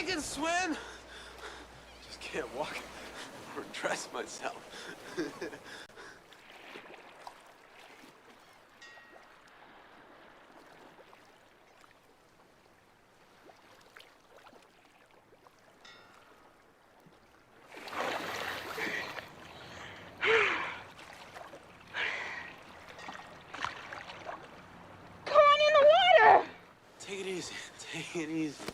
can swim. Just can't walk or dress myself. Take it easy. Take it easy.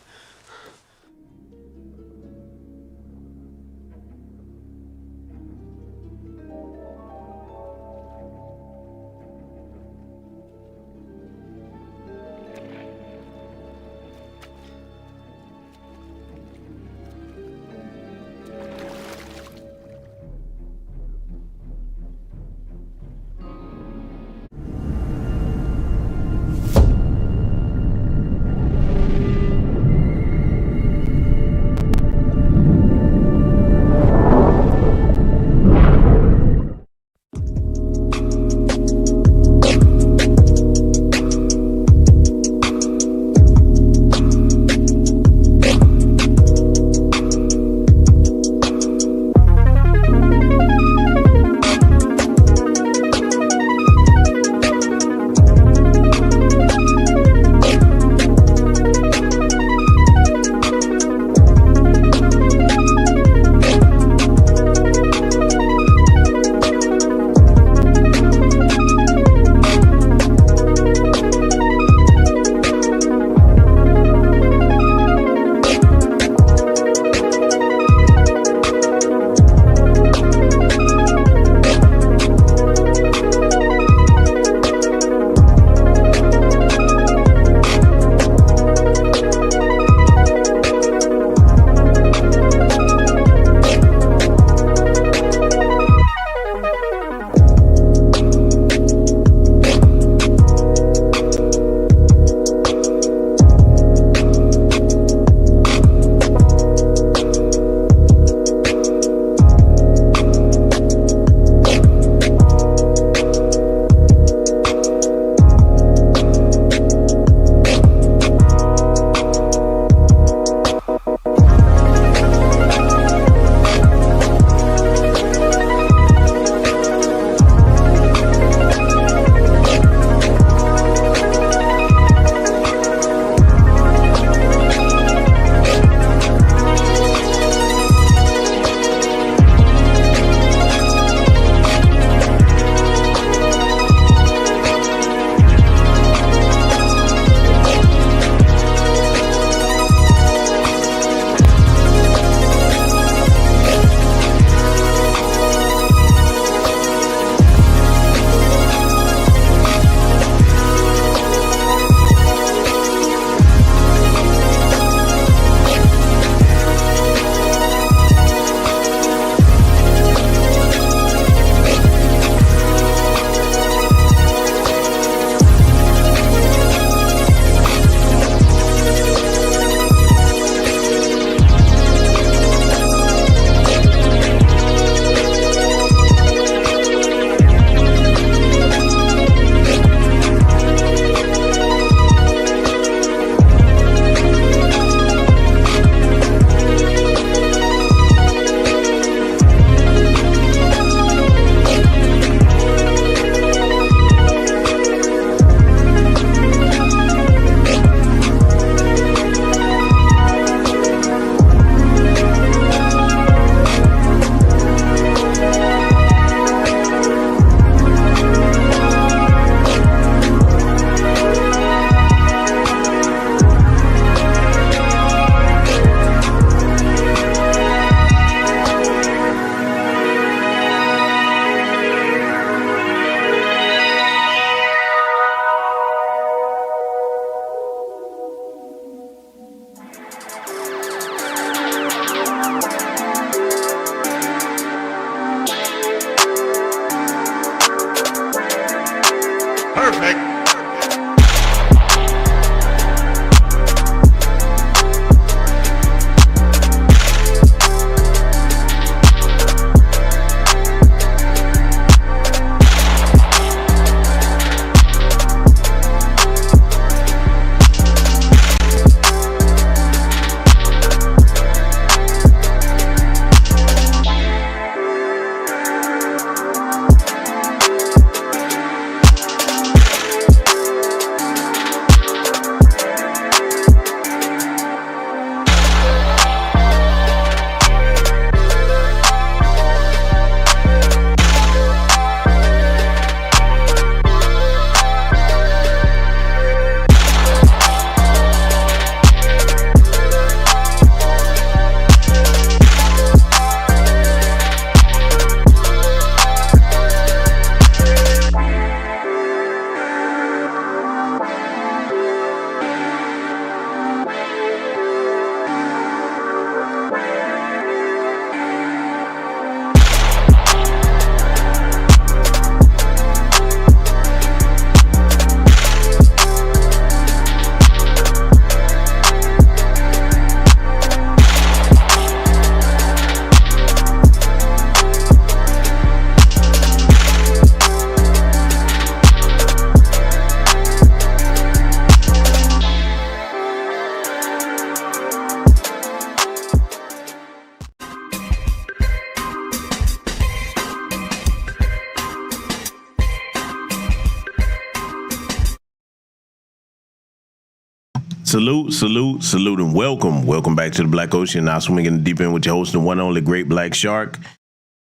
Salute, salute, salute, and welcome. Welcome back to the Black Ocean. Now swimming in the deep end with your host, the one and only Great Black Shark.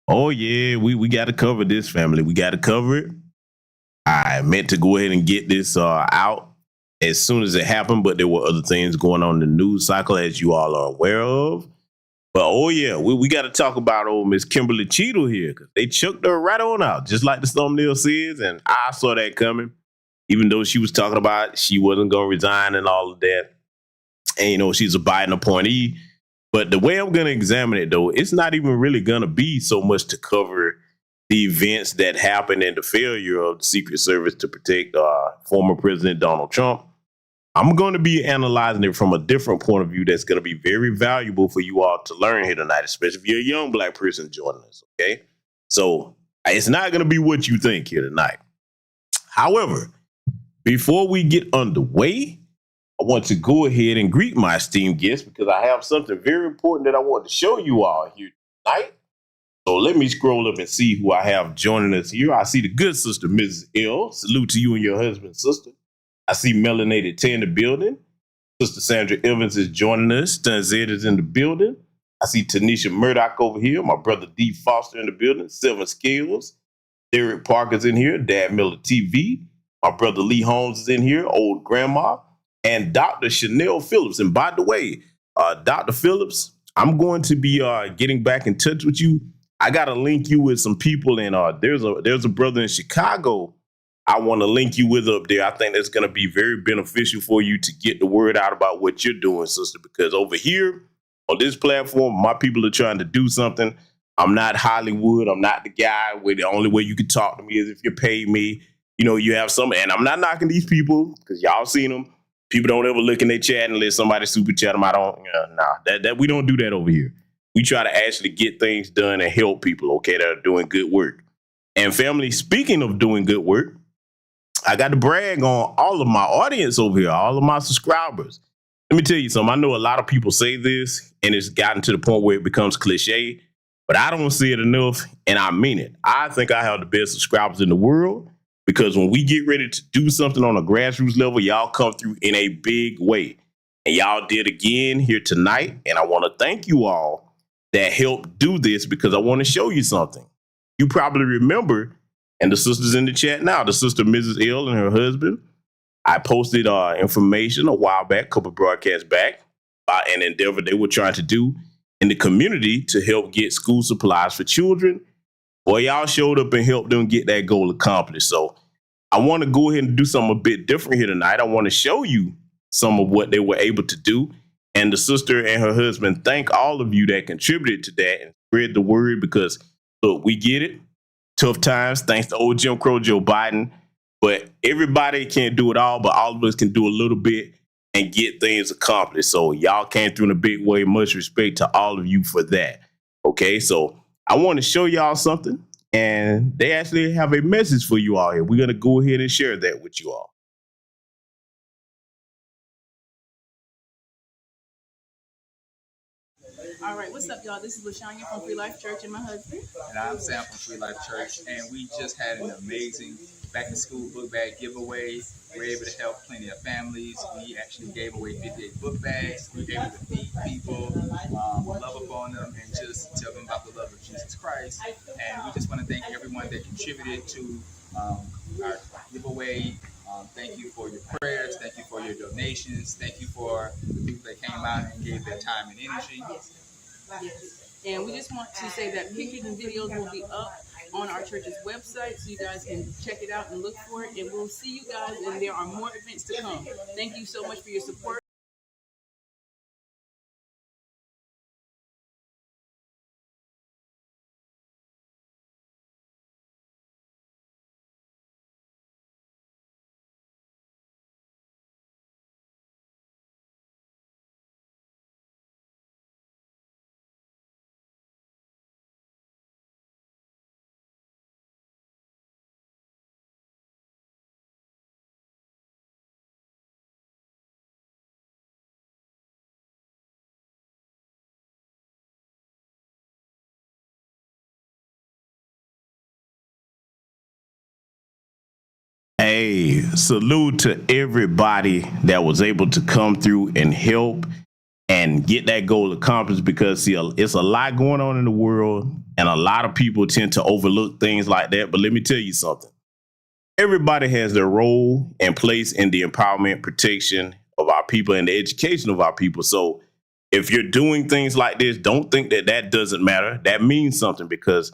Oh yeah, we got to cover this, family. We got to cover it. I meant to go ahead and get this out as soon as it happened, but there were other things going on in the news cycle, as you all are aware of. But oh yeah, we got to talk about old Miss Kimberly Cheatle here, because they chucked her right on out, just like the thumbnail says, and I saw that coming. Even though she was talking about she wasn't going to resign and all of that. And, you know, she's a Biden appointee. But the way I'm going to examine it, though, it's not even really going to be so much to cover the events that happened and the failure of the Secret Service to protect former President Donald Trump. I'm going to be analyzing it from a different point of view that's going to be very valuable for you all to learn here tonight, especially if you're a young Black person joining us, okay? So it's not going to be what you think here tonight. However, before we get underway, I want to go ahead and greet my esteemed guests because I have something very important that I want to show you all here tonight. So let me scroll up and see who I have joining us here. I see the good sister, Mrs. L. Salute to you and your husband, sister. I see Melanated Tay in the building. Sister Sandra Evans is joining us. Stun Zed is in the building. I see Tanisha Murdoch over here. My brother D. Foster in the building. Seven Scales. Derek Parker's in here. Dad Miller TV. My brother Lee Holmes is in here. Old Grandma. And Dr. Chanel Phillips. And by the way, Dr. Phillips, I'm going to be getting back in touch with you. I got to link you with some people. And there's a brother in Chicago I want to link you with up there. I think that's going to be very beneficial for you to get the word out about what you're doing, sister, because over here on this platform, my people are trying to do something. I'm not Hollywood. I'm not the guy where the only way you can talk to me is if you pay me. You know, you have some, and I'm not knocking these people because y'all seen them. People don't ever look in their chat and let somebody super chat them. I don't, that we don't do that over here. We try to actually get things done and help people, okay, that are doing good work. And family, speaking of doing good work, I got to brag on all of my audience over here, all of my subscribers. Let me tell you something. I know a lot of people say this, and it's gotten to the point where it becomes cliche, but I don't see it enough, and I mean it. I think I have the best subscribers in the world because when we get ready to do something on a grassroots level, y'all come through in a big way. And y'all did again here tonight, and I want to thank you all that helped do this because I want to show you something. You probably remember, and the sister's in the chat now, the sister Mrs. L and her husband. I posted information a while back, a couple broadcasts back, an endeavor they were trying to do in the community to help get school supplies for children. Boy, y'all showed up and helped them get that goal accomplished. So I want to go ahead and do something a bit different here tonight. I want to show you some of what they were able to do. And the sister and her husband thank all of you that contributed to that and spread the word because, look, we get it. Tough times, thanks to old Jim Crow, Joe Biden. But everybody can't do it all, but all of us can do a little bit and get things accomplished. So y'all came through in a big way. Much respect to all of you for that. Okay, so I want to show y'all something, and they actually have a message for you all here. We're going to go ahead and share that with you all. All right, what's up, y'all? This is LaShanya from Free Life Church and my husband. And I'm Sam from Free Life Church. And we just had an amazing back-to-school book bag giveaway. We're able to help plenty of families. We actually gave away 58 book bags. We were able to feed people, love upon them, and just tell them about the love of Jesus Christ. And we just want to thank everyone that contributed to our giveaway. Thank you for your prayers. Thank you for your donations. Thank you for the people that came out and gave their time and energy. Yes. And we just want to say that pictures and videos will be up on our church's website so you guys can check it out and look for it. And we'll see you guys, and there are more events to come. Thank you so much for your support. Hey, salute to everybody that was able to come through and help and get that goal accomplished, because see, it's a lot going on in the world and a lot of people tend to overlook things like that. But let me tell you something. Everybody has their role and place in the empowerment, protection of our people and the education of our people. So if you're doing things like this, don't think that that doesn't matter. That means something, because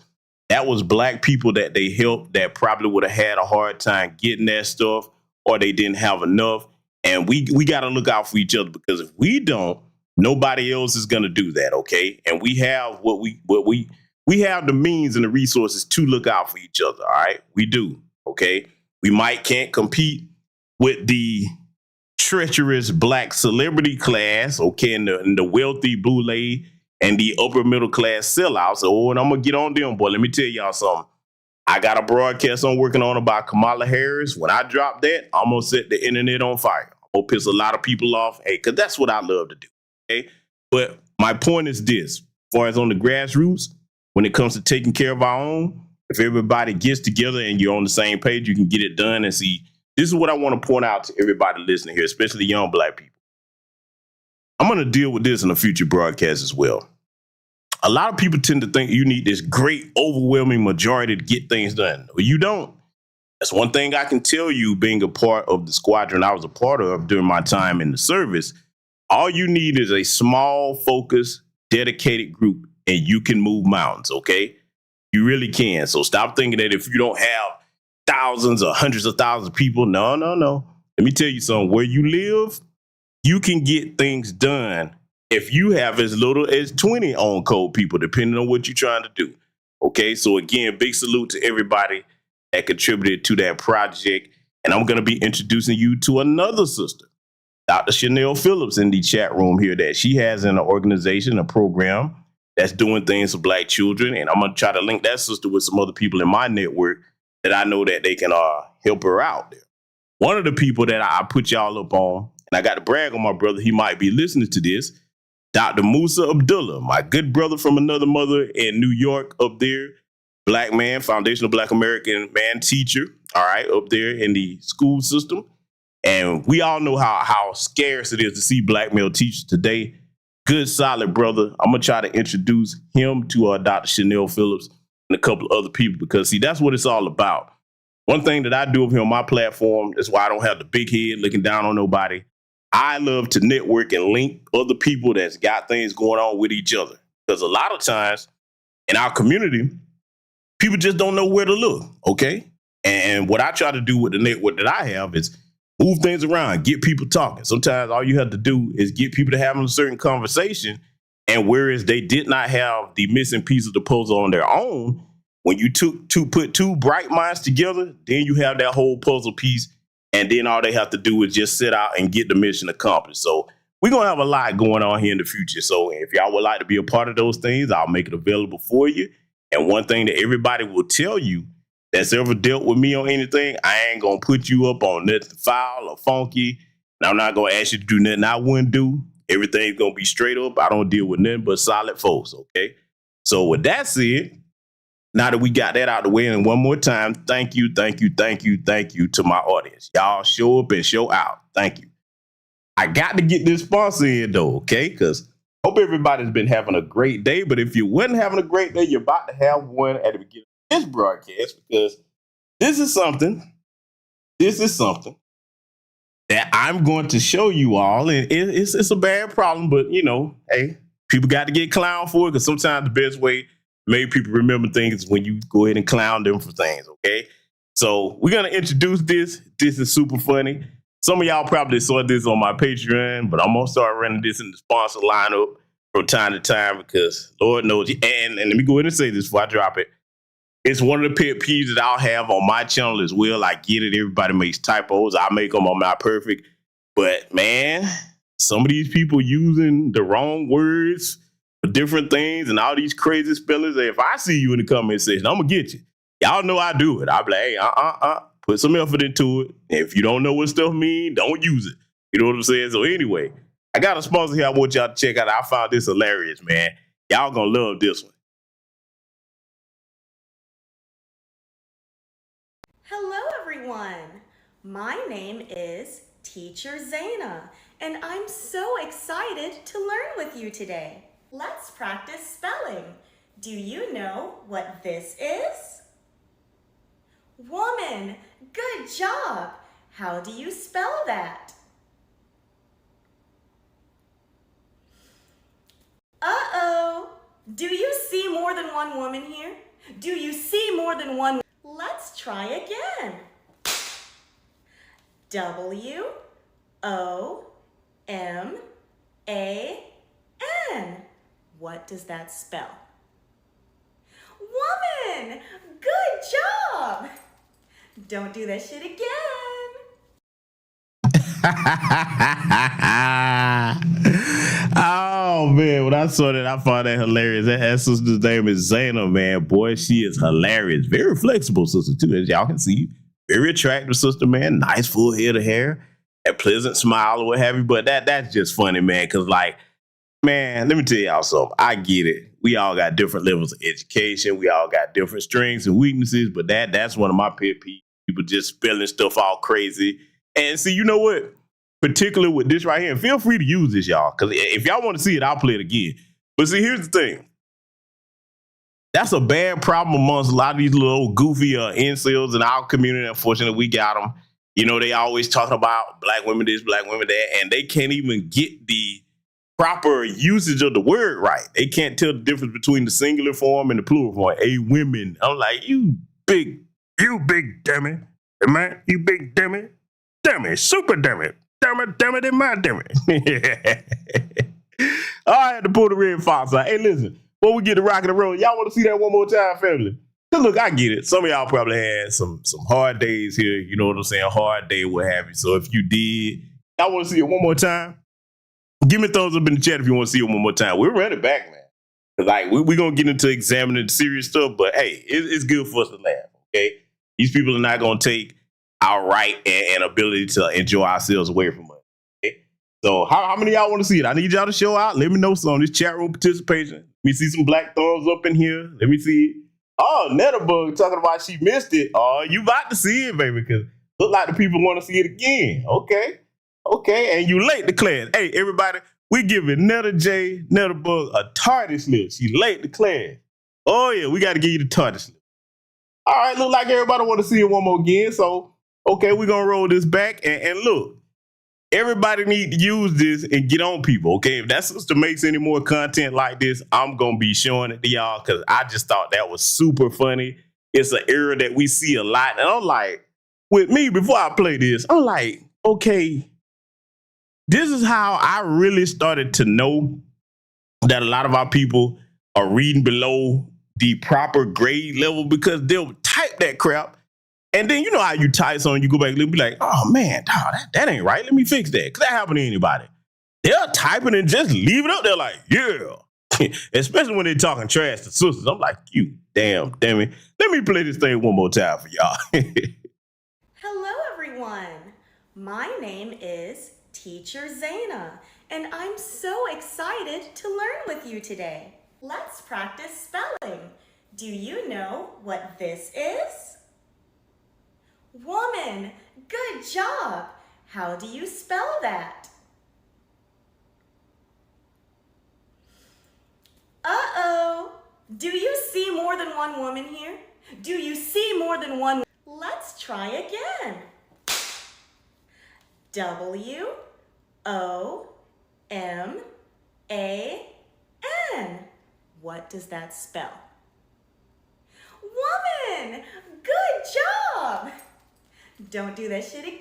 that was Black people that they helped that probably would have had a hard time getting that stuff, or they didn't have enough. And we got to look out for each other, because if we don't, nobody else is going to do that. Okay. And we have we have the means and the resources to look out for each other. All right. We do. Okay. We can't compete with the treacherous Black celebrity class, okay, and the wealthy boule and the upper middle class sellouts. Oh, and I'm gonna get on them, boy. Let me tell y'all something. I got a broadcast I'm working on about Kamala Harris. When I drop that, I'm gonna set the internet on fire. I'm gonna piss a lot of people off, hey, because that's what I love to do. Okay, but my point is this: as far as on the grassroots, when it comes to taking care of our own, if everybody gets together and you're on the same page, you can get it done. And see, this is what I want to point out to everybody listening here, especially young Black people. I'm going to deal with this in a future broadcast as well. A lot of people tend to think you need this great, overwhelming majority to get things done. Well, you don't. That's one thing I can tell you, being a part of the squadron I was a part of during my time in the service. All you need is a small, focused, dedicated group, and you can move mountains, okay? You really can. So stop thinking that if you don't have thousands or hundreds of thousands of people, no. Let me tell you something. Where you live, you can get things done if you have as little as 20 on-code people, depending on what you're trying to do. Okay, so again, big salute to everybody that contributed to that project. And I'm going to be introducing you to another sister, Dr. Chanel Phillips, in the chat room here, that she has in an organization, a program that's doing things for Black children. And I'm going to try to link that sister with some other people in my network that I know that they can help her out there. One of the people that I put y'all up on, and I got to brag on my brother, he might be listening to this, Dr. Musa Abdullah, my good brother from another mother in New York up there, Black man, foundational Black American man teacher, all right, up there in the school system. And we all know how scarce it is to see Black male teachers today. Good, solid brother. I'm going to try to introduce him to Dr. Chanel Phillips and a couple of other people, because, see, that's what it's all about. One thing that I do over here on my platform, that's why I don't have the big head looking down on nobody. I love to network and link other people that's got things going on with each other. Because a lot of times in our community, people just don't know where to look, okay? And what I try to do with the network that I have is move things around, get people talking. Sometimes all you have to do is get people to have a certain conversation. And whereas they did not have the missing piece of the puzzle on their own, when you put two bright minds together, then you have that whole puzzle piece. And then all they have to do is just sit out and get the mission accomplished. So we're going to have a lot going on here in the future. So if y'all would like to be a part of those things, I'll make it available for you. And one thing that everybody will tell you that's ever dealt with me on anything, I ain't going to put you up on nothing foul or funky. And I'm not going to ask you to do nothing I wouldn't do. Everything's going to be straight up. I don't deal with nothing but solid folks, okay? So with that said, now that we got that out of the way, and one more time, thank you to my audience. Y'all show up and show out. Thank you. I got to get this sponsor in, though, okay? Because hope everybody's been having a great day. But if you wasn't having a great day, you're about to have one at the beginning of this broadcast, because this is something that I'm going to show you all. And it's a bad problem, but, you know, hey, people got to get clowned for it, because sometimes the best way make people remember things when you go ahead and clown them for things, okay? So we're going to introduce this. This is super funny. Some of y'all probably saw this on my Patreon, but I'm going to start running this in the sponsor lineup from time to time, because Lord knows, and let me go ahead and say this before I drop it. It's one of the pet peeves that I'll have on my channel as well. I get it. Everybody makes typos. I make them. I'm not perfect. But, man, some of these people using the wrong words for different things and all these crazy spellings. If I see you in the comment section, I'm going to get you. Y'all know I do it. I'll be like, hey, put some effort into it. If you don't know what stuff mean, don't use it. You know what I'm saying? So anyway, I got a sponsor here I want y'all to check out. I found this hilarious, man. Y'all going to love this one. Hello, everyone. My name is Teacher Zaina, and I'm so excited to learn with you today. Let's practice spelling. Do you know what this is? Woman, good job. How do you spell that? Uh-oh. Do you see more than one woman here? Do you see more than one? Let's try again. W-O-M-A-N. What does that spell? Woman! Good job! Don't do that shit again. Oh man, when I saw that, I found that hilarious. That sister's name is Zaina, man. Boy, she is hilarious. Very flexible sister too, as y'all can see. Very attractive sister, man. Nice full head of hair, a pleasant smile or what have you. But that's just funny, man. Cause like, man, let me tell y'all something. I get it. We all got different levels of education. We all got different strengths and weaknesses. But that's one of my pet peeves. People just spelling stuff all crazy. And see, you know what? Particularly with this right here, and feel free to use this, y'all. Because if y'all want to see it, I'll play it again. But see, here's the thing. That's a bad problem amongst a lot of these little goofy incels in our community. Unfortunately, we got them. You know, they always talking about black women this, black women that, and they can't even get the proper usage of the word right. They can't tell the difference between the singular form and the plural form. A women. I'm like, you big dummy. Man, you big dummy. Dummy, super dummy. Damn it, and my damn it. I had to pull the red fox out. Hey, listen, before we get to rocking and rolling, y'all want to see that one more time, family? Cause look, I get it. Some of y'all probably had some hard days here. You know what I'm saying? Hard day, what have you. So if you did, y'all want to see it one more time? Give me a thumbs up in the chat if you want to see it one more time. We're running back, man. Cause like we're gonna get into examining the serious stuff, but hey, it's good for us to laugh. Okay, these people are not gonna take our right and ability to enjoy ourselves away from us. Okay? So how many of y'all want to see it? I need y'all to show out. Let me know some. This chat room participation. Let me see some black thumbs up in here. Let me see it. Oh, Netterbug talking about she missed it. Oh, you about to see it, baby, because look like the people want to see it again. Okay, and you late to class. Hey, everybody, we giving Netta J, Netterbug a tardy slip. She late to class. Oh, yeah, we got to give you the tardy slip. All right, look like everybody want to see it one more again, so okay, we're going to roll this back. And look, everybody need to use this and get on people, okay? If that sister makes any more content like this, I'm going to be showing it to y'all because I just thought that was super funny. It's an era that we see a lot. And I'm like, with me, before I play this, I'm like, okay, this is how I really started to know that a lot of our people are reading below the proper grade level because they'll type that crap. And then you know how you type something, you go back and be like, oh man, dog, that ain't right. Let me fix that. Because that happened to anybody. They're typing and just leave it up there like, yeah. Especially when they're talking trash to sisters. I'm like, you damn it. Let me play this thing one more time for y'all. Hello, everyone. My name is Teacher Zaina, and I'm so excited to learn with you today. Let's practice spelling. Do you know what this is? Woman, good job. How do you spell that? Uh-oh. Do you see more than one woman here? Do you see more than one? Let's try again. W-O-M-A-N. What does that spell? Woman, good job. Don't do that shit again.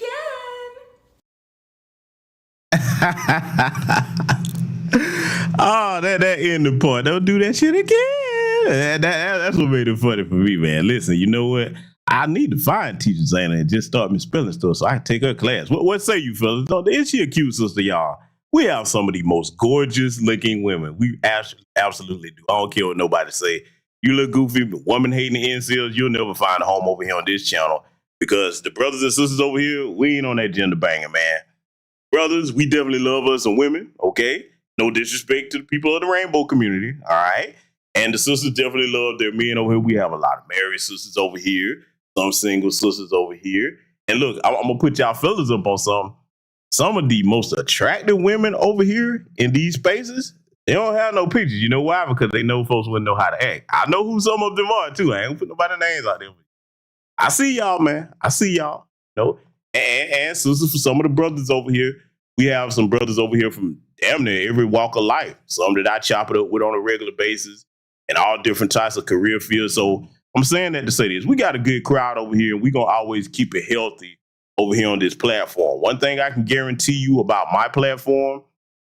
Oh, that ending part. Don't do that shit again. That's what made it funny for me, man. Listen, you know what? I need to find Teacher Zaina and just start misspelling stuff so I can take her class. What say you, fellas? Is she a cute sister, y'all? We have some of the most gorgeous looking women. We absolutely do. I don't care what nobody say. You look goofy, woman hating the incels, you'll never find a home over here on this channel. Because the brothers and sisters over here, we ain't on that gender banging, man. Brothers, we definitely love us some women, okay? No disrespect to the people of the rainbow community, all right? And the sisters definitely love their men over here. We have a lot of married sisters over here, some single sisters over here. And look, I'm gonna put y'all fellas up on something. Some of the most attractive women over here in these spaces, they don't have no pictures. You know why? Because they know folks wouldn't know how to act. I know who some of them are too. I ain't gonna put nobody's names out there. I see y'all, man. I see y'all. You know, and sisters for some of the brothers over here. We have some brothers over here from damn near every walk of life. Some that I chop it up with on a regular basis and all different types of career fields. So I'm saying that to say this. We got a good crowd over here, and we're going to always keep it healthy over here on this platform. One thing I can guarantee you about my platform,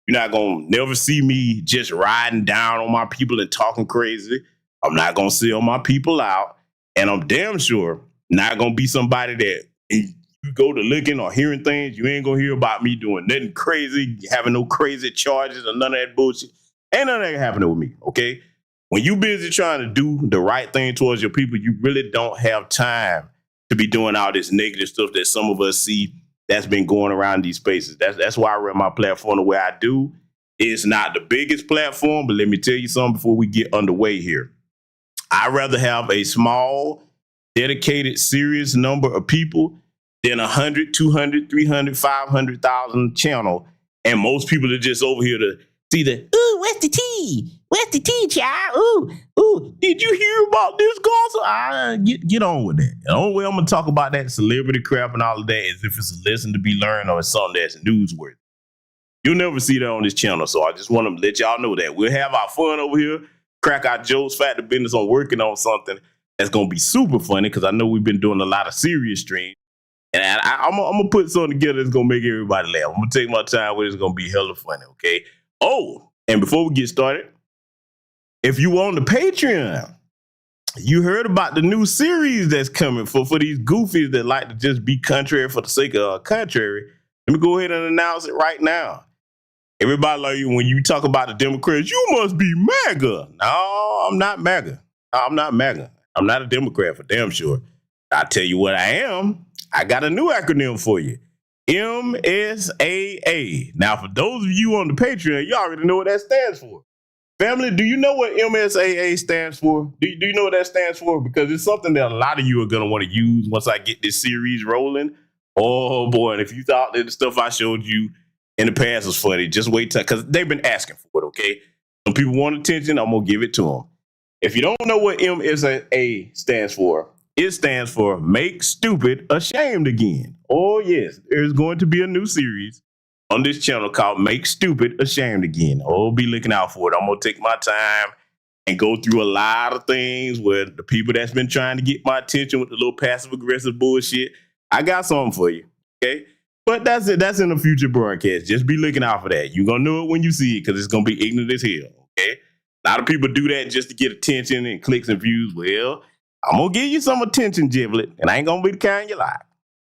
you're not going to never see me just riding down on my people and talking crazy. I'm not going to sell my people out. And I'm damn sure not going to be somebody that you go to looking or hearing things, you ain't going to hear about me doing nothing crazy, having no crazy charges or none of that bullshit. Ain't none of that happening with me, okay? When you busy trying to do the right thing towards your people, you really don't have time to be doing all this negative stuff that some of us see that's been going around these spaces. That's why I run my platform the way I do. It's not the biggest platform, but let me tell you something before we get underway here. I'd rather have a small, dedicated, serious number of people than 100, 200, 300, 500,000 channel. And most people are just over here to see the, ooh, what's the tea? What's the tea, child? Ooh, did you hear about this gossip? Get on with that. The only way I'm going to talk about that celebrity crap and all of that is if it's a lesson to be learned or it's something that's newsworthy. You'll never see that on this channel, so I just want to let y'all know that. We'll have our fun over here, crack our jokes, fact the business on working on something that's going to be super funny because I know we've been doing a lot of serious streams. And I'm going to put something together that's going to make everybody laugh. I'm going to take my time with it. It's going to be hella funny, okay? Oh, and before we get started, if you on the Patreon, you heard about the new series that's coming for these goofies that like to just be contrary for the sake of contrary. Let me go ahead and announce it right now. Everybody like you, when you talk about the Democrats, you must be MAGA. No, I'm not MAGA. I'm not MAGA. I'm not a Democrat for damn sure. I'll tell you what I am. I got a new acronym for you. MSAA. Now, for those of you on the Patreon, you already know what that stands for. Family, do you know what MSAA stands for? Do you know what that stands for? Because it's something that a lot of you are going to want to use once I get this series rolling. Oh, boy. And if you thought that the stuff I showed you in the past was funny, just wait till, because they've been asking for it, okay? Some people want attention. I'm going to give it to them. If you don't know what MSAA stands for, it stands for Make Stupid Ashamed Again. Oh, yes. There's going to be a new series on this channel called Make Stupid Ashamed Again. Oh, be looking out for it. I'm going to take my time and go through a lot of things with the people that's been trying to get my attention with the little passive-aggressive bullshit. I got something for you, okay? But that's it. That's in the future broadcast. Just be looking out for that. You're going to know it when you see it because it's going to be ignorant as hell, okay? A lot of people do that just to get attention and clicks and views. Well, I'm going to give you some attention, Giblet, and I ain't going to be the kind you like.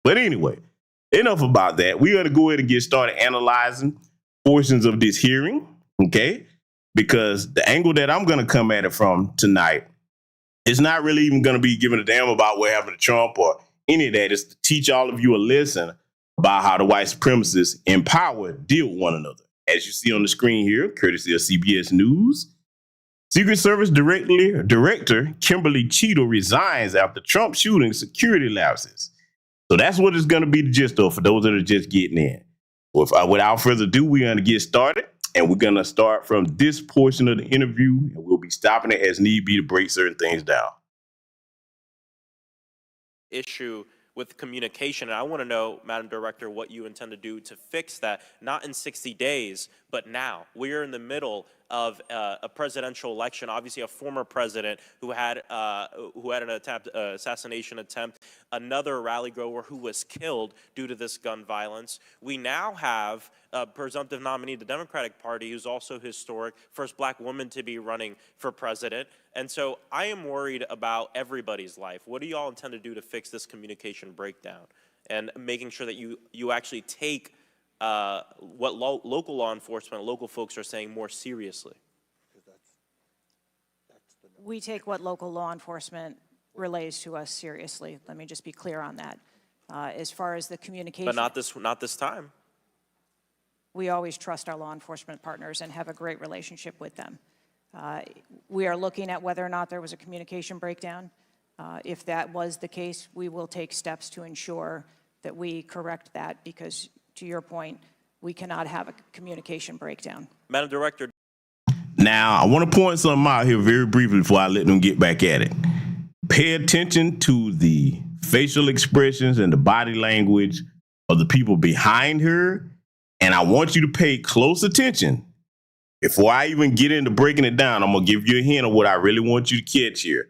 But anyway, enough about that. We're going to go ahead and get started analyzing portions of this hearing, okay? Because the angle that I'm going to come at it from tonight is not really even going to be giving a damn about what happened to Trump or any of that. It's to teach all of you a lesson about how the white supremacists in power deal with one another. As you see on the screen here, courtesy of CBS News, Secret Service Director Kimberly Cheatle resigns after Trump shooting security lapses. So that's what it's going to be the gist of for those that are just getting in. Without further ado, we're going to get started, and we're going to start from this portion of the interview, and we'll be stopping it as need be to break certain things down. Issue with communication, and I want to know, Madam Director, what you intend to do to fix that, not in 60 days, but now. We are in the middle of a presidential election, obviously a former president who had an assassination attempt, another rally goer who was killed due to this gun violence. We now have a presumptive nominee of the Democratic Party who's also historic, first black woman to be running for president. And so I am worried about everybody's life. What do you all intend to do to fix this communication breakdown and making sure that you actually take what local law enforcement, local folks are saying more seriously? We take what local law enforcement relays to us seriously. Let me just be clear on that. As far as the communication, But not this time. We always trust our law enforcement partners and have a great relationship with them. We are looking at whether or not there was a communication breakdown. If that was the case, we will take steps to ensure that we correct that because, to your point, we cannot have a communication breakdown. Madam Director. Now, I want to point something out here very briefly before I let them get back at it. Pay attention to the facial expressions and the body language of the people behind her. And I want you to pay close attention. Before I even get into breaking it down, I'm going to give you a hint of what I really want you to catch here.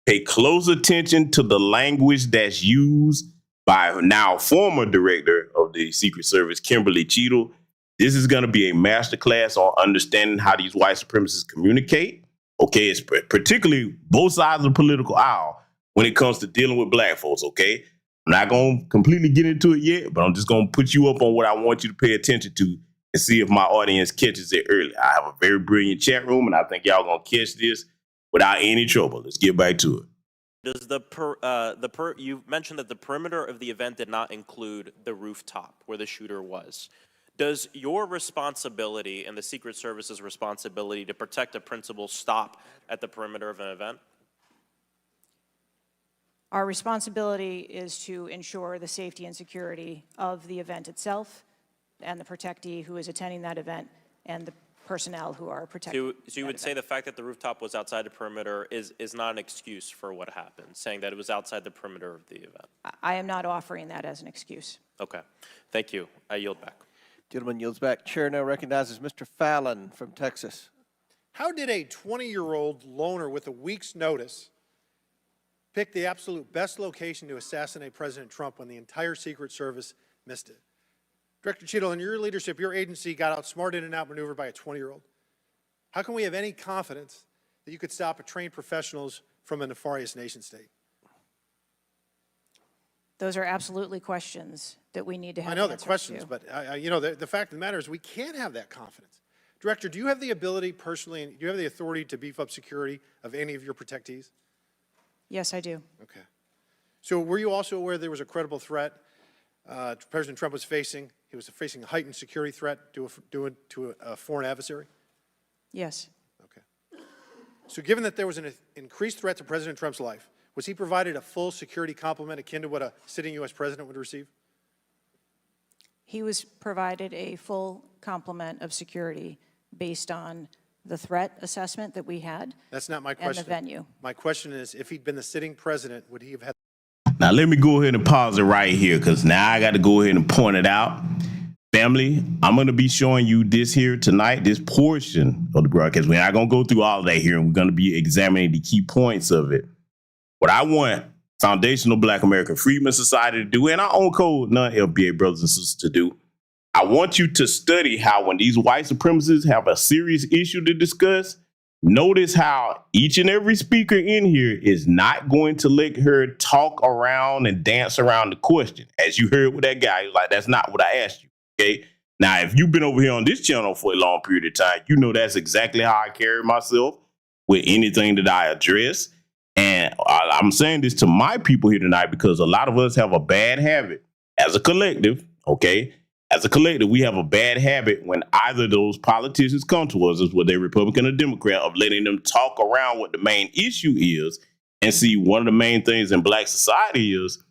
Pay close attention to the language that's used by now former director of the Secret Service, Kimberly Cheatle. This is going to be a masterclass on understanding how these white supremacists communicate. Okay, it's particularly both sides of the political aisle when it comes to dealing with black folks, okay? I'm not going to completely get into it yet, but I'm just going to put you up on what I want you to pay attention to and see if my audience catches it early. I have a very brilliant chat room, and I think y'all going to catch this without any trouble. Let's get back to it. Does you mentioned that the perimeter of the event did not include the rooftop where the shooter was. Does your responsibility and the Secret Service's responsibility to protect a principal stop at the perimeter of an event? Our responsibility is to ensure the safety and security of the event itself and the protectee who is attending that event and the personnel who are protecting. So you would say the fact that the rooftop was outside the perimeter is not an excuse for what happened, saying that it was outside the perimeter of the event? I am not offering that as an excuse. Okay. Thank you. I yield back. Gentleman yields back. Chair now recognizes Mr. Fallon from Texas. How did a 20-year-old loner with a week's notice pick the absolute best location to assassinate President Trump when the entire Secret Service missed it? Director Cheatle, in your leadership, your agency got outsmarted and outmaneuvered by a 20-year-old. How can we have any confidence that you could stop a trained professionals from a nefarious nation state? Those are absolutely questions that we need to have. I know they're answers questions, to. but you know, the fact of the matter is we can't have that confidence. Director, do you have the ability personally, and do you have the authority to beef up security of any of your protectees? Yes, I do. Okay. So were you also aware there was a credible threat President Trump was facing? He was facing a heightened security threat to a foreign adversary? Yes. Okay. So given that there was an increased threat to President Trump's life, was he provided a full security complement akin to what a sitting U.S. president would receive? He was provided a full complement of security based on the threat assessment that we had. That's not my question. And the venue. My question is, if he'd been the sitting president, would he have had... Now, let me go ahead and pause it right here because now I got to go ahead and point it out. Family, I'm going to be showing you this here tonight, this portion of the broadcast. We're not going to go through all of that here, and we're going to be examining the key points of it. What I want Foundational Black American Freedmen Society to do, and our own code, non-FBA brothers and sisters to do, I want you to study how when these white supremacists have a serious issue to discuss, notice how each and every speaker in here is not going to let her talk around and dance around the question. As you heard with that guy, he was like, that's not what I asked you, okay? Now, if you've been over here on this channel for a long period of time, you know that's exactly how I carry myself with anything that I address. And I'm saying this to my people here tonight because a lot of us have a bad habit as a collective, okay? As a collective, we have a bad habit when either of those politicians come to us, whether they're Republican or Democrat, of letting them talk around what the main issue is. And see, one of the main things in black society is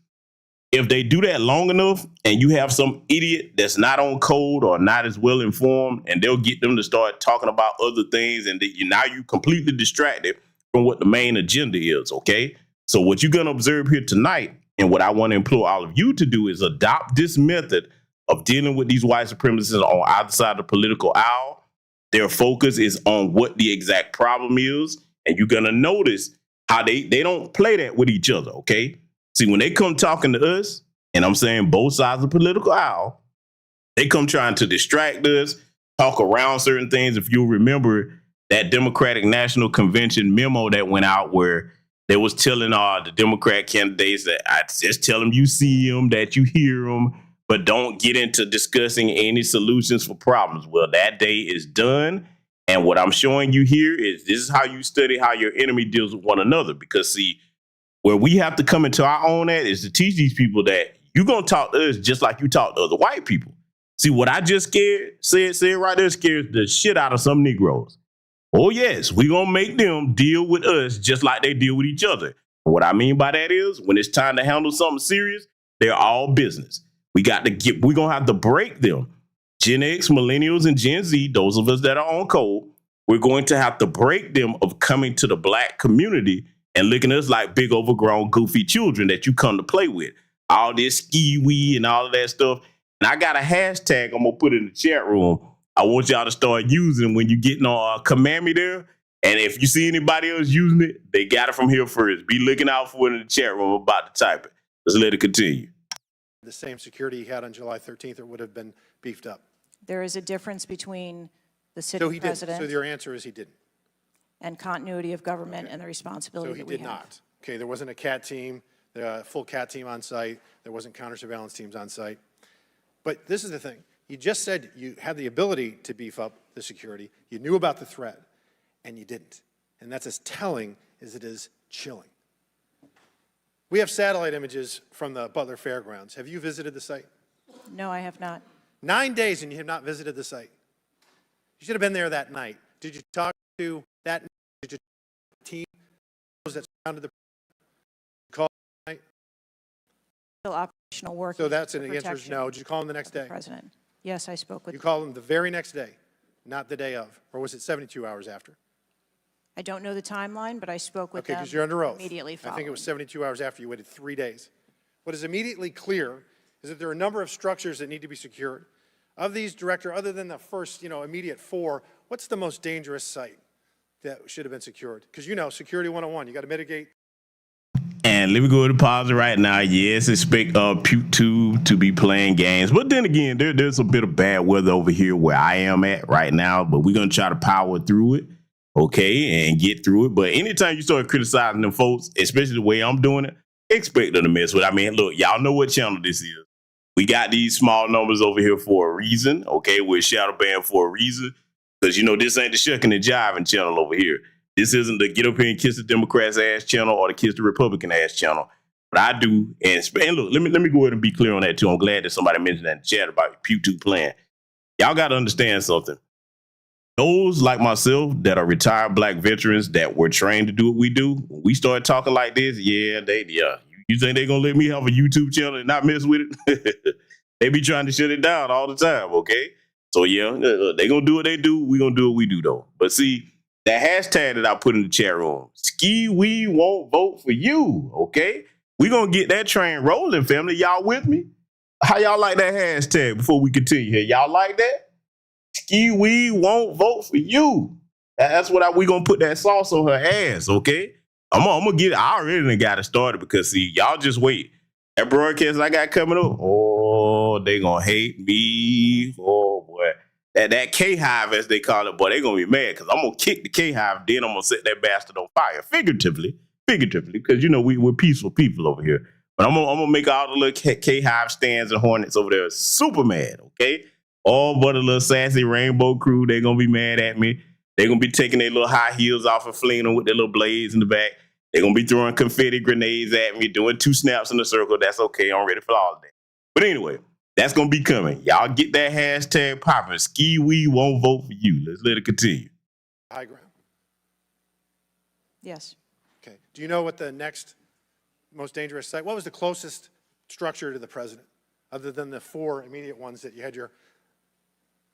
if they do that long enough and you have some idiot that's not on code or not as well informed, and they'll get them to start talking about other things, and now you completely distracted from what the main agenda is, okay? So what you're going to observe here tonight, and what I want to implore all of you to do, is adopt this method of dealing with these white supremacists on either side of the political aisle. Their focus is on what the exact problem is, and you're going to notice how they don't play that with each other, okay? See, when they come talking to us, and I'm saying both sides of the political aisle, they come trying to distract us, talk around certain things. If you'll remember that Democratic National Convention memo that went out where they was telling the Democrat candidates that I just tell them you see them, that you hear them, but don't get into discussing any solutions for problems. Well, that day is done. And what I'm showing you here is this is how you study how your enemy deals with one another. Because, see, where we have to come into our own at is to teach these people that you're going to talk to us just like you talk to other white people. See, what I just said right there scares the shit out of some Negroes. Oh, yes, we're going to make them deal with us just like they deal with each other. And what I mean by that is when it's time to handle something serious, They're all business. We're going to have to break them. Gen X, millennials, and Gen Z, those of us that are on code, we're going to have to break them of coming to the black community and looking at us like big, overgrown, goofy children that you come to play with. All this ski-wee and all of that stuff. And I got a hashtag I'm going to put in the chat room. I want y'all to start using when you're getting on Command Me there. And if you see anybody else using it, they got it from here first. Be looking out for it in the chat room. I'm about to type it. Let's let it continue. The same security he had on July 13th, it would have been beefed up. There is a difference between the sitting president So your answer is he didn't. and continuity of government and the responsibility So he that we did have. not. Okay, there wasn't a CAT team, the full CAT team on site. There wasn't counter-surveillance teams on site. But this is the thing. You just said you had the ability to beef up the security. You knew about the threat, and you didn't. And that's as telling as it is chilling. We have satellite images from the Butler Fairgrounds. Have you visited the site? No, I have not. 9 days and you have not visited the site. You should have been there that night. Did you talk to that team that surrounded the call that night? Still operational work. So that's an answer is no. Did you call him the next day? President. Yes, I spoke with. You called him the very next day, not the day of, or was it 72 hours after? I don't know the timeline, but I spoke with Okay, them because you're under oath. immediately I following. think it was 72 hours after. You waited 3 days. What is immediately clear is that there are a number of structures that need to be secured. Of these, Director, other than the first, immediate 4, what's the most dangerous site that should have been secured? Because security 101, you got to mitigate. And let me go to the pause right now. Yes, expect Puke2 to be playing games. But then again, there's a bit of bad weather over here where I am at right now. But we're going to try to power through it, okay, and get through it. But anytime you start criticizing them folks, especially the way I'm doing it, expect them to mess with it. I mean, look, y'all know what channel this is. We got these small numbers over here for a reason, okay? We're shadow banned for a reason. Because, this ain't the shucking and jiving channel over here. This isn't the get up here and kiss the Democrats ass channel or the kiss the Republican ass channel. But I do, and look, let me go ahead and be clear on that too. I'm glad that somebody mentioned that in the chat about Puke2 playing. Y'all got to understand something. Those like myself that are retired black veterans that were trained to do what we do, when we start talking like this, yeah. You think they're going to let me have a YouTube channel and not mess with it? They be trying to shut it down all the time, okay? So, yeah, they going to do what they do. We going to do what we do, though. But see, that hashtag that I put in the chat room, ski we won't vote for you, okay? We going to get that train rolling, family. Y'all with me? How y'all like that hashtag before we continue here? Y'all like that? Ski we won't vote for you. That's what we going to put that sauce on her ass, okay? I'm gonna get it. I already done got it started because, see, y'all just wait. That broadcast I got coming up, oh, they gonna hate me. Oh, boy. That K-Hive, as they call it, boy, they gonna be mad because I'm gonna kick the K-Hive, then I'm gonna set that bastard on fire. Figuratively, because, we're peaceful people over here. But I'm gonna make all the little K-Hive stands and hornets over there super mad, okay? All but a little sassy rainbow crew, they gonna be mad at me. They're going to be taking their little high heels off and flinging them with their little blades in the back. They're going to be throwing confetti grenades at me, doing 2 snaps in a circle. That's okay. I'm ready for all of that. But anyway, that's going to be coming. Y'all get that hashtag popping. Ski we won't vote for you. Let's let it continue. High ground. Yes. Okay. Do you know what the next most dangerous site, what was the closest structure to the president, other than the 4 immediate ones that you had your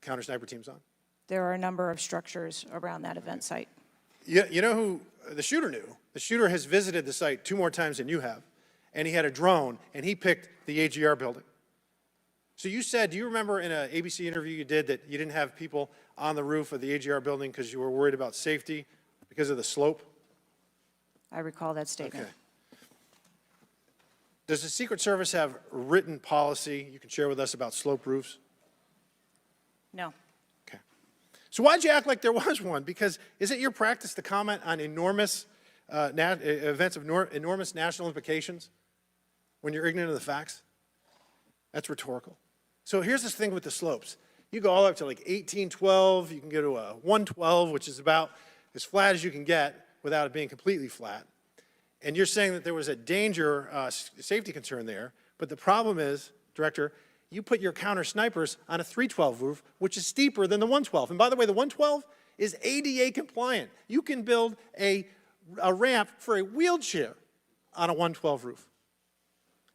counter sniper teams on? There are a number of structures around that event site. You know who the shooter knew? The shooter has visited the site 2 more times than you have, and he had a drone, and he picked the AGR building. So you said, do you remember in an ABC interview you did that you didn't have people on the roof of the AGR building because you were worried about safety because of the slope? I recall that statement. Okay. Does the Secret Service have written policy you can share with us about slope roofs? No. So why'd you act like there was one? Because is it your practice to comment on enormous events of enormous national implications when you're ignorant of the facts? That's rhetorical. So here's this thing with the slopes. You go all up to like 1812. You can go to a 112, which is about as flat as you can get without it being completely flat. And you're saying that there was a danger, safety concern there. But the problem is, Director, you put your counter snipers on a 312 roof, which is steeper than the 112. And by the way, the 112 is ADA compliant. You can build a ramp for a wheelchair on a 112 roof.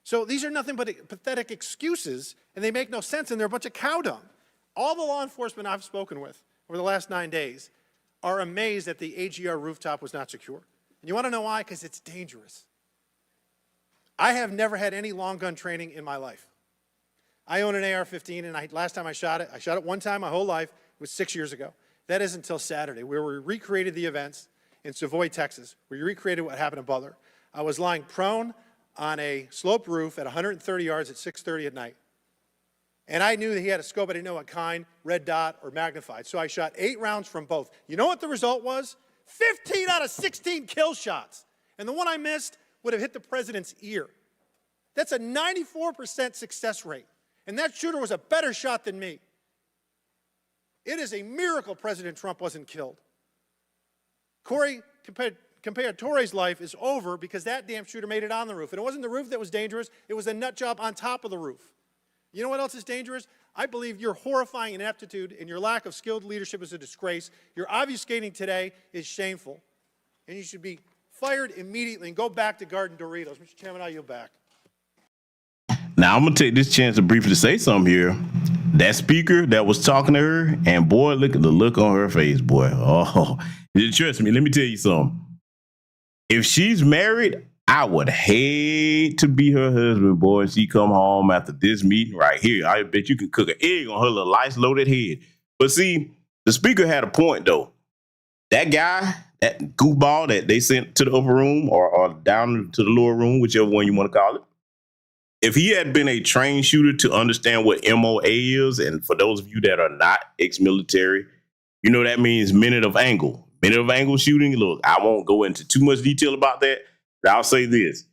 So these are nothing but pathetic excuses, and they make no sense, and they're a bunch of cow dung. All the law enforcement I've spoken with over the last 9 days are amazed that the AGR rooftop was not secure. And you want to know why? Because it's dangerous. I have never had any long gun training in my life. I own an AR-15, and last time I shot it one time my whole life. It was 6 years ago. That is until Saturday, where we recreated the events in Savoy, Texas. We recreated what happened in Butler. I was lying prone on a sloped roof at 130 yards at 6:30 at night. And I knew that he had a scope. I didn't know what kind, red dot or magnified. So I shot 8 rounds from both. You know what the result was? 15 out of 16 kill shots. And the one I missed would have hit the president's ear. That's a 94% success rate. And that shooter was a better shot than me. It is a miracle President Trump wasn't killed. Corey Compatore's life is over because that damn shooter made it on the roof. And it wasn't the roof that was dangerous. It was the nut job on top of the roof. You know what else is dangerous? I believe your horrifying ineptitude and your lack of skilled leadership is a disgrace. Your obfuscating today is shameful. And you should be fired immediately and go back to Garden Doritos. Mr. Chairman, I yield back. Now, I'm going to take this chance to briefly say something here. That speaker that was talking to her, and boy, look at the look on her face, boy. Oh, trust me, let me tell you something. If she's married, I would hate to be her husband, boy, and she come home after this meeting right here. I bet you can cook an egg on her little ice-loaded head. But see, the speaker had a point, though. That guy, that goofball that they sent to the upper room or down to the lower room, whichever one you want to call it, if he had been a trained shooter to understand what MOA is, and for those of you that are not ex-military, you know that means minute of angle. Minute of angle shooting. Look, I won't go into too much detail about that, but I'll say this.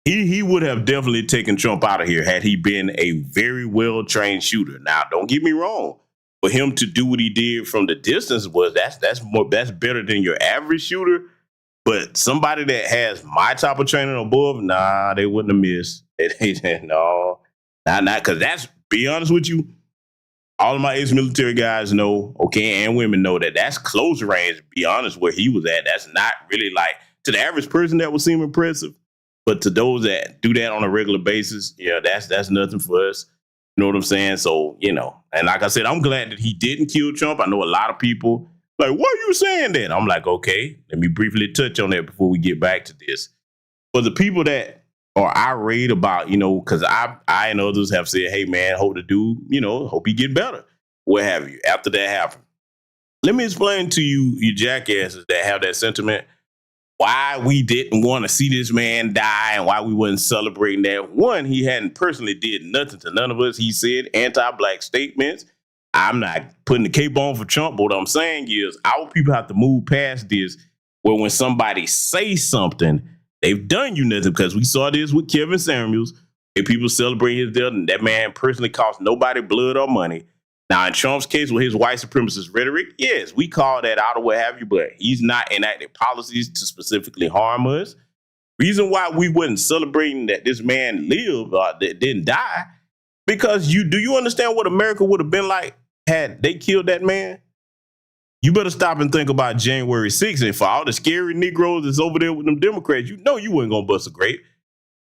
He would have definitely taken Trump out of here had he been a very well-trained shooter. Now, don't get me wrong. For him to do what he did from the distance that's better than your average shooter. But somebody that has my type of training above, nah, they wouldn't have missed. No, not because that's, be honest with you, all of my ex-military guys know, okay, and women know that that's close range, to be honest, where he was at. That's not really like, to the average person that would seem impressive. But to those that do that on a regular basis, yeah, that's nothing for us. You know what I'm saying? So, you know, and like I said, I'm glad that he didn't kill Trump. I know a lot of people like, why are you saying that? I'm like, okay, let me briefly touch on that before we get back to this. For the people that are irate about, you know, because I and others have said, hey, man, hope the dude, you know, hope he get better, what have you, after that happened. Let me explain to you, you jackasses that have that sentiment, why we didn't want to see this man die and why we wasn't celebrating that. One, he hadn't personally did nothing to none of us. He said anti-black statements. I'm not putting the cape on for Trump, but what I'm saying is our people have to move past this where when somebody says something, they've done you nothing, because we saw this with Kevin Samuels. And people celebrate his death, and that man personally cost nobody blood or money. Now, in Trump's case with his white supremacist rhetoric, yes, we call that out or what have you, but he's not enacting policies to specifically harm us. Reason why we wasn't celebrating that this man lived or that didn't die, because do you understand what America would have been like had they killed that man? You better stop and think about January 6th. And for all the scary Negroes that's over there with them Democrats, you know you wasn't going to bust a grape.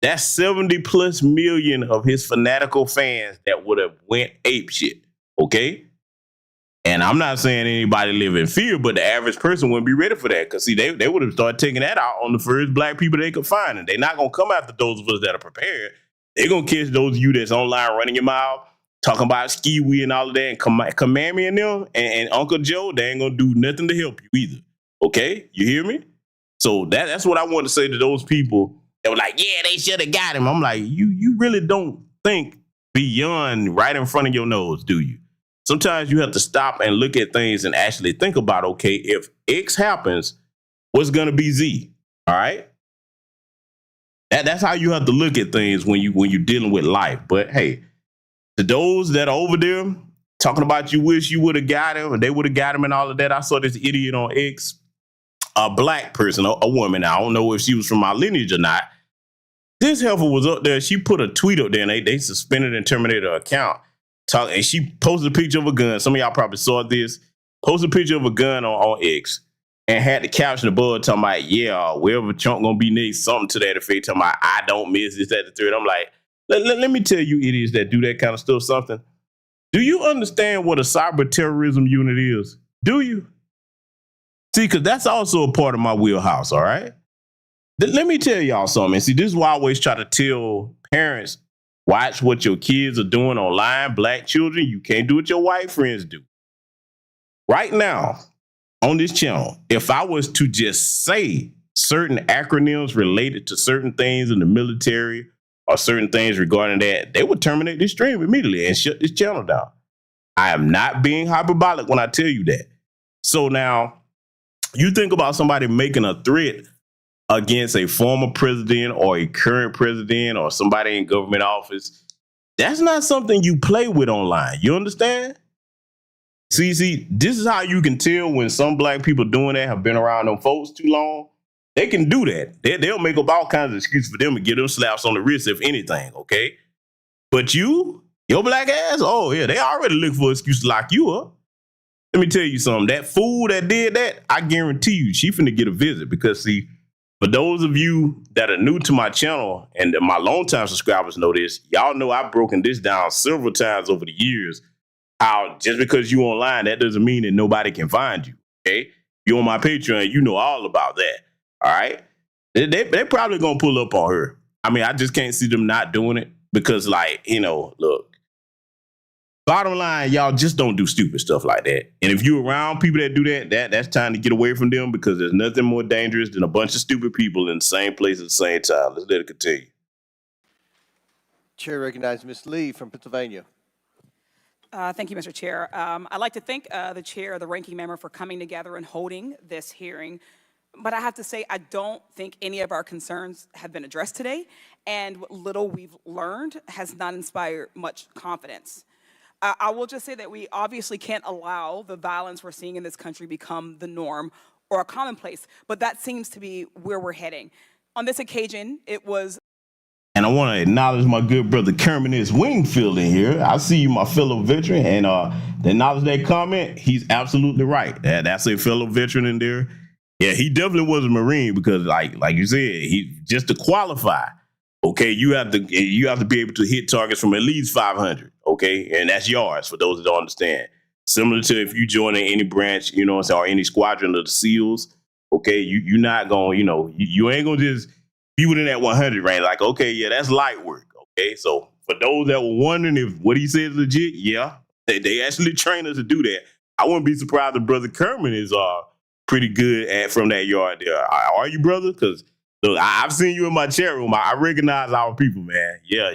That's 70 plus million of his fanatical fans that would have went ape shit. Okay? And I'm not saying anybody live in fear, but the average person wouldn't be ready for that. Because, see, they would have started taking that out on the first black people they could find. And they're not going to come after those of us that are prepared. They're going to catch those of you that's online running your mouth, talking about skiwi and all of that, and Kamami and them, and Uncle Joe, they ain't going to do nothing to help you either. Okay? You hear me? So that's what I want to say to those people that were like, yeah, they should have got him. I'm like, you really don't think beyond right in front of your nose, do you? Sometimes you have to stop and look at things and actually think about, okay, if X happens, what's going to be Z? All right? That's how you have to look at things when you're dealing with life. But hey, to those that are over there talking about you wish you would have got him and they would have got him and all of that, I saw this idiot on X, a black person, a woman. I don't know if she was from my lineage or not. This heifer was up there. She put a tweet up there and they suspended and terminated her account. And she posted a picture of a gun. Some of y'all probably saw this. Posted a picture of a gun on X. and had the caption above talking about, yeah, wherever Trump gonna be next, something to that effect, talking about, I don't miss this, that, the third. I'm like, let me tell you idiots that do that kind of stuff something. Do you understand what a cyber terrorism unit is? Do you? See, because that's also a part of my wheelhouse, all right? Let me tell y'all something. See, this is why I always try to tell parents, watch what your kids are doing online. Black children, you can't do what your white friends do. Right now, on this channel, if I was to just say certain acronyms related to certain things in the military or certain things regarding that, they would terminate this stream immediately and shut this channel down. I am not being hyperbolic when I tell you that. So now, you think about somebody making a threat against a former president or a current president or somebody in government office. That's not something you play with online. You understand? See, this is how you can tell when some black people doing that have been around them folks too long. They can do that. They'll make up all kinds of excuses for them to get them slaps on the wrist, if anything, okay? But your black ass, oh yeah, they already look for an excuse to lock you up. Let me tell you something. That fool that did that, I guarantee you, she finna get a visit because, see, for those of you that are new to my channel and my longtime subscribers know this, y'all know I've broken this down several times over the years. How just because you online, that doesn't mean that nobody can find you, okay? You on my Patreon, you know all about that, all right? They probably gonna pull up on her. I mean, I just can't see them not doing it because, like, look, bottom line, y'all just don't do stupid stuff like that. And if you're around people that do that's time to get away from them because there's nothing more dangerous than a bunch of stupid people in the same place at the same time. Let's let it continue. Chair recognizes Ms. Lee from Pennsylvania. Thank you, Mr. Chair. I'd like to thank the chair, the ranking member, for coming together and holding this hearing. But I have to say, I don't think any of our concerns have been addressed today. And what little we've learned has not inspired much confidence. I will just say that we obviously can't allow the violence we're seeing in this country become the norm or a commonplace, but that seems to be where we're heading. On this occasion, it was... And I want to acknowledge my good brother Kermit Wingfield in here. I see you, my fellow veteran, and to acknowledge that comment, he's absolutely right. That's a fellow veteran in there. Yeah, he definitely was a Marine because, like you said, he just to qualify. Okay, you have to be able to hit targets from at least 500. Okay, and that's yards for those that don't understand. Similar to if you join in any branch, or any squadron of the SEALs. Okay, you're not going, you ain't gonna just be within that 100 range. Like, okay, yeah, that's light work. Okay, so for those that were wondering if what he said is legit, yeah, they actually train us to do that. I wouldn't be surprised if Brother Kerman is pretty good from that yard there. Are you, brother? Because look, I've seen you in my chat room. I recognize our people, man. Yeah,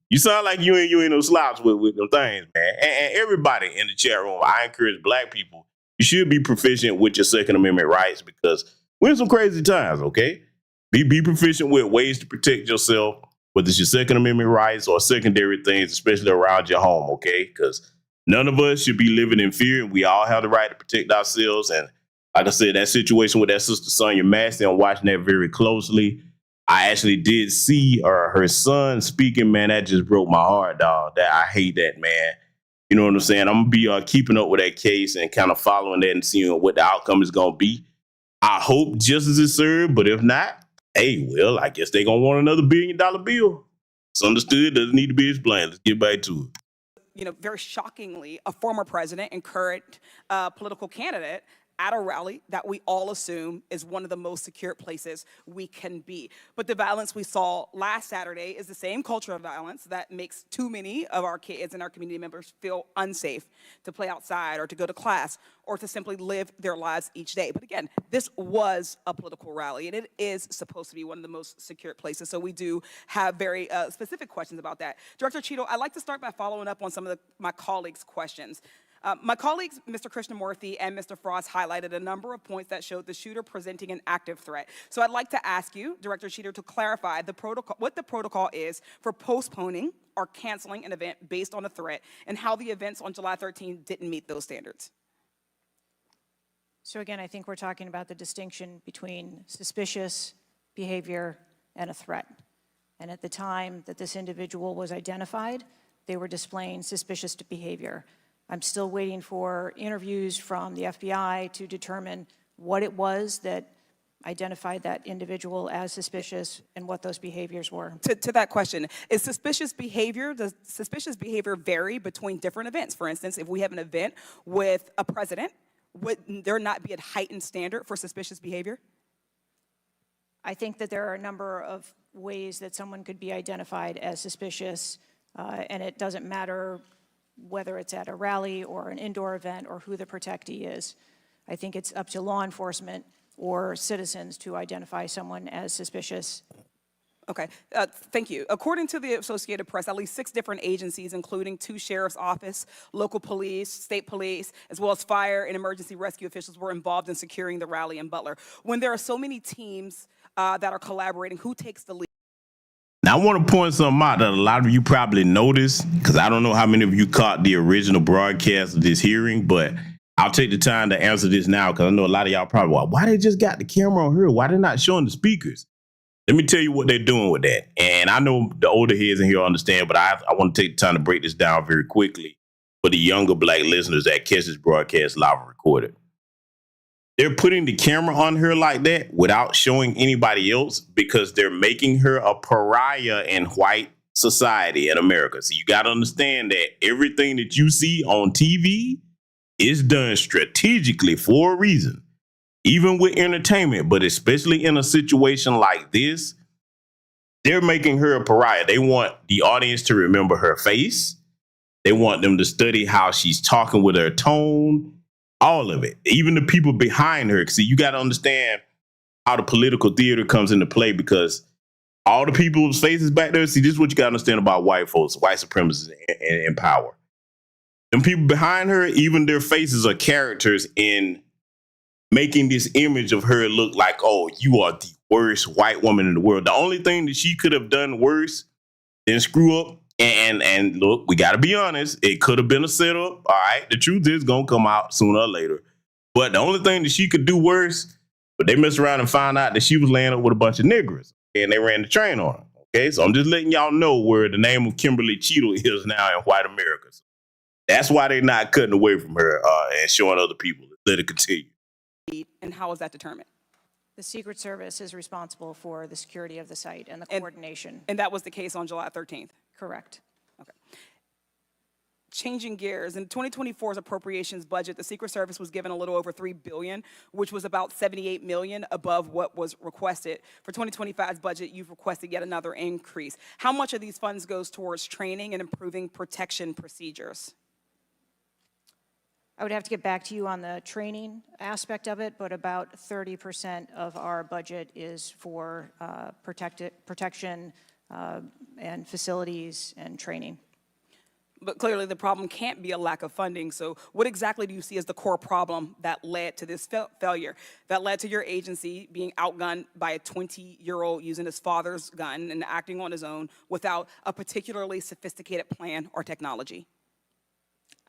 you sound like you ain't no slouch with them things, man. And everybody in the chat room, I encourage black people, you should be proficient with your Second Amendment rights because we're in some crazy times, okay? Be proficient with ways to protect yourself, whether it's your Second Amendment rights or secondary things, especially around your home, okay? Because none of us should be living in fear, and we all have the right to protect ourselves. And like I said, that situation with that sister Sonia Massey, I'm watching that very closely. I actually did see her son speaking, man. That just broke my heart, dog. I hate that, man. You know what I'm saying? I'm going to be keeping up with that case and kind of following that and seeing what the outcome is going to be. I hope justice is served, but if not, hey, well, I guess they're going to want another $1 billion bill. It's understood. Doesn't need to be explained. Let's get back to it. Very shockingly, a former president and current political candidate at a rally that we all assume is one of the most secure places we can be. But the violence we saw last Saturday is the same culture of violence that makes too many of our kids and our community members feel unsafe to play outside or to go to class or to simply live their lives each day. But again, this was a political rally, and it is supposed to be one of the most secure places. So we do have very specific questions about that. Director Cheatle, I'd like to start by following up on some of my colleagues' questions. My colleagues, Mr. Krishnamurthy and Mr. Frost, highlighted a number of points that showed the shooter presenting an active threat. So I'd like to ask you, Director Cheatle, to clarify what the protocol is for postponing or canceling an event based on a threat and how the events on July 13 didn't meet those standards. So again, I think we're talking about the distinction between suspicious behavior and a threat. And at the time that this individual was identified, they were displaying suspicious behavior. I'm still waiting for interviews from the FBI to determine what it was that identified that individual as suspicious and what those behaviors were. To that question, does suspicious behavior vary between different events? For instance, if we have an event with a president, would there not be a heightened standard for suspicious behavior? I think that there are a number of ways that someone could be identified as suspicious, and it doesn't matter whether it's at a rally or an indoor event or who the protectee is. I think it's up to law enforcement or citizens to identify someone as suspicious. Okay, thank you. According to the Associated Press, at least 6 different agencies, including 2 sheriff's office, local police, state police, as well as fire and emergency rescue officials were involved in securing the rally in Butler. When there are so many teams that are collaborating, who takes the lead? Now, I want to point something out that a lot of you probably noticed, because I don't know how many of you caught the original broadcast of this hearing, but I'll take the time to answer this now, because I know a lot of y'all probably, why they just got the camera on her? Why they not showing the speakers? Let me tell you what they're doing with that. And I know the older heads in here understand, but I want to take the time to break this down very quickly for the younger black listeners that catch this broadcast live and recorded. They're putting the camera on her like that without showing anybody else because they're making her a pariah in white society in America. So you got to understand that everything that you see on TV is done strategically for a reason, even with entertainment, but especially in a situation like this, they're making her a pariah. They want the audience to remember her face. They want them to study how she's talking with her tone. All of it, even the people behind her. See, you got to understand how the political theater comes into play because all the people's faces back there. See, this is what you got to understand about white folks, white supremacists in power. Them people behind her, even their faces are characters in making this image of her look like, oh, you are the worst white woman in the world. The only thing that she could have done worse than screw up. And look, we got to be honest. It could have been a setup. All right. The truth is going to come out sooner or later. But the only thing that she could do worse, but they messed around and found out that she was laying up with a bunch of niggers. And they ran the train on her. Okay. So I'm just letting y'all know where the name of Kimberly Cheatle is now in white America. So that's why they're not cutting away from her and showing other people. Let it continue. And how is that determined? The Secret Service is responsible for the security of the site and the coordination. And that was the case on July 13th? Correct. Okay. Changing gears, in 2024's appropriations budget, the Secret Service was given a little over $3 billion, which was about $78 million above what was requested. For 2025's budget, you've requested yet another increase. How much of these funds goes towards training and improving protection procedures? I would have to get back to you on the training aspect of it, but about 30% of our budget is for protection and facilities and training. But clearly the problem can't be a lack of funding. So what exactly do you see as the core problem that led to this failure, that led to your agency being outgunned by a 20-year-old using his father's gun and acting on his own without a particularly sophisticated plan or technology?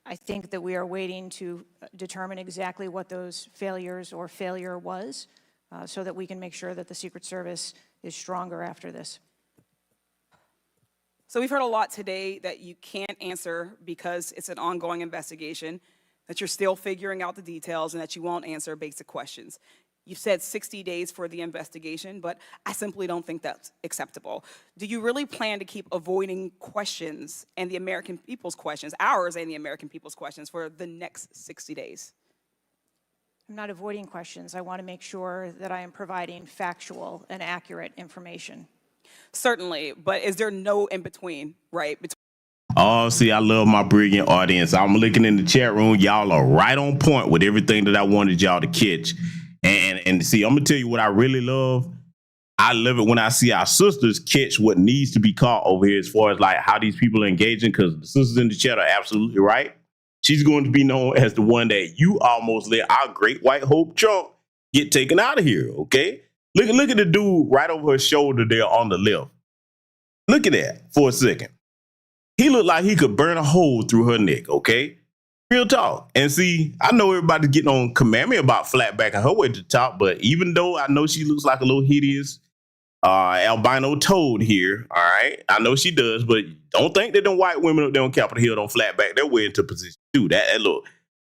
I think that we are waiting to determine exactly what those failures or failure was so that we can make sure that the Secret Service is stronger after this. So we've heard a lot today that you can't answer because it's an ongoing investigation, that you're still figuring out the details, and that you won't answer basic questions. You've said 60 days for the investigation, but I simply don't think that's acceptable. Do you really plan to keep avoiding questions and the American people's questions, ours and the American people's questions, for the next 60 days? I'm not avoiding questions. I want to make sure that I am providing factual and accurate information. Certainly, but is there no in-between, right? Oh, see, I love my brilliant audience. I'm looking in the chat room. Y'all are right on point with everything that I wanted y'all to catch. And see, I'm going to tell you what I really love. I love it when I see our sisters catch what needs to be caught over here as far as like how these people are engaging, because the sisters in the chat are absolutely right. She's going to be known as the one that you almost let our great white hope Trump get taken out of here, okay? Look at the dude right over her shoulder there on the left. Look at that for a second. He looked like he could burn a hole through her neck, okay? Real talk. And see, I know everybody's getting on command me about flatbacking her way to the top, but even though I know she looks like a little hideous albino toad here, all right? I know she does, but don't think that them white women up there on Capitol Hill don't flat back their way into position too. That look,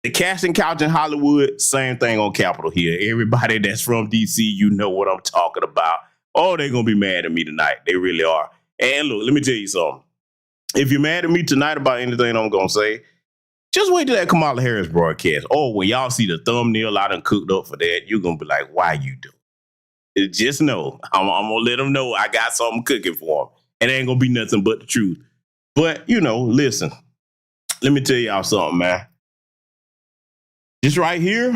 The casting couch in Hollywood, same thing on Capitol Hill. Everybody that's from DC, you know what I'm talking about. Oh, they're going to be mad at me tonight. They really are. And look, let me tell you something. If you're mad at me tonight about anything I'm going to say, just wait till that Kamala Harris broadcast. Oh, when y'all see the thumbnail I done cooked up for that, you're going to be like, why you do it? Just know, I'm going to let them know I got something cooking for them. And it ain't going to be nothing but the truth. But, you know, listen, let me tell y'all something, man. This right here,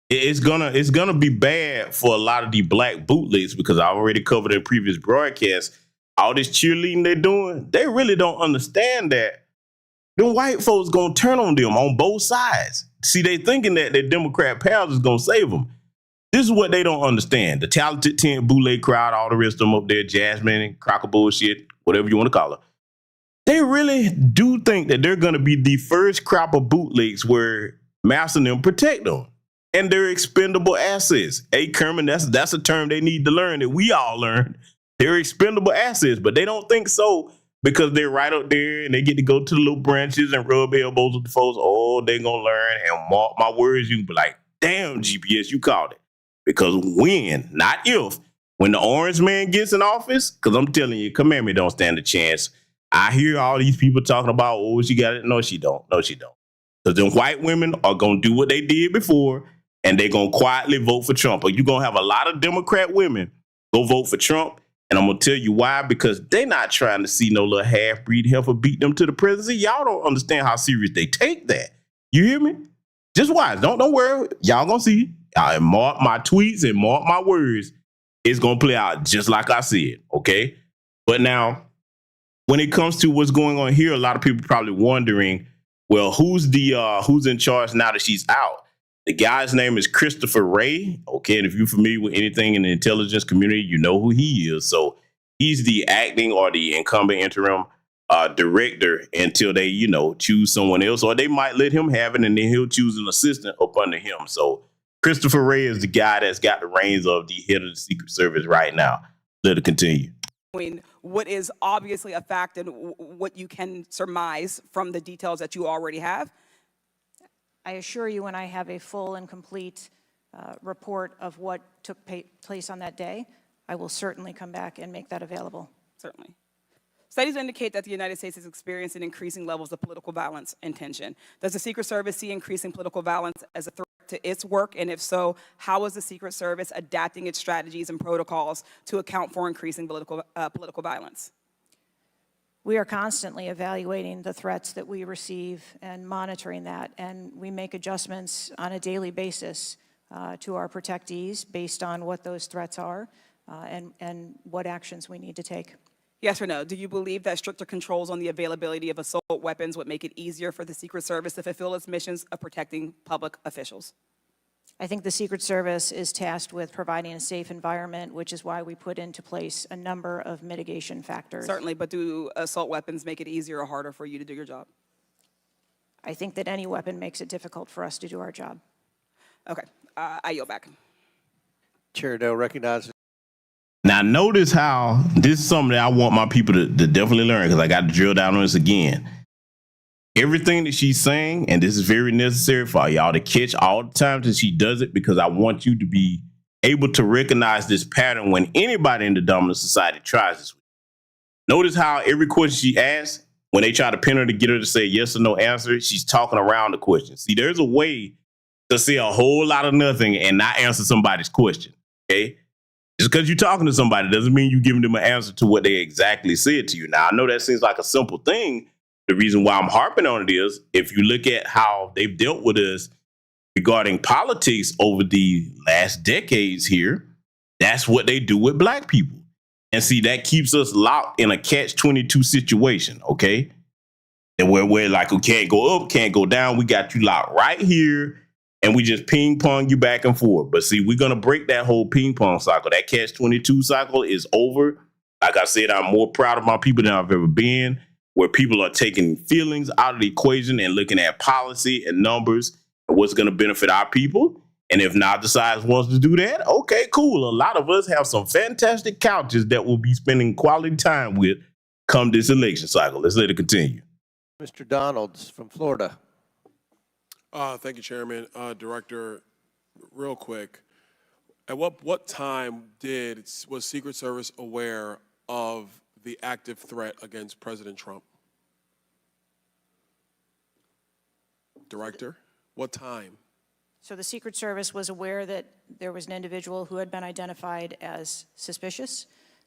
it's gonna be bad for a lot of the black bootlegs because I already covered in previous broadcasts. All this cheerleading they're doing, they really don't understand that them white folks gonna turn on them on both sides. See, they thinking that their Democrat pals is gonna save them. This is what they don't understand. The talented 10 bootleg crowd, all the rest of them up there, Jasmine and Crocker bullshit, whatever you want to call her. They really do think that they're going to be the first crop of bootlegs where Master and them protect them. And they're expendable assets. Hey, Kerman, that's a term they need to learn that we all learned. They're expendable assets, but they don't think so because they're right up there and they get to go to the little branches and rub elbows with the folks. Oh, they're going to learn. And mark my words, you can be like, damn, GPS, you called it. Because when, not if, when the orange man gets in office, because I'm telling you, Commandment don't stand a chance. I hear all these people talking about, oh, she got it. No, she don't. No, she don't. Because them white women are going to do what they did before, and they're going to quietly vote for Trump. Or you're going to have a lot of Democrat women go vote for Trump. And I'm going to tell you why. Because they're not trying to see no little half-breed heifer beat them to the presidency. Y'all don't understand how serious they take that. You hear me? Just watch. Don't worry. Y'all going to see. And mark my tweets and mark my words. It's going to play out just like I said. Okay? But now, when it comes to what's going on here, a lot of people probably wondering, well, who's in charge now that she's out? The guy's name is Christopher Wray. Okay, and if you're familiar with anything in the intelligence community, you know who he is. So he's the acting or the incumbent interim director until they, choose someone else, or they might let him have it and then he'll choose an assistant up under him. So Christopher Wray is the guy that's got the reins of the head of the Secret Service right now. Let it continue. What is obviously a fact and what you can surmise from the details that you already have? I assure you, when I have a full and complete report of what took place on that day, I will certainly come back and make that available. Certainly. Studies indicate that the United States is experiencing increasing levels of political violence and tension. Does the Secret Service see increasing political violence as a threat to its work? And if so, how is the Secret Service adapting its strategies and protocols to account for increasing political violence? We are constantly evaluating the threats that we receive and monitoring that, and we make adjustments on a daily basis to our protectees based on what those threats are and what actions we need to take. Yes or no? Do you believe that stricter controls on the availability of assault weapons would make it easier for the Secret Service to fulfill its missions of protecting public officials? I think the Secret Service is tasked with providing a safe environment, which is why we put into place a number of mitigation factors. Certainly, but do assault weapons make it easier or harder for you to do your job? I think that any weapon makes it difficult for us to do our job. Okay, I yield back. Chair Dale recognizes. Now, notice how this is something that I want my people to definitely learn, because I got to drill down on this again. Everything that she's saying, and this is very necessary for y'all to catch all the times that she does it, because I want you to be able to recognize this pattern when anybody in the dominant society tries this. Notice how every question she asks, when they try to pin her to get her to say yes or no answer, she's talking around the question. See, there's a way to say a whole lot of nothing and not answer somebody's question, okay? Just because you're talking to somebody doesn't mean you're giving them an answer to what they exactly said to you. Now, I know that seems like a simple thing. The reason why I'm harping on it is, if you look at how they've dealt with us regarding politics over the last decades here, that's what they do with black people. And see, that keeps us locked in a catch-22 situation, okay? And where we're like, we can't go up, can't go down. We got you locked right here. And we just ping pong you back and forth. But see, we're going to break that whole ping pong cycle. That catch-22 cycle is over. Like I said, I'm more proud of my people than I've ever been, where people are taking feelings out of the equation and looking at policy and numbers and what's going to benefit our people. And if neither side wants to do that, okay, cool. A lot of us have some fantastic couches that we'll be spending quality time with come this election cycle. Let's let it continue. Mr. Donalds from Florida. Thank you, Chairman. Director, real quick, at what time was Secret Service aware of the active threat against President Trump? Director, what time? So the Secret Service was aware that there was an individual who had been identified as suspicious,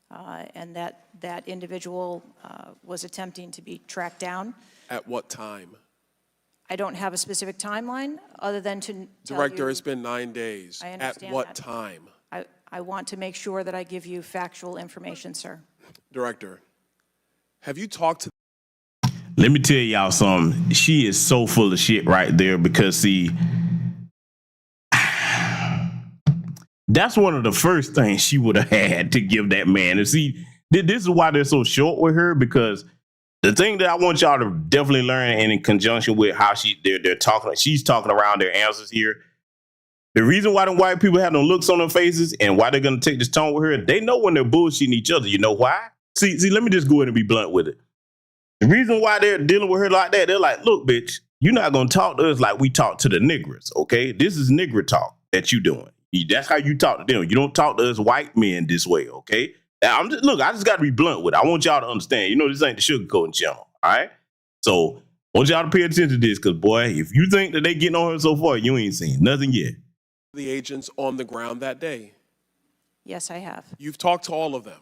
and that individual was attempting to be tracked down. At what time? I don't have a specific timeline other than to tell Director, you, it's been 9 days. I At understand what that. time? I want to make sure that I give you factual information, sir. Director, have you talked to Let me tell y'all something. She is so full of shit right there because, see, that's one of the first things she would have had to give that man. And see, this is why they're so short with her, because the thing that I want y'all to definitely learn, and in conjunction with how they're talking, she's talking around their answers here. The reason why the white people have no looks on their faces and why they're going to take this tone with her, they know when they're bullshitting each other. You know why? See, let me just go ahead and be blunt with it. The reason why they're dealing with her like that, they're like, look, bitch, you're not going to talk to us like we talk to the niggers, okay? This is nigger talk that you doing. That's how you talk to them. You don't talk to us white men this way, okay? I just got to be blunt with it. I want y'all to understand. You know, this ain't the sugarcoating channel, all right? So I want y'all to pay attention to this because, boy, if you think that they getting on her so far, you ain't seen nothing yet. the agents on the ground that day? Yes, I have. You've talked to all of them.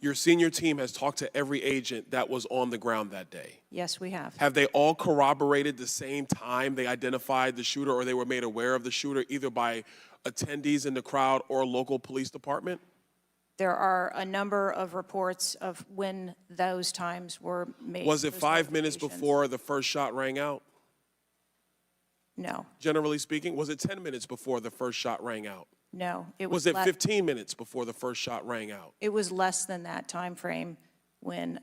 Your senior team has talked to every agent that was on the ground that day. Yes, we have. Have they all corroborated the same time they identified the shooter or they were made aware of the shooter, either by attendees in the crowd or local police department? There are a number of reports of when those times were made. Was it those 5 minutes notifications. before the first shot rang out? No, Generally speaking, was it 10 minutes before the first shot rang out? no. Was it 15 minutes before the first shot rang out? It was less than that time frame when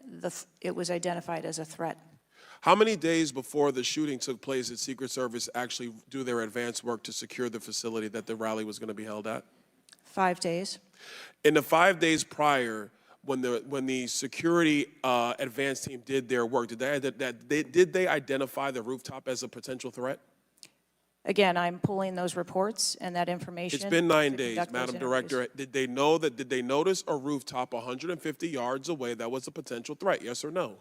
it was identified as a threat. How many days before the shooting took place did Secret Service actually do their advance work to secure the facility that the rally was going to be held at? 5 days. In the 5 days prior, when the security advance team did their work, did they identify the rooftop as a potential threat? Again, I'm pulling those reports and that information. It's been 9 to days, conduct those Madam interviews. Director. Did they notice a rooftop 150 yards away that was a potential threat? Yes or no?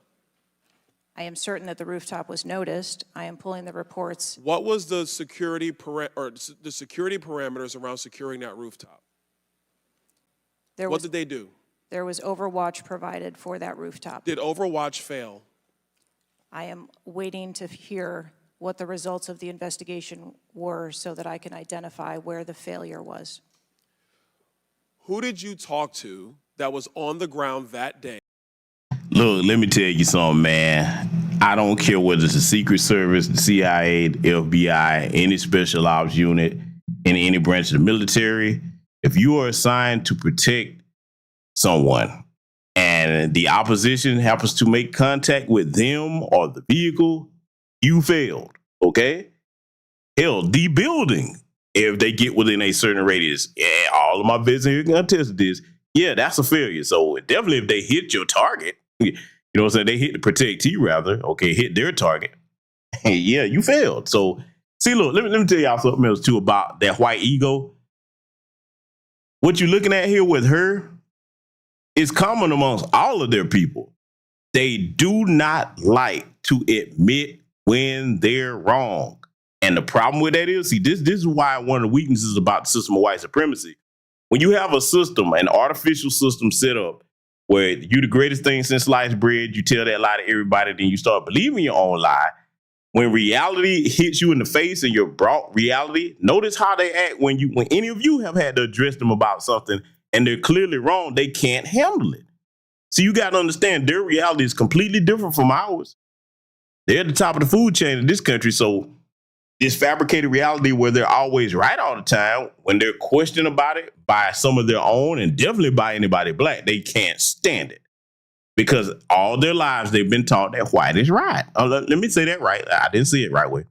I am certain that the rooftop was noticed. I am pulling the reports. What was the security parameters around securing that rooftop? What did they do? There was overwatch provided for that rooftop. Did Overwatch fail? I am waiting to hear what the results of the investigation were so that I can identify where the failure was. Who did you talk to that was on the ground that day? Look, let me tell you something, man. I don't care whether it's the Secret Service, the CIA, the FBI, any special ops unit, in any branch of the military. If you are assigned to protect someone and the opposition happens to make contact with them or the vehicle, you failed, okay? Hell, the building, if they get within a certain radius, yeah, all of my business here can attest to this. Yeah, that's a failure. So definitely if they hit your target, you know what I'm saying? They hit the protect T rather, okay, hit their target. Yeah, you failed. So see, look, let me tell y'all something else too about that white ego. What you're looking at here with her is common amongst all of their people. They do not like to admit when they're wrong. And the problem with that is, see, this is why one of the weaknesses about the system of white supremacy. When you have a system, an artificial system set up where you the greatest thing since sliced bread, you tell that lie to everybody, then you start believing your own lie. When reality hits you in the face and you're brought reality, notice how they act when any of you have had to address them about something and they're clearly wrong, they can't handle it. So you got to understand their reality is completely different from ours. They're at the top of the food chain in this country, so this fabricated reality where they're always right all the time, when they're questioned about it by some of their own and definitely by anybody black, they can't stand it. Because all their lives they've been taught that white is right. Let me say that right. I didn't say it right way.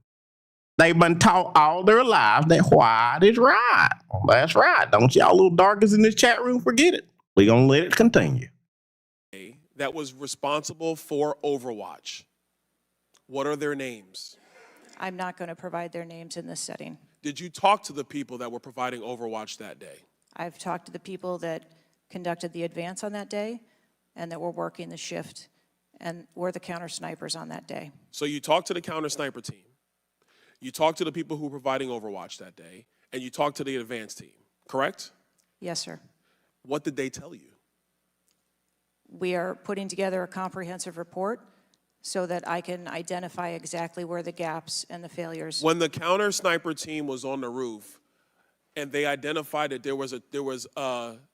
They've been taught all their lives that white is right. Well, that's right. Don't y'all little darkers in this chat room forget it. We're going to let it continue. That was responsible for Overwatch. What are their names? I'm not going to provide their names in this setting. Did you talk to the people that were providing Overwatch that day? I've talked to the people that conducted the advance on that day and that were working the shift and were the counter snipers on that day. So you talked to the counter sniper team, you talked to the people who were providing Overwatch that day, and you talked to the advance team, correct? Yes, sir. What did they tell you? We are putting together a comprehensive report so that I can identify exactly where the gaps and the failures. When the counter sniper team was on the roof and they identified that there was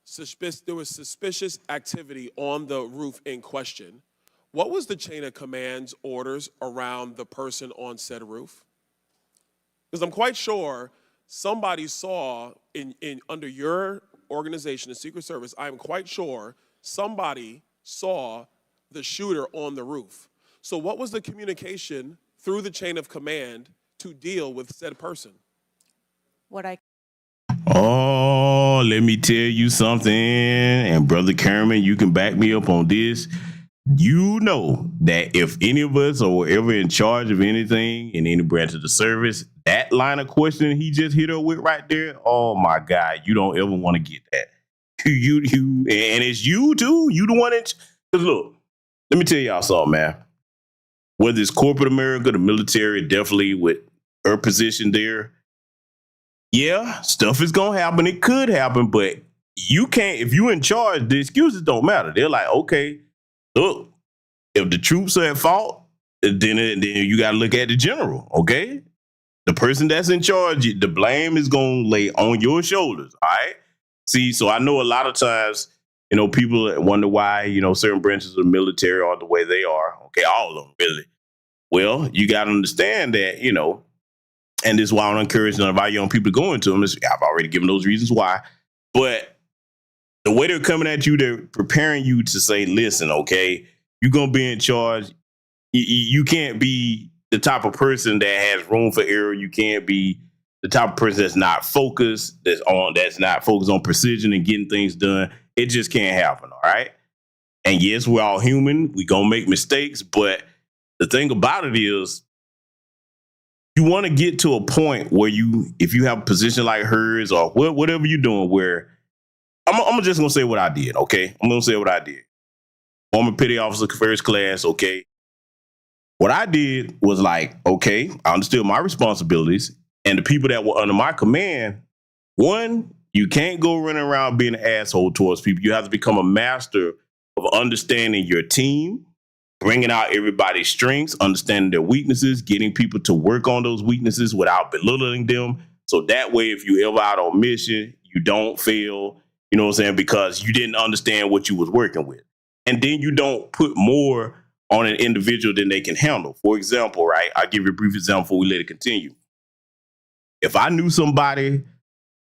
suspicious activity on the roof in question, what was the chain of command's orders around the person on said roof? Because I'm quite sure somebody saw under your organization, the Secret Service, I'm quite sure somebody saw the shooter on the roof. So what was the communication through the chain of command to deal with said person? What I Oh, let me tell you something. And Brother Kerman, you can back me up on this. You know that if any of us are ever in charge of anything in any branch of the service, that line of questioning he just hit her with right there, oh my God, you don't ever want to get that. And it's you too. You the one that, because look, let me tell y'all something, man. Whether it's corporate America, the military, definitely with her position there, yeah, stuff is going to happen. It could happen, but you can't, if you're in charge, the excuses don't matter. They're like, okay, look, if the troops are at fault, then you got to look at the general, okay? The person that's in charge, the blame is going to lay on your shoulders, all right? See, so I know a lot of times, people wonder why, certain branches of the military are the way they are. Okay, all of them, really. Well, you got to understand that, and this is why I don't encourage none of our young people to go into them. I've already given those reasons why. But the way they're coming at you, they're preparing you to say, listen, okay, you're going to be in charge. You can't be the type of person that has room for error. You can't be the type of person that's not focused, that's not focused on precision and getting things done. It just can't happen, all right? And yes, we're all human. We're going to make mistakes. But the thing about it is, you want to get to a point where if you have a position like hers or whatever you're doing, where I'm just going to say what I did, okay? I'm going to say what I did. Former petty officer, first class, okay? What I did was like, okay, I understood my responsibilities and the people that were under my command. One, you can't go running around being an asshole towards people. You have to become a master of understanding your team, bringing out everybody's strengths, understanding their weaknesses, getting people to work on those weaknesses without belittling them. So that way, if you ever out on mission, you don't fail, you know what I'm saying, because you didn't understand what you was working with. And then you don't put more on an individual than they can handle. For example, right, I'll give you a brief example before we let it continue. If I knew somebody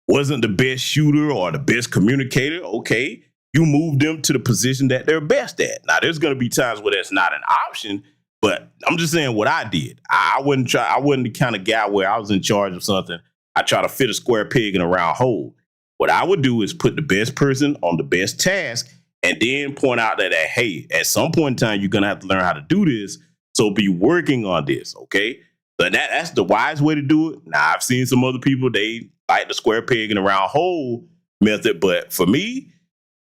wasn't the best shooter or the best communicator, okay, you move them to the position that they're best at. Now, there's going to be times where that's not an option, but I'm just saying what I did. I wasn't the kind of guy where I was in charge of something. I try to fit a square peg in a round hole. What I would do is put the best person on the best task and then point out that, hey, at some point in time, you're going to have to learn how to do this. So be working on this, okay? So that's the wise way to do it. Now, I've seen some other people, they like the square peg in a round hole method. But for me,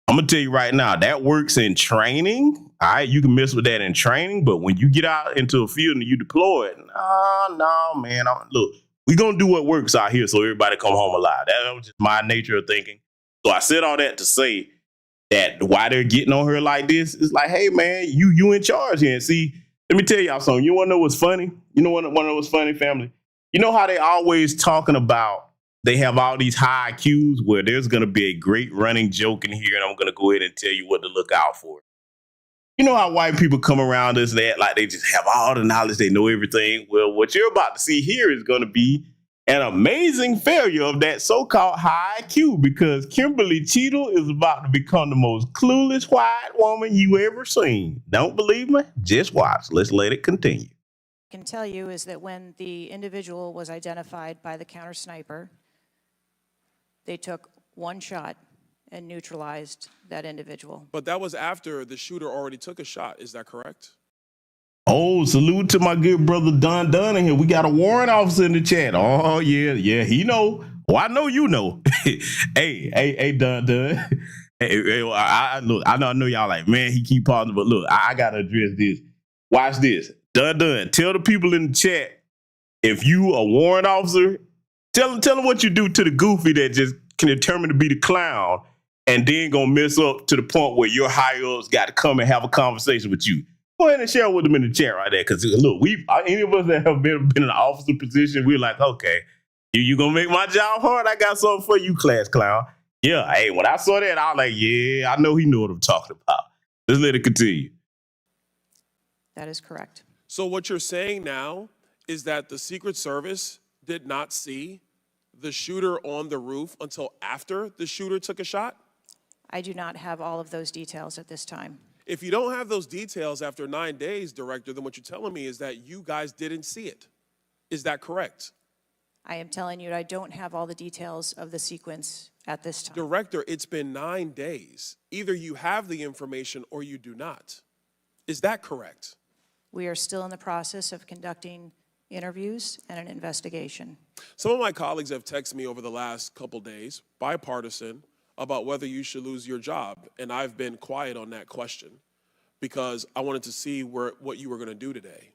I'm going to tell you right now, that works in training. All right, you can mess with that in training. But when you get out into a field and you deploy it, no, man. Look, we're going to do what works out here so everybody come home alive. That was just my nature of thinking. So I said all that to say that why they're getting on her like this is like, hey, man, you in charge here. And see, let me tell y'all something. You want to know what's funny? You know what what's funny, family? You know how they always talking about they have all these high IQs where there's going to be a great running joke in here, and I'm going to go ahead and tell you what to look out for. You know how white people come around us and act like they just have all the knowledge, they know everything? Well, what you're about to see here is going to be an amazing failure of that so-called high IQ, because Kimberly Cheatle is about to become the most clueless white woman you ever seen. Don't believe me? Just watch. Let's let it continue. I can tell you is that when the individual was identified by the counter sniper, they took one shot and neutralized that individual. But that was after the shooter already took a shot. Is that correct? Oh, salute to my good brother Don Dunn in here. We got a warrant officer in the chat. Oh, yeah, he know. Oh, I know you know. hey, Don Dunn. Hey, look, I know y'all like, man, he keep pausing, but look, I gotta address this. Watch this. Don Dunn, tell the people in the chat, if you a warrant officer, tell them what you do to the goofy that just can determine to be the clown and then gonna mess up to the point where your higher ups got to come and have a conversation with you. Go ahead and share with them in the chat right there. Because look, any of us that have been in an officer position, we're like, okay, you gonna make my job hard? I got something for you, class clown. Yeah, hey, when I saw that, I was like, yeah, I know he knew what I'm talking about. Let's let it continue. That is correct. So what you're saying now is that the Secret Service did not see the shooter on the roof until after the shooter took a shot? I do not have all of those details at this time. If you don't have those details after 9 days, Director, then what you're telling me is that you guys didn't see it. Is that correct? I am telling you I don't have all the details of the sequence at this time. Director, it's been 9 days. Either you have the information or you do not. Is that correct? We are still in the process of conducting interviews and an investigation. Some of my colleagues have texted me over the last couple days, bipartisan, about whether you should lose your job. And I've been quiet on that question because I wanted to see what you were going to do today.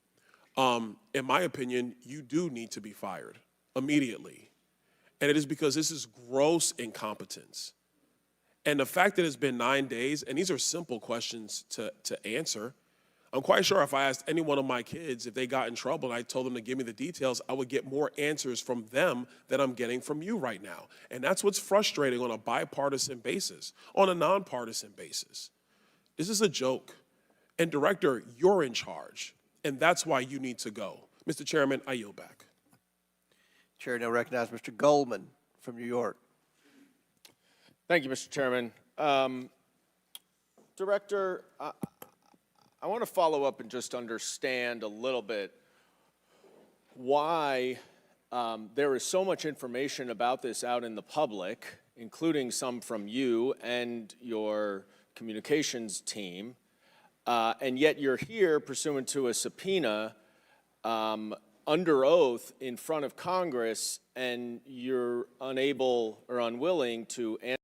In my opinion, you do need to be fired immediately. And it is because this is gross incompetence. And the fact that it's been 9 days, and these are simple questions to answer, I'm quite sure if I asked any one of my kids if they got in trouble and I told them to give me the details, I would get more answers from them than I'm getting from you right now. And that's what's frustrating on a bipartisan basis, on a nonpartisan basis. This is a joke. And Director, you're in charge. And that's why you need to go. Mr. Chairman, I yield back. Chair now recognize Mr. Goldman from New York. Thank you, Mr. Chairman. Director, I want to follow up and just understand a little bit why there is so much information about this out in the public, including some from you and your communications team, and yet you're here pursuant to a subpoena under oath in front of Congress, and you're unable or unwilling to answer.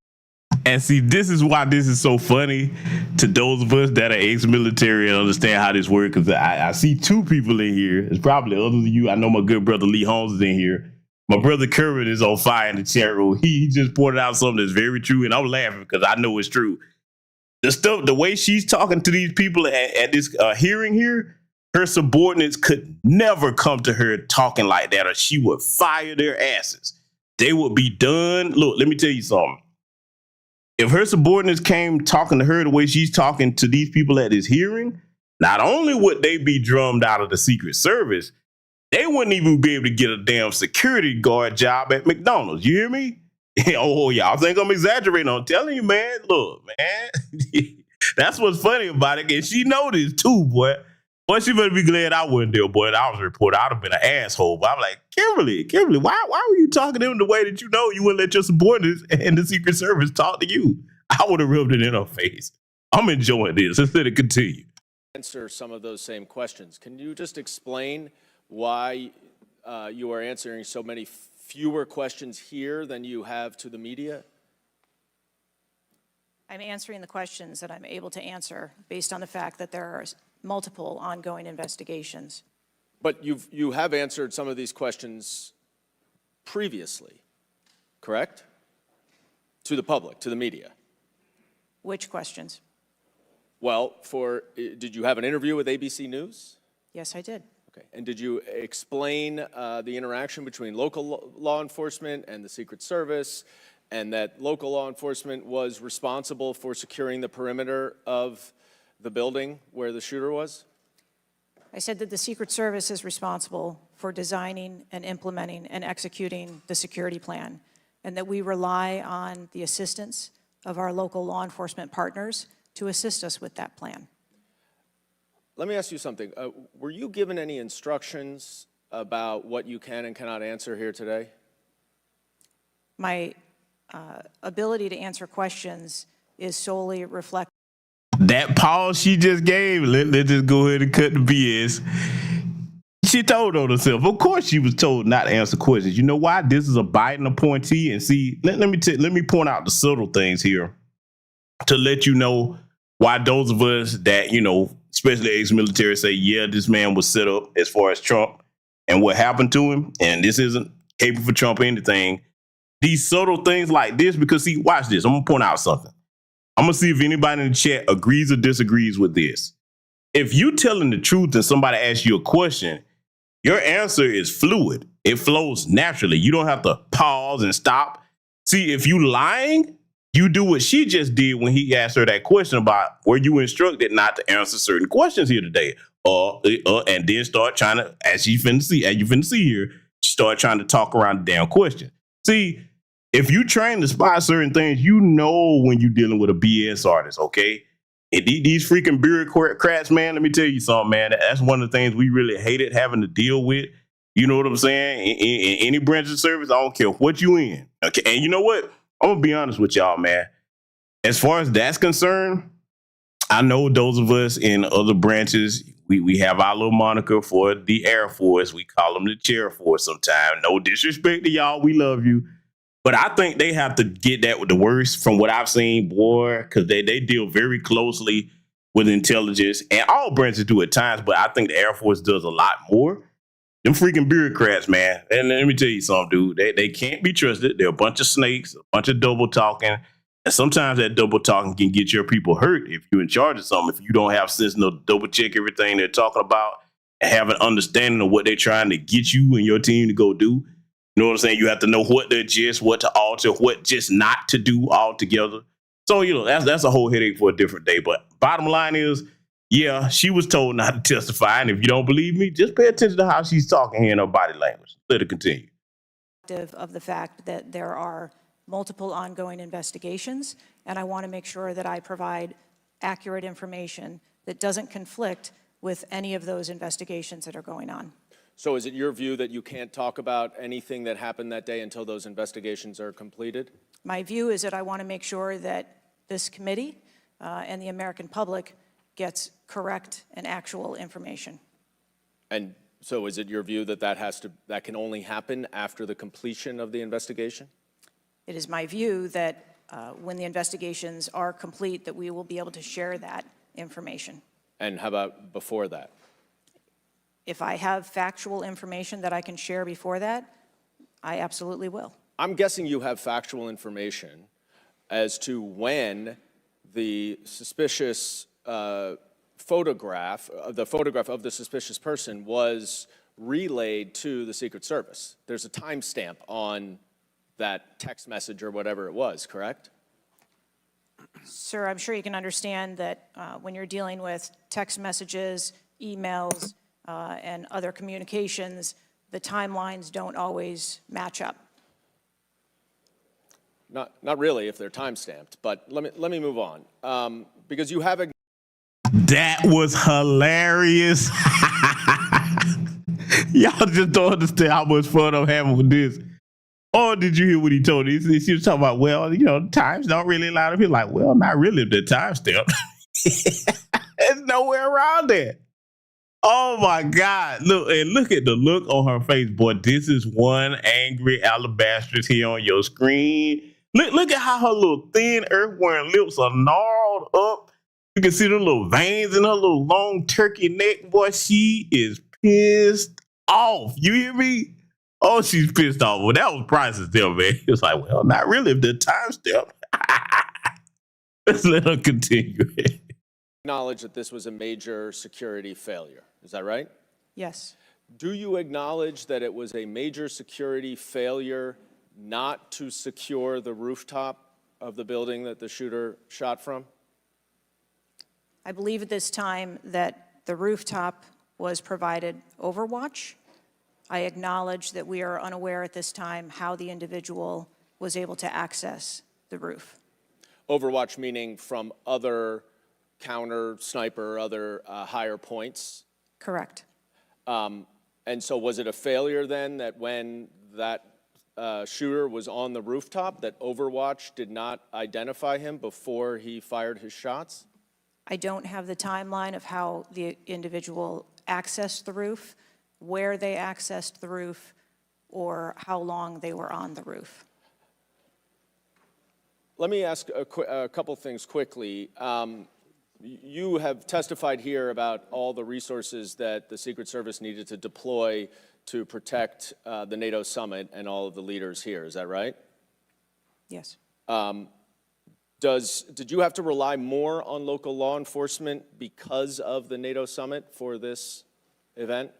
And see, this is why this is so funny to those of us that are ex-military and understand how this works. Because I see two people in here. There's probably others of you. I know my good brother Lee Holmes is in here. My brother Kerwin is on fire in the chat room. He just pointed out something that's very true, and I'm laughing because I know it's true. The way she's talking to these people at this hearing here, her subordinates could never come to her talking like that, or she would fire their asses. They would be done. Look, let me tell you something. If her subordinates came talking to her the way she's talking to these people at this hearing, not only would they be drummed out of the Secret Service, they wouldn't even be able to get a damn security guard job at McDonald's. You hear me? Oh, y'all think I'm exaggerating? I'm telling you, man. Look, man. That's what's funny about it. And she know this too, boy. Boy, she better be glad I wasn't there, boy. I was a reporter. I'd have been an asshole. But I'm like, Kimberly, why were you talking to them the way that you know you wouldn't let your subordinates and the Secret Service talk to you? I would have rubbed it in her face. I'm enjoying this. Let's let it continue. Answer some of those same questions. Can you just explain why you are answering so many fewer questions here than you have to the media? I'm answering the questions that I'm able to answer based on the fact that there are multiple ongoing investigations. But you have answered some of these questions previously, correct? To the public, to the media. Which questions? Well, did you have an interview with ABC News? Yes, I did. Okay. And did you explain the interaction between local law enforcement and the Secret Service, and that local law enforcement was responsible for securing the perimeter of the building where the shooter was? I said that the Secret Service is responsible for designing and implementing and executing the security plan, and that we rely on the assistance of our local law enforcement partners to assist us with that plan. Let me ask you something. Were you given any instructions about what you can and cannot answer here today? My ability to answer questions is solely reflected. That pause she just gave, let's just go ahead and cut the BS. She told on herself. Of course, she was told not to answer questions. You know why? This is a Biden appointee, and see, let me point out the subtle things here to let you know why those of us that, especially ex-military, say, yeah, this man was set up as far as Trump and what happened to him, and this isn't capable for Trump or anything. These subtle things like this, because see, watch this. I'm gonna point out something. I'm gonna see if anybody in the chat agrees or disagrees with this. If you telling the truth and somebody asks you a question, your answer is fluid. It flows naturally. You don't have to pause and stop. See, if you lying, you do what she just did when he asked her that question about were you instructed not to answer certain questions here today, and then start trying to, as you finna see here, start trying to talk around the damn question. See, if you train to spot certain things, you know when you're dealing with a BS artist, okay? And these freaking bureaucrats, man, let me tell you something, man. That's one of the things we really hated having to deal with. You know what I'm saying? In any branch of service, I don't care what you in. Okay, and you know what? I'm gonna be honest with y'all, man. As far as that's concerned, I know those of us in other branches, we have our little moniker for the Air Force. We call them the Chair Force sometimes. No disrespect to y'all. We love you. But I think they have to get that with the worst from what I've seen, boy, because they deal very closely with intelligence. And all branches do at times, but I think the Air Force does a lot more. Them freaking bureaucrats, man. And let me tell you something, dude. They can't be trusted. They're a bunch of snakes, a bunch of double talking. And sometimes that double talking can get your people hurt if you're in charge of something. If you don't have sense to double check everything they're talking about and have an understanding of what they're trying to get you and your team to go do. You know what I'm saying? You have to know what to adjust, what to alter, what just not to do altogether. So, that's a whole headache for a different day. But bottom line is, yeah, she was told not to testify. And if you don't believe me, just pay attention to how she's talking here in her body language. Let her continue. Of the fact that there are multiple ongoing investigations, and I want to make sure that I provide accurate information that doesn't conflict with any of those investigations that are going on. So is it your view that you can't talk about anything that happened that day until those investigations are completed? My view is that I want to make sure that this committee and the American public gets correct and actual information. And so is it your view that that can only happen after the completion of the investigation? It is my view that when the investigations are complete, that we will be able to share that information. And how about before that? If I have factual information that I can share before that, I absolutely will. I'm guessing you have factual information as to when the suspicious photograph of the suspicious person was relayed to the Secret Service. There's a timestamp on that text message or whatever it was, correct? Sir, I'm sure you can understand that when you're dealing with text messages, emails, and other communications, the timelines don't always match up. Not really if they're time-stamped, but let me move on. Because you have a... That was hilarious. Y'all just don't understand how much fun I'm having with this. Or did you hear what he told me? She was talking about, well, times don't really line up. He's like, well, not really if they're time-stamped. There's nowhere around that. Oh my God. Look at the look on her face. Boy, this is one angry alabastress here on your screen. Look at how her little thin earth-wearing lips are gnarled up. You can see the little veins in her little long turkey neck. Boy, she is pissed off. You hear me? Oh, she's pissed off. Well, that was priceless there, man. It was like, well, not really if the time step. Let's let her continue. Acknowledge that this was a major security failure. Is that right? Yes. Do you acknowledge that it was a major security failure not to secure the rooftop of the building that the shooter shot from? I believe at this time that the rooftop was provided Overwatch. I acknowledge that we are unaware at this time how the individual was able to access the roof. Overwatch meaning from other counter sniper, other higher points? Correct. And so was it a failure then that when that shooter was on the rooftop that Overwatch did not identify him before he fired his shots? I don't have the timeline of how the individual accessed the roof, where they accessed the roof, or how long they were on the roof. Let me ask a couple things quickly. You have testified here about all the resources that the Secret Service needed to deploy to protect the NATO summit and all of the leaders here. Is that right? Yes. Did you have to rely more on local law enforcement because of the NATO summit for this event?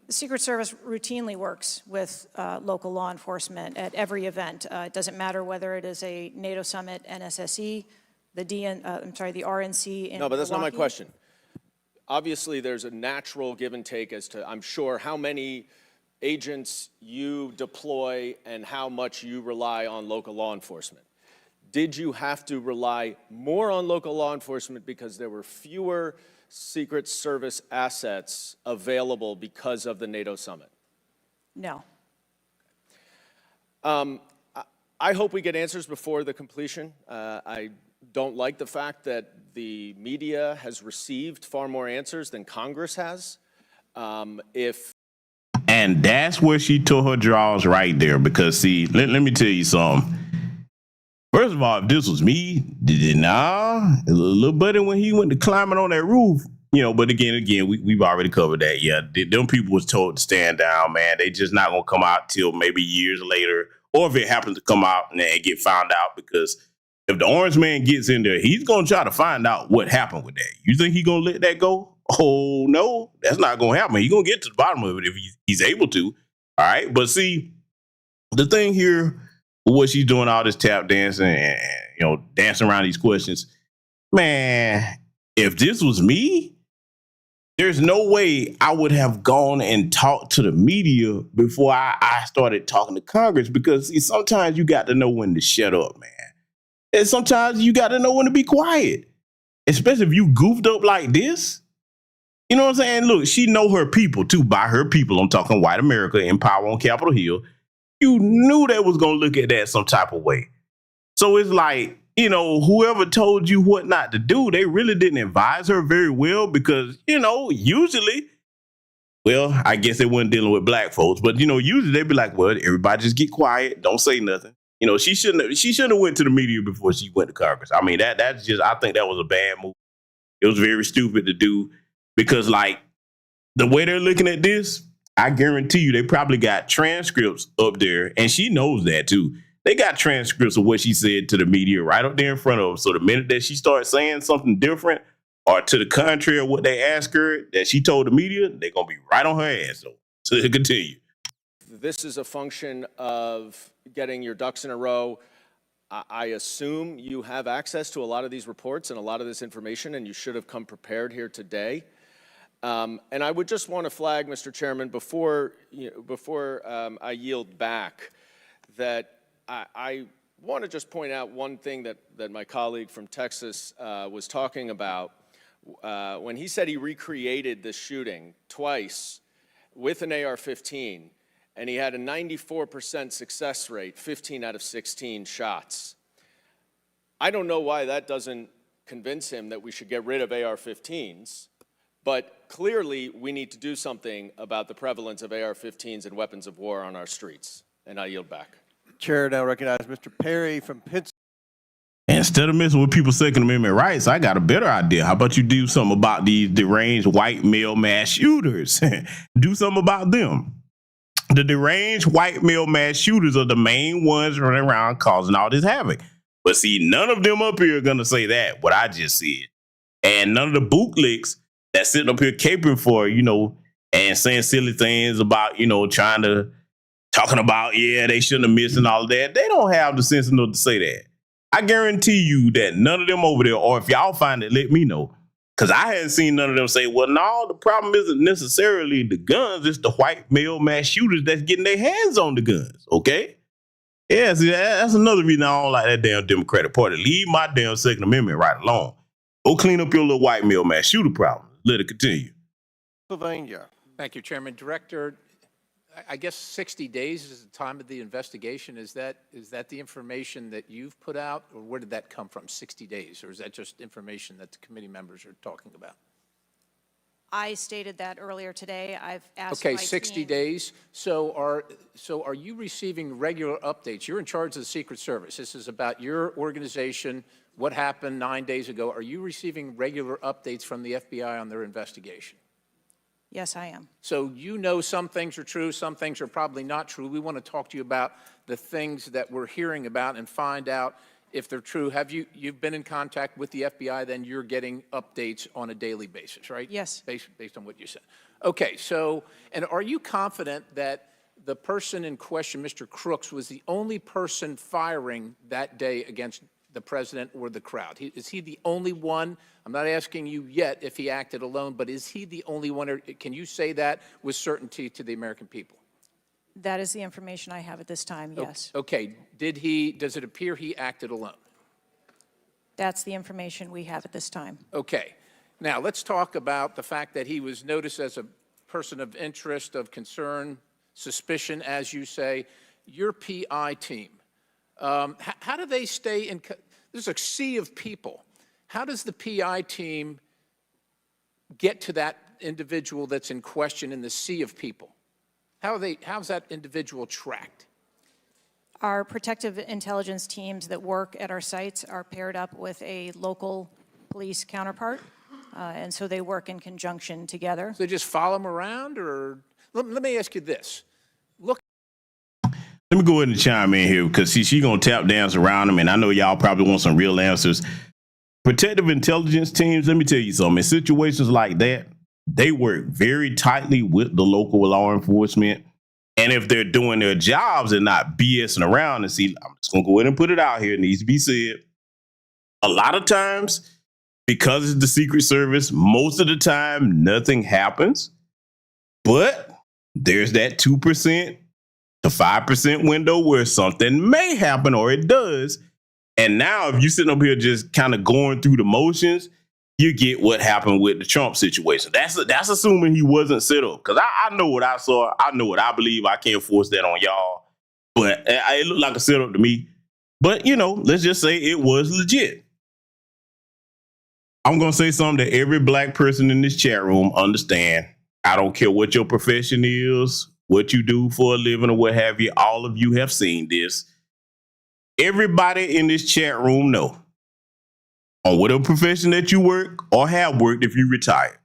The Secret Service routinely works with local law enforcement at every event. It doesn't matter whether it is a NATO summit, NSSE, the RNC in No, but that's not my Milwaukee. question. Obviously, there's a natural give and take as to, I'm sure, how many agents you deploy and how much you rely on local law enforcement. Did you have to rely more on local law enforcement because there were fewer Secret Service assets available because of the NATO summit? No. I hope we get answers before the completion. I don't like the fact that the media has received far more answers than Congress has. And that's where she tore her draws right there. Because, see, let me tell you something. First of all, if this was me, a little buddy when he went to climbing on that roof, but again, we've already covered that. Yeah, them people was told to stand down, man. They just not going to come out till maybe years later. Or if it happens to come out and they get found out, because if the orange man gets in there, he's going to try to find out what happened with that. You think he's going to let that go? Oh, no, that's not going to happen. He's going to get to the bottom of it if he's able to. All right. But see, the thing here, what she's doing, all this tap dancing and dancing around these questions, man, if this was me, there's no way I would have gone and talked to the media before I started talking to Congress, because see, sometimes you got to know when to shut up, man. And sometimes you got to know when to be quiet, especially if you goofed up like this. You know what I'm saying? Look, she know her people too. By her people, I'm talking white America in power on Capitol Hill. You knew they was going to look at that some type of way. So it's like, whoever told you what not to do, they really didn't advise her very well, because, usually, well, I guess they weren't dealing with black folks, but, usually they'd be like, well, everybody just get quiet. Don't say nothing. She shouldn't have went to the media before she went to Congress. I mean, that's just, I think that was a bad move. It was very stupid to do, because like the way they're looking at this, I guarantee you they probably got transcripts up there, and she knows that too. They got transcripts of what she said to the media right up there in front of them. So the minute that she starts saying something different or to the contrary of what they asked her that she told the media, they're going to be right on her ass. So continue. This is a function of getting your ducks in a row. I assume you have access to a lot of these reports and a lot of this information, and you should have come prepared here today. And I would just want to flag, Mr. Chairman, before I yield back, that I want to just point out one thing that my colleague from Texas was talking about when he said he recreated the shooting twice with an AR-15, and he had a 94% success rate, 15 out of 16 shots. I don't know why that doesn't convince him that we should get rid of AR-15s. But clearly, we need to do something about the prevalence of AR-15s and weapons of war on our streets. And I yield back. Chair now recognizes Mr. Perry from Pennsylvania. Instead of messing with people's Second Amendment rights, I got a better idea. How about you do something about these deranged white male mass shooters? Do something about them. The deranged white male mass shooters are the main ones running around causing all this havoc. But see, none of them up here are going to say that, what I just said. And none of the bootlicks that's sitting up here caping for, and saying silly things about, talking about, yeah, they shouldn't have missed and all of that. They don't have the sense enough to say that. I guarantee you that none of them over there, or if y'all find it, let me know. Because I hadn't seen none of them say, well, no, the problem isn't necessarily the guns. It's the white male mass shooters that's getting their hands on the guns, okay? Yeah, see, that's another reason I don't like that damn Democratic Party. Leave my damn Second Amendment right alone. Go clean up your little white male mass shooter problem. Let it continue. Pennsylvania. Thank you, Chairman. Director, I guess 60 days is the time of the investigation. Is that the information that you've put out, or where did that come from, 60 days? Or is that just information that the committee members are talking about? I stated that earlier today. I've asked Okay, my 60 team. days. So are you receiving regular updates? You're in charge of the Secret Service. This is about your organization, what happened 9 days ago. Are you receiving regular updates from the FBI on their investigation? Yes, I am. So you know some things are true, some things are probably not true. We want to talk to you about the things that we're hearing about and find out if they're true. Have you've been in contact with the FBI, then you're getting updates on a daily basis, right? Yes. Based on what you said. Okay, so, and are you confident that the person in question, Mr. Crooks, was the only person firing that day against the president or the crowd? Is he the only one? I'm not asking you yet if he acted alone, but is he the only one, or can you say that with certainty to the American people? That is the information I have at this time, yes. Okay, does it appear he acted alone? That's the information we have at this time. Okay, now let's talk about the fact that he was noticed as a person of interest, of concern, suspicion, as you say. Your PI team, how do they stay in, there's a sea of people. How does the PI team get to that individual that's in question in the sea of people? How's that individual tracked? Our protective intelligence teams that work at our sites are paired up with a local police counterpart, and so they work in conjunction together. So they just follow him around, or let me ask you this. Let me go ahead and chime in here because she's going to tap dance around him, and I know y'all probably want some real answers. Protective intelligence teams, let me tell you something. In situations like that, they work very tightly with the local law enforcement. And if they're doing their jobs and not BSing around, and see, I'm just going to go ahead and put it out here. It needs to be said. A lot of times, because it's the Secret Service, most of the time, nothing happens. But there's that 2% to 5% window where something may happen, or it does. And now if you're sitting up here just kind of going through the motions, you get what happened with the Trump situation. That's assuming he wasn't set up. Because I know what I saw. I know what I believe. I can't force that on y'all. But it looked like a setup to me. But, you know, let's just say it was legit. I'm going to say something that every black person in this chat room understand. I don't care what your profession is, what you do for a living or what have you. All of you have seen this. Everybody in this chat room know on whatever profession that you work or have worked if you retired.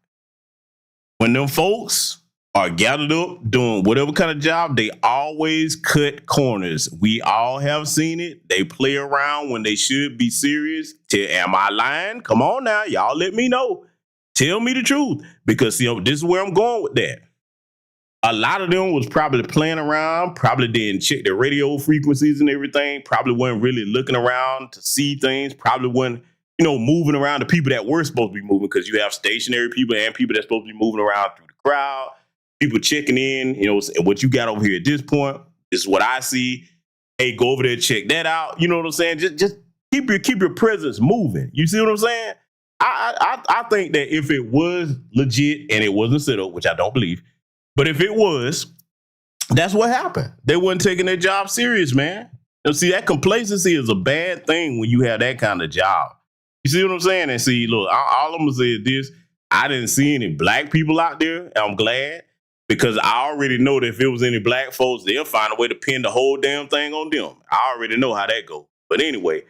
When them folks are gathered up doing whatever kind of job, they always cut corners. We all have seen it. They play around when they should be serious. Am I lying? Come on now. Y'all let me know. Tell me the truth. Because, you know, this is where I'm going with that. A lot of them was probably playing around, probably didn't check their radio frequencies and everything, probably weren't really looking around to see things, probably weren't, you know, moving around the people that were supposed to be moving, because you have stationary people and people that's supposed to be moving around through the crowd, people checking in, you know, what you got over here at this point, this is what I see. Hey, go over there, check that out. You know what I'm saying? Just keep your presence moving. You see what I'm saying? I think that if it was legit and it wasn't set up, which I don't believe, but if it was, that's what happened. They weren't taking their job serious, man. You know, see, that complacency is a bad thing when you have that kind of job. You see what I'm saying? And see, look, all I'm going to say is this. I didn't see any black people out there. I'm glad, because I already know that if it was any black folks, they'll find a way to pin the whole damn thing on them. I already know how that goes. But anyway,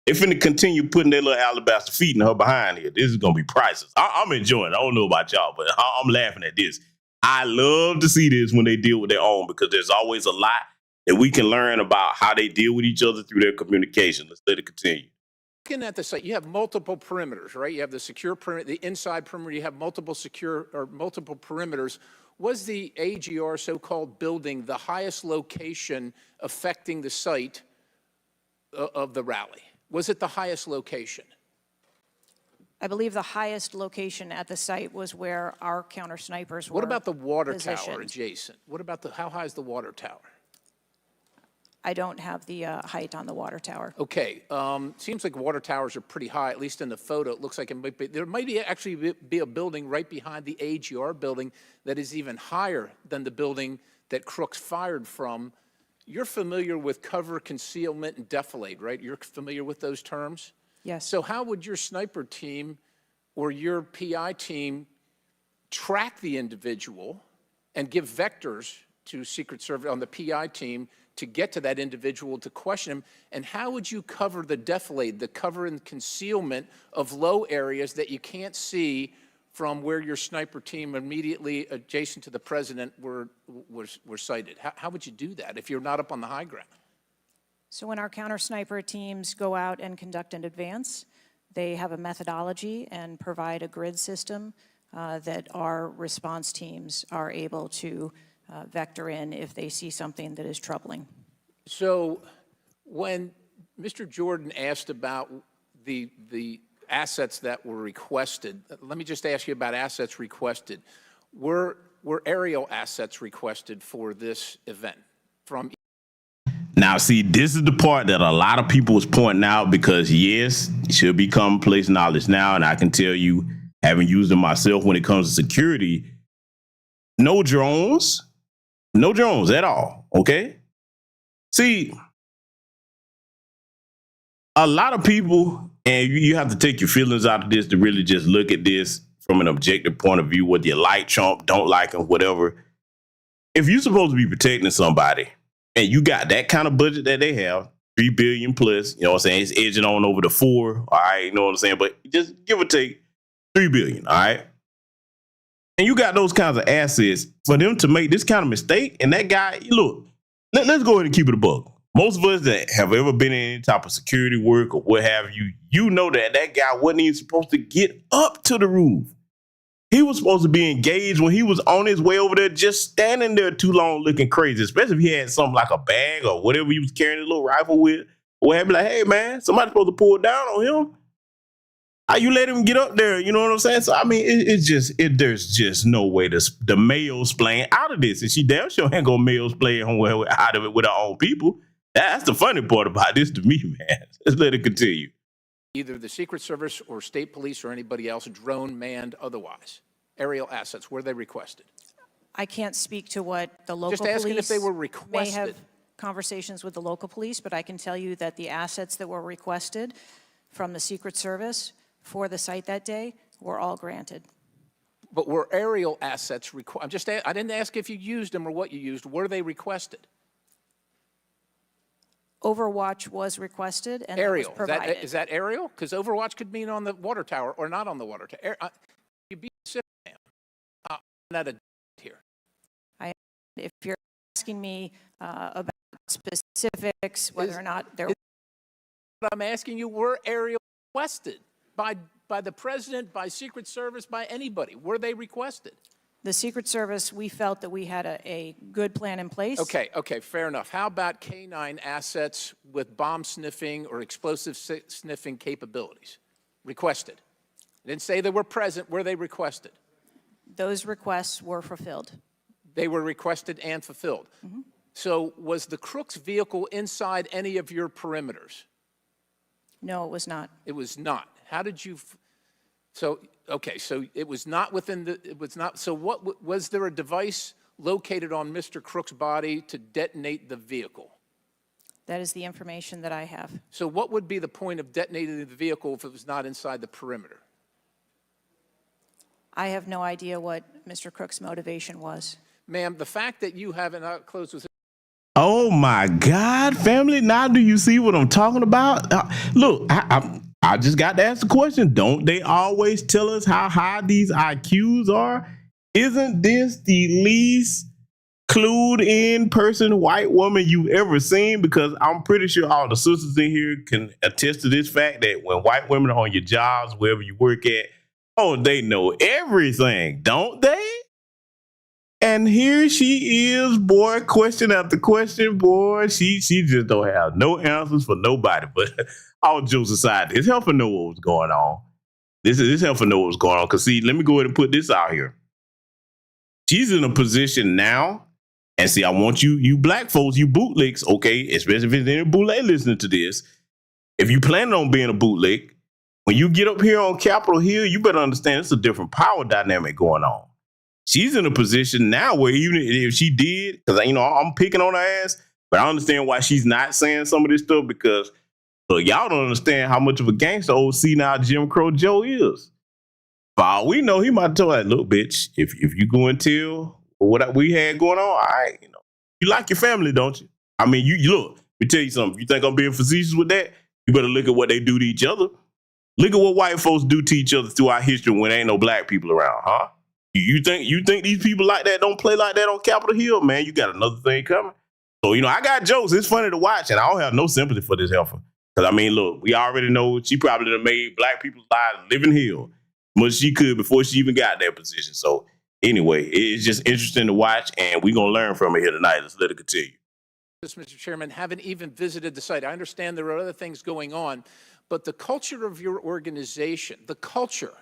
they finna continue putting their little alabaster feet in her behind here. This is going to be priceless. I'm enjoying it. I don't know about y'all, but I'm laughing at this. I love to see this when they deal with their own, because there's always a lot that we can learn about how they deal with each other through their communication. Let's let it continue. Looking at the site, you have multiple perimeters, right? You have the secure perimeter, the inside perimeter, you have multiple perimeters. Was the AGR so-called building the highest location affecting the site of the rally? Was it the highest location? I believe the highest location at the site was where our counter snipers were. What about the water positioned. tower adjacent? What about how high is the water tower? I don't have the height on the water tower. Okay, seems like water towers are pretty high, at least in the photo. It looks like it might be, there might actually be a building right behind the AGR building that is even higher than the building that Crooks fired from. You're familiar with cover, concealment, and defilade, right? You're familiar with those terms? Yes. So how would your sniper team or your PI team track the individual and give vectors to Secret Service on the PI team to get to that individual to question him? And how would you cover the defilade, the cover and concealment of low areas that you can't see from where your sniper team immediately adjacent to the president were sighted? How would you do that if you're not up on the high ground? So when our counter sniper teams go out and conduct an advance, they have a methodology and provide a grid system that our response teams are able to vector in if they see something that is troubling. So when Mr. Jordan asked about the assets that were requested, let me just ask you about assets requested. Were aerial assets requested for this event from? Now, see, this is the part that a lot of people was pointing out because, yes, it should be commonplace knowledge now, and I can tell you, having used them myself when it comes to security, no drones at all, okay? See, a lot of people, and you have to take your feelings out of this to really just look at this from an objective point of view, whether you like Trump, don't like him, whatever. If you're supposed to be protecting somebody and you got that kind of budget that they have, $3 billion plus, you know what I'm saying? It's edging on over to 4, all right, you know what I'm saying? But just give or take $3 billion, all right? And you got those kinds of assets for them to make this kind of mistake. And that guy, look, let's go ahead and keep it a buck. Most of us that have ever been in any type of security work or what have you, you know that that guy wasn't even supposed to get up to the roof. He was supposed to be engaged when he was on his way over there, just standing there too long looking crazy, especially if he had something like a bag or whatever he was carrying a little rifle with. Or have be like, hey, man, somebody's supposed to pull down on him. How you let him get up there? You know what I'm saying? So, I mean, there's just no way the male's playing out of this. And she damn sure ain't gonna male's playing out of it with her own people. That's the funny part about this to me, man. Let's let it continue. Either the Secret Service or state police or anybody else, drone, manned, otherwise. Aerial assets, were they requested? I can't speak to what the local Just asking police if they were may requested. have conversations with the local police, but I can tell you that the assets that were requested from the Secret Service for the site that day were all granted. But were aerial assets requested? I didn't ask if you used them or what you used. Were they requested? Overwatch was requested and Aerial. that was provided. Is that aerial? Because Overwatch could mean on the water tower or not on the water tower. You be specific, ma'am. I'm not a here. If you're asking me about specifics, whether or not there. I'm asking you, were aerial requested by the president, by Secret Service, by anybody? Were they requested? The Secret Service, we felt that we had a good plan in place. Okay, fair enough. How about K-9 assets with bomb sniffing or explosive sniffing capabilities? Requested. I didn't say they were present. Were they requested? Those requests were fulfilled. They were requested and fulfilled. Mm-hmm. So was the Crooks vehicle inside any of your perimeters? No, it was not. It was not. How did you? So it was not within so what, was there a device located on Mr. Crook's body to detonate the vehicle? That is the information that I have. So what would be the point of detonating the vehicle if it was not inside the perimeter? I have no idea what Mr. Crook's motivation was. Ma'am, the fact that you haven't, I'll close with. Oh my God, family. Now do you see what I'm talking about? Look, I just got to ask the question. Don't they always tell us how high these IQs are? Isn't this the least clued in person, white woman you've ever seen? Because I'm pretty sure all the sisters in here can attest to this fact that when white women are on your jobs, wherever you work at, oh, they know everything, don't they? And here she is, boy, question after question, boy. She just don't have no answers for nobody. But all jokes aside, it's helping know what was going on. This helping know what's going on. Because, see, let me go ahead and put this out here. She's in a position now, and see, I want you black folks, you bootlegs, okay, especially if there's any bootleg listening to this. If you planning on being a bootleg, when you get up here on Capitol Hill, you better understand it's a different power dynamic going on. she's in a position now where even if she did, because I'm picking on her ass, but I understand why she's not saying some of this stuff because y'all don't understand how much of a gangster old senile Jim Crow Joe is. For all we know, he might tell that, look, bitch, if you go and tell what we had going on, all right, you like your family, don't you? I mean, you look, let me tell you something. You think I'm being facetious with that? You better look at what they do to each other. Look at what white folks do to each other throughout history when there ain't no black people around, huh? You think these people like that don't play like that on Capitol Hill? Man, you got another thing coming. So, I got jokes. It's funny to watch, and I don't have no sympathy for this heifer. Because, I mean, look, we already know she probably done made black people's lives living hell much she could before she even got that position. So, anyway, it's just interesting to watch, and we're going to learn from her here tonight. Let's let it continue. Mr. Chairman, haven't even visited the site. I understand there are other things going on, but the culture of your organization, the culture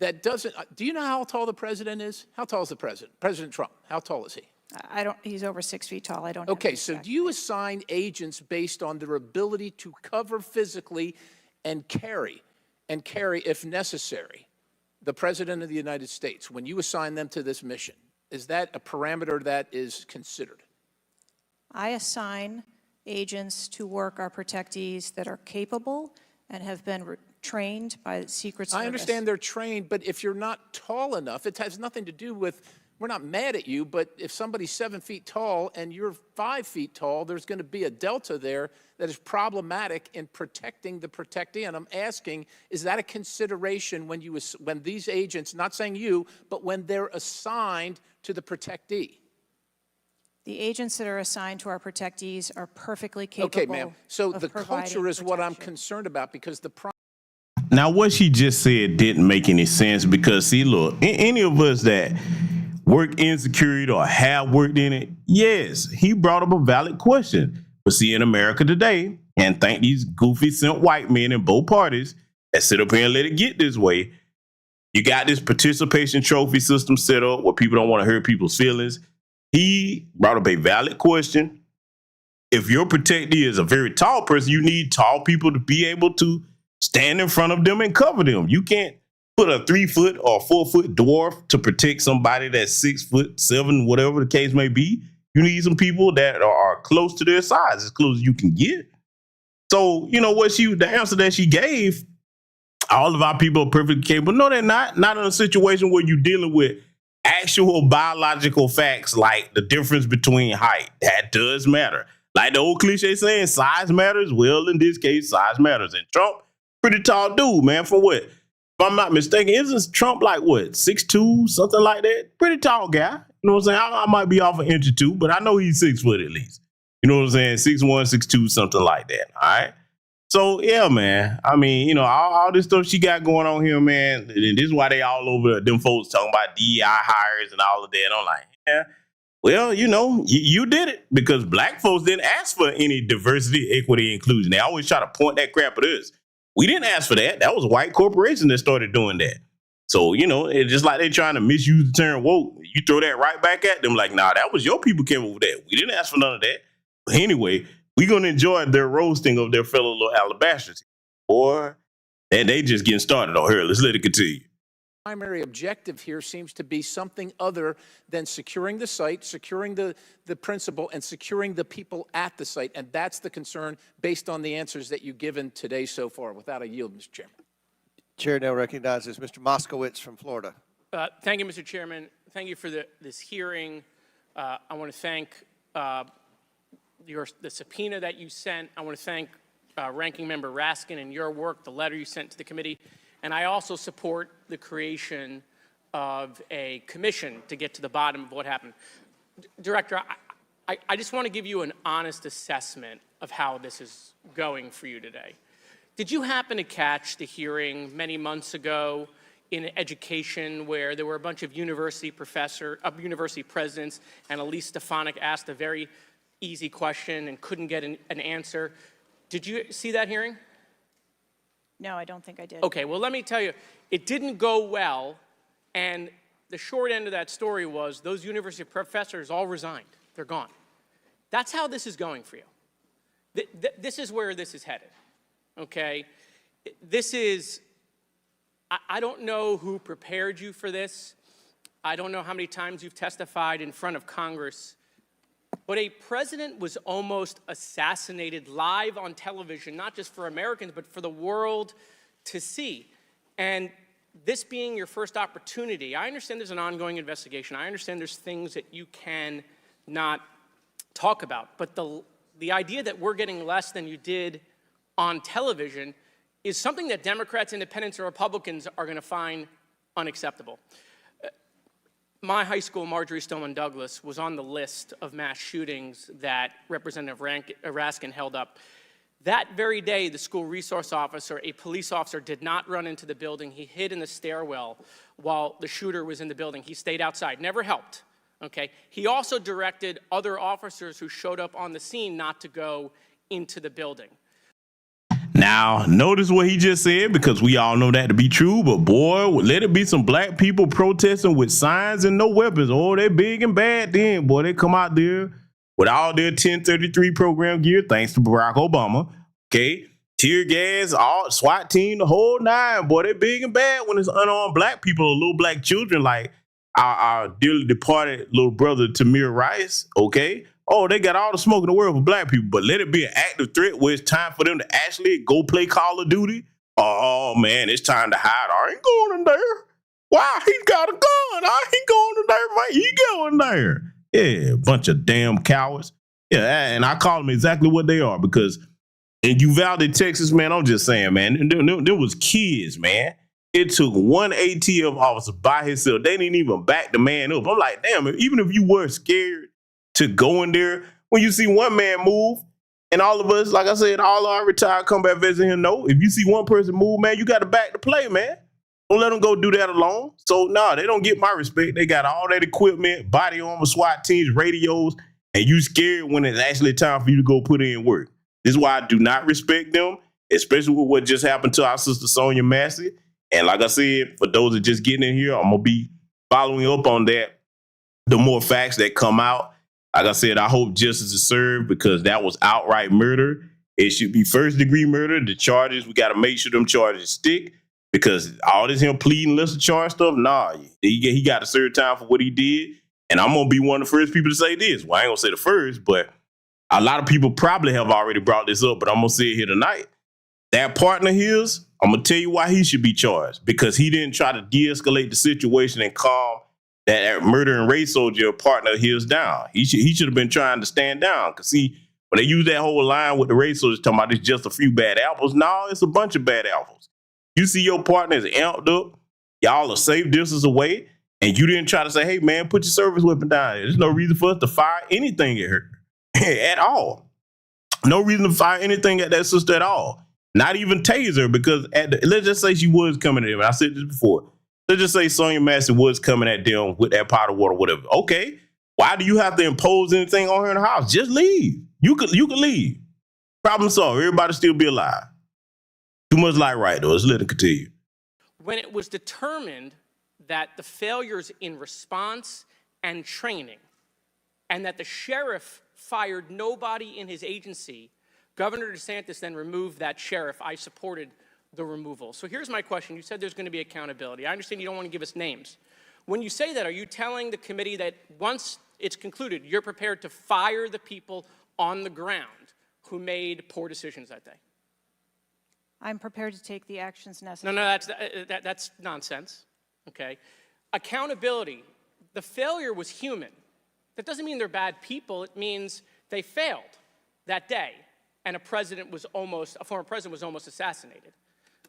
that doesn't, do you know how tall the president is? How tall is the president? President Trump, how tall is he? He's over 6 feet tall. I don't. Okay, so do you assign agents based on their ability to cover physically and carry if necessary the president of the United States when you assign them to this mission? Is that a parameter that is considered? I assign agents to work our protectees that are capable and have been trained by the Secret Service. I understand they're trained, but if you're not tall enough, it has nothing to do with, we're not mad at you, but if somebody's 7 feet tall and you're 5 feet tall, there's going to be a delta there that is problematic in protecting the protectee. And I'm asking, is that a consideration when these agents, not saying you, but when they're assigned to the protectee? The agents that are assigned to our protectees are perfectly capable. Okay, ma'am. So the providing culture is what I'm protection. concerned about because Now, what she just said didn't make any sense because, see, look, any of us that work in security or have worked in it, yes, he brought up a valid question. But see, in America today, and thank these goofy simp white men in both parties that sit up here and let it get this way, you got this participation trophy system set up where people don't want to hurt people's feelings. He brought up a valid question. If your protectee is a very tall person, you need tall people to be able to stand in front of them and cover them. You can't put a 3 foot or 4 foot dwarf to protect somebody that's 6'7", whatever the case may be. You need some people that are close to their size, as close as you can get. So, the answer that she gave, all of our people are perfectly capable. No, they're not. Not in a situation where you're dealing with actual biological facts like the difference between height. That does matter. Like the old cliche saying, size matters. Well, in this case, size matters. And Trump, pretty tall dude, man. For what? If I'm not mistaken, isn't Trump like what, 6'2", something like that? Pretty tall guy. You know what I'm saying? I might be off an inch or two, but I know he's 6 foot at least. You know what I'm saying? 6'1", 6'2", something like that. All right. So yeah, man. I mean, all this stuff she got going on here, man. And this is why they all over them folks talking about DEI hires and all of that. I'm like, yeah. Well, you did it because black folks didn't ask for any diversity, equity, inclusion. They always try to point that crap at us. We didn't ask for that. That was a white corporation that started doing that. So, it's just like they're trying to misuse the term woke. You throw that right back at them like, nah, that was your people came over that. We didn't ask for none of that. But anyway, we're going to enjoy their roasting of their fellow little alabasters. Or they just getting started on here. Let's let it continue. primary objective here seems to be something other than securing the site, securing the principal, and securing the people at the site. And that's the concern based on the answers that you've given today so far. Without a yield, Mr. Chairman. Chair now recognizes Mr. Moskowitz from Florida. Thank you, Mr. Chairman. Thank you for this hearing. I want to thank the subpoena that you sent. I want to thank Ranking Member Raskin and your work, the letter you sent to the committee. And I also support the creation of a commission to get to the bottom of what happened. Director, I just want to give you an honest assessment of how this is going for you today. Did you happen to catch the hearing many months ago in education where there were a bunch of university presidents and Elise Stefanik asked a very easy question and couldn't get an answer? Did you see that hearing? No, I don't think I did. Okay, well, let me tell you, it didn't go well, and the short end of that story was those university professors all resigned. They're gone. That's how this is going for you. This is where this is headed, okay? This is, I don't know who prepared you for this, I don't know how many times you've testified in front of Congress, but a president was almost assassinated live on television, not just for Americans, but for the world to see. And this being your first opportunity, I understand there's an ongoing investigation. I understand there's things that you can not talk about. But the idea that we're getting less than you did on television is something that Democrats, Independents, or Republicans are going to find unacceptable. My high school, Marjorie Stoneman Douglas, was on the list of mass shootings that Representative Raskin held up. That very day, the school resource officer, a police officer, did not run into the building. He hid in the stairwell while the shooter was in the building. He stayed outside, never helped, okay? He also directed other officers who showed up on the scene not to go into the building. Now, notice what he just said, because we all know that to be true, but boy, let it be some black people protesting with signs and no weapons. Oh, they're big and bad then. Boy, they come out there with all their 1033 program gear, thanks to Barack Obama. Okay, tear gas, all SWAT team, the whole nine. Boy, they're big and bad when it's unarmed black people or little black children like our dearly departed little brother Tamir Rice, okay? Oh, they got all the smoke in the world for black people, but let it be an active threat where it's time for them to actually go play Call of Duty. Oh, man, it's time to hide. I ain't going in there. Wow, he got a gun. I ain't going in there, man. He going there. Yeah, bunch of damn cowards. Yeah, and I call them exactly what they are, because in Uvalde, Texas, man, I'm just saying, man, there was kids, man. It took one ATF officer by himself. They didn't even back the man up. I'm like, damn, even if you were scared to go in there, when you see one man move, and all of us, like I said, all our retired combat vets in here know, if you see one person move, man, you got to back the play, man. Don't let them go do that alone. So, no, they don't get my respect. They got all that equipment, body armor, SWAT teams, radios, and you scared when it's actually time for you to go put in work. This is why I do not respect them, especially with what just happened to our sister Sonia Massey. And like I said, for those that just getting in here, I'm going to be following up on that. The more facts that come out, like I said, I hope justice is served, because that was outright murder. It should be first-degree murder. The charges, we got to make sure them charges stick, because all this him pleading lesser charge stuff, nah, he got to serve time for what he did. And I'm going to be one of the first people to say this. Well, I ain't going to say the first, but a lot of people probably have already brought this up, but I'm going to say it here tonight. That partner of his, I'm going to tell you why he should be charged, because he didn't try to de-escalate the situation and calm that murdering race soldier partner of his down. He should have been trying to stand down, because see, when they use that whole line with the race soldiers talking about it's just a few bad apples, no, it's a bunch of bad apples. You see your partner is amped up, y'all are safe distance away, and you didn't try to say, hey, man, put your service weapon down. There's no reason for us to fire anything at her at all. No reason to fire anything at that sister at all. Not even taser, because let's just say she was coming at him. I said this before. Let's just say Sonia Massey was coming at them with that pot of water, whatever. Okay, why do you have to impose anything on her in the house? Just leave. You could leave. Problem solved. Everybody still be alive. Too much light right, though. Let's let it continue. When it was determined that the failures in response and training, and that the sheriff fired nobody in his agency, Governor DeSantis then removed that sheriff. I supported the removal. So here's my question. You said there's going to be accountability. I understand you don't want to give us names. When you say that, are you telling the committee that once it's concluded, you're prepared to fire the people on the ground who made poor decisions that day? I'm prepared to take the actions necessary. No, that's nonsense, okay? Accountability. The failure was human. That doesn't mean they're bad people. It means they failed that day, and a former president was almost assassinated.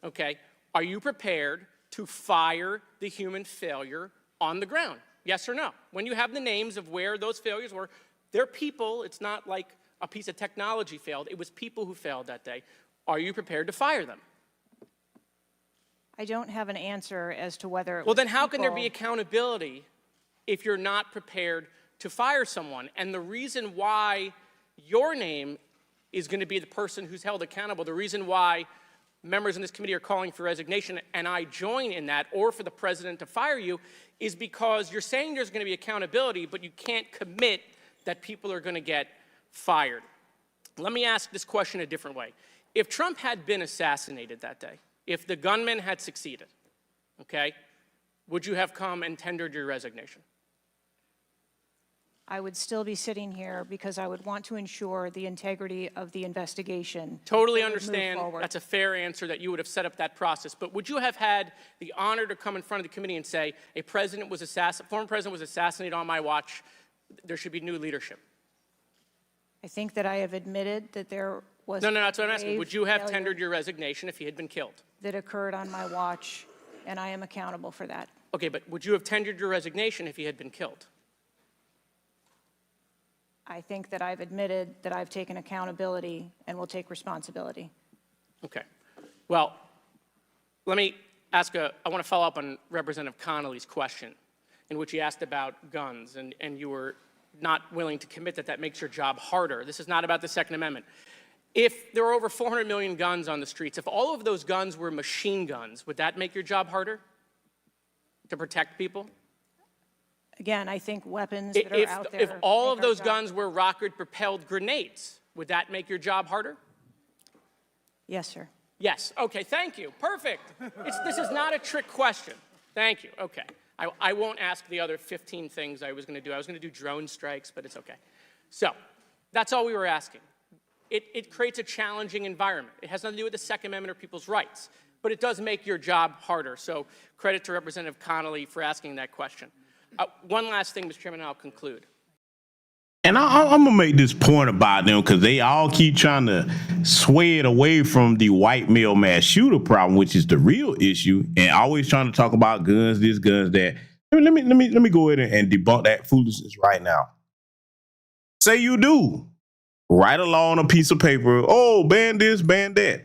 Okay, are you prepared to fire the human failure on the ground? Yes or no? When you have the names of where those failures were, they're people. It's not like a piece of technology failed. It was people who failed that day. Are you prepared to fire them? I don't have an answer as to whether Well, then how can there be accountability if you're not prepared to fire someone? And the reason why your name is going to be the person who's held accountable, the reason why members in this committee are calling for resignation, and I join in that, or for the president to fire you, is because you're saying there's going to be accountability, but you can't commit that people are going to get fired. Let me ask this question a different way. If Trump had been assassinated that day, if the gunman had succeeded, okay, would you have come and tendered your resignation? I would still be sitting here because I would want to ensure the integrity of the investigation. Totally that would move understand. forward. That's a fair answer that you would have set up that process. But would you have had the honor to come in front of the committee and say, a president was former president was assassinated on my watch, there should be new leadership? I think that I have admitted that there was No, that's what I'm asking. grave Would you have failure tendered your resignation if he had been killed? that occurred on my watch, and I am accountable for that. Okay, but would you have tendered your resignation if he had been killed? I think that I've admitted that I've taken accountability and will take responsibility. Okay. Well, let me ask I want to follow up on Representative Connolly's question, in which he asked about guns, and you were not willing to commit that makes your job harder. This is not about the Second Amendment. If there were over 400 million guns on the streets, if all of those guns were machine guns, would that make your job harder to protect people? Again, I think weapons that are out there. If all of make our those job- guns were rocket-propelled grenades, would that make your job harder? Yes, sir. Yes. Okay, thank you. Perfect. This is not a trick question. Thank you. Okay. I won't ask the other 15 things I was going to do. I was going to do drone strikes, but it's okay. So that's all we were asking. It creates a challenging environment. It has nothing to do with the Second Amendment or people's rights, but it does make your job harder. So credit to Representative Connolly for asking that question. One last thing, Mr. Chairman, and I'll conclude. And I'm gonna make this point about them because they all keep trying to sway it away from the white male mass shooter problem, which is the real issue, and always trying to talk about guns, this, guns, that. Let me go ahead and debunk that foolishness right now. Say you do write a law on a piece of paper. Oh, ban this, ban that.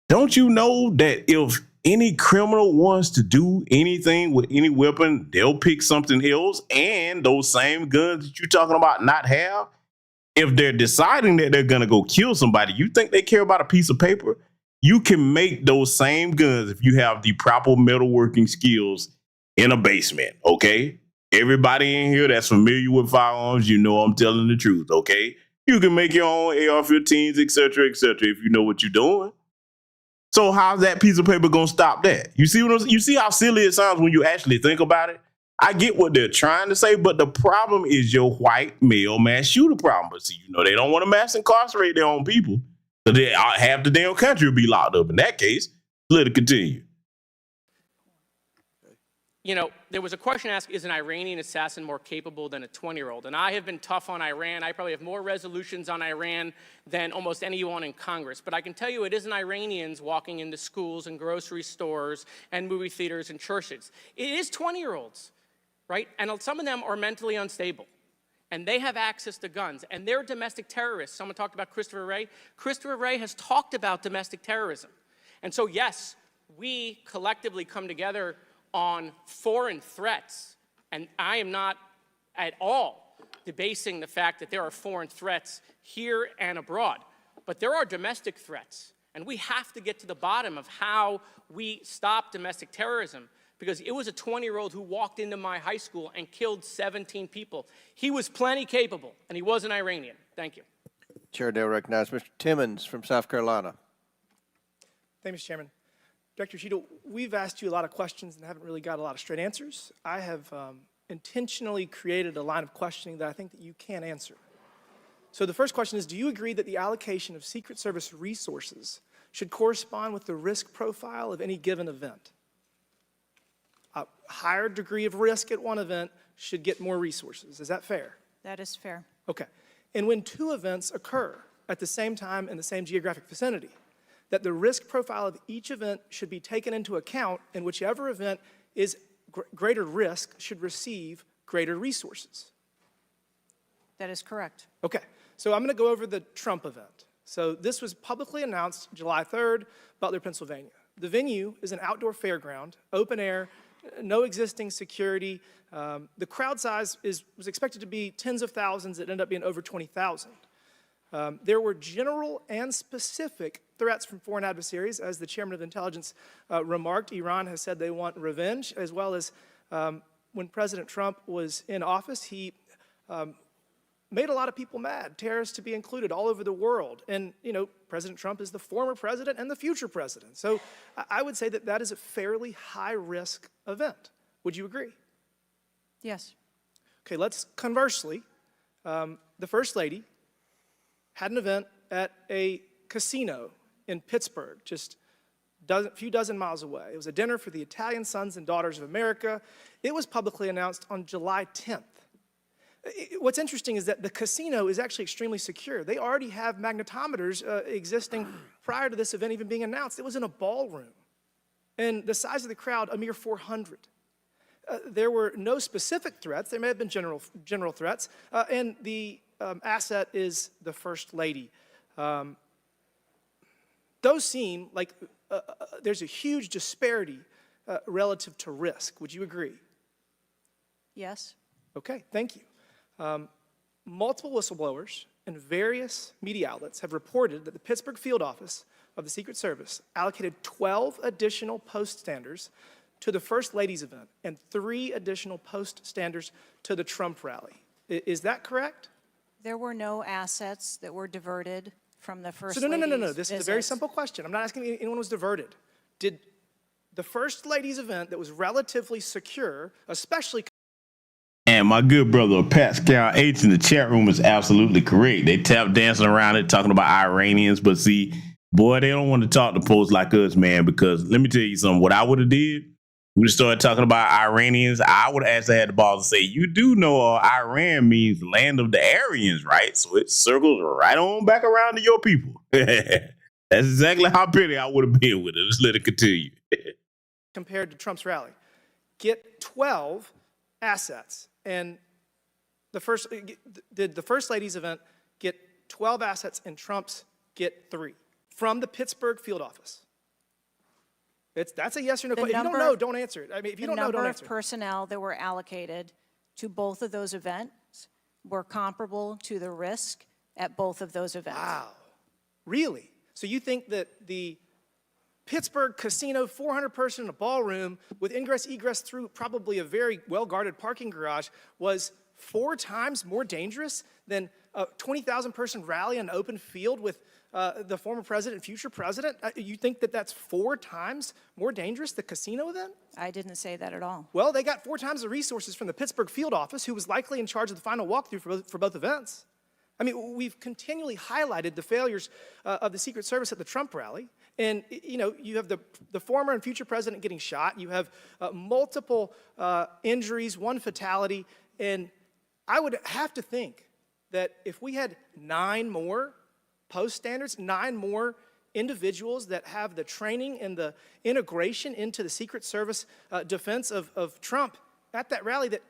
Don't you know that if any criminal wants to do anything with any weapon, they'll pick something else, and those same guns that you're talking about not have? If they're deciding that they're going to go kill somebody, you think they care about a piece of paper? You can make those same guns if you have the proper metalworking skills in a basement, okay? Everybody in here that's familiar with firearms, you know I'm telling the truth, okay? You can make your own AR-15s, et cetera, if you know what you're doing. So how's that piece of paper gonna stop that? You see how silly it sounds when you actually think about it? I get what they're trying to say, but the problem is your white male mass shooter problem. But see, they don't want to mass incarcerate their own people. So half the damn country will be locked up. In that case, let it continue. There was a question asked, is an Iranian assassin more capable than a 20-year-old? And I have been tough on Iran. I probably have more resolutions on Iran than almost anyone in Congress. But I can tell you it isn't Iranians walking into schools and grocery stores and movie theaters and churches. It is 20-year-olds, right? And some of them are mentally unstable. And they have access to guns. And they're domestic terrorists. Someone talked about Christopher Wray. Christopher Wray has talked about domestic terrorism. And so, yes, we collectively come together on foreign threats, and I am not at all debasing the fact that there are foreign threats here and abroad, but there are domestic threats, and we have to get to the bottom of how we stop domestic terrorism, because it was a 20-year-old who walked into my high school and killed 17 people. He was plenty capable, and he was an Iranian. Thank you. Chair now recognizes Mr. Timmons from South Carolina. Thank you, Mr. Chairman. Dr. Cheatle, we've asked you a lot of questions and haven't really got a lot of straight answers. I have intentionally created a line of questioning that I think that you can answer. So the first question is, do you agree that the allocation of Secret Service resources should correspond with the risk profile of any given event? A higher degree of risk at one event should get more resources. Is that fair? That is fair. Okay. And when two events occur at the same time in the same geographic vicinity, that the risk profile of each event should be taken into account, and whichever event is greater risk should receive greater resources. That is correct. Okay, so I'm going to go over the Trump event. So this was publicly announced July 3rd, Butler, Pennsylvania. The venue is an outdoor fairground, open air, no existing security. The crowd size was expected to be tens of thousands. It ended up being over 20,000. There were general and specific threats from foreign adversaries. As the chairman of intelligence remarked, Iran has said they want revenge, as well as when President Trump was in office, he made a lot of people mad, terrorists to be included all over the world. And, President Trump is the former president and the future president. So I would say that that is a fairly high-risk event. Would you agree? Yes. Okay, let's conversely, the First Lady had an event at a casino in Pittsburgh, just a few dozen miles away. It was a dinner for the Italian Sons and Daughters of America. It was publicly announced on July 10th. What's interesting is that the casino is actually extremely secure. They already have magnetometers existing prior to this event even being announced. It was in a ballroom. And the size of the crowd, a mere 400. There were no specific threats. There may have been general threats. And the asset is the First Lady. Those seem like there's a huge disparity relative to risk. Would you agree? Yes. Okay, thank you. Multiple whistleblowers and various media outlets have reported that the Pittsburgh field office of the Secret Service allocated 12 additional post standers to the First Lady's event and 3 additional post standers to the Trump rally. Is that correct? There were no assets that were diverted from the First No. Lady's This is a very simple question. I'm not asking if anyone was diverted. Did the First Lady's event that was relatively secure, especially... And my good brother Pascal H in the chat room is absolutely correct. They tap dancing around it, talking about Iranians, but see, boy, they don't want to talk to folks like us, man, because let me tell you something. What I would have did, we would have started talking about Iranians. I would have actually had the balls to say, you do know Iran means land of the Aryans, right? So it circles right on back around to your people. That's exactly how petty I would have been with it. Let's let it continue. compared to Trump's rally, get 12 assets. And did the First Lady's event get 12 assets and Trump's get 3 from the Pittsburgh field office? That's a yes or no question. If you don't know, don't answer it. I mean, if you don't know, don't The number answer of it. personnel that were allocated to both of those events were comparable to the risk at both of those events. Wow. Really? So you think that the Pittsburgh casino, 400 person in a ballroom with ingress egress through probably a very well-guarded parking garage was 4 times more dangerous than a 20,000 person rally on an open field with the former president and future president? You think that that's 4 times more dangerous, the casino event? I didn't say that at all. Well, they got 4 times the resources from the Pittsburgh field office, who was likely in charge of the final walkthrough for both events. I mean, we've continually highlighted the failures of the Secret Service at the Trump rally. And, you know, you have the former and future president getting shot. You have multiple injuries, 1 fatality. And I would have to think that if we had 9 more post standards, 9 more individuals that have the training and the integration into the Secret Service defense of Trump at that rally, that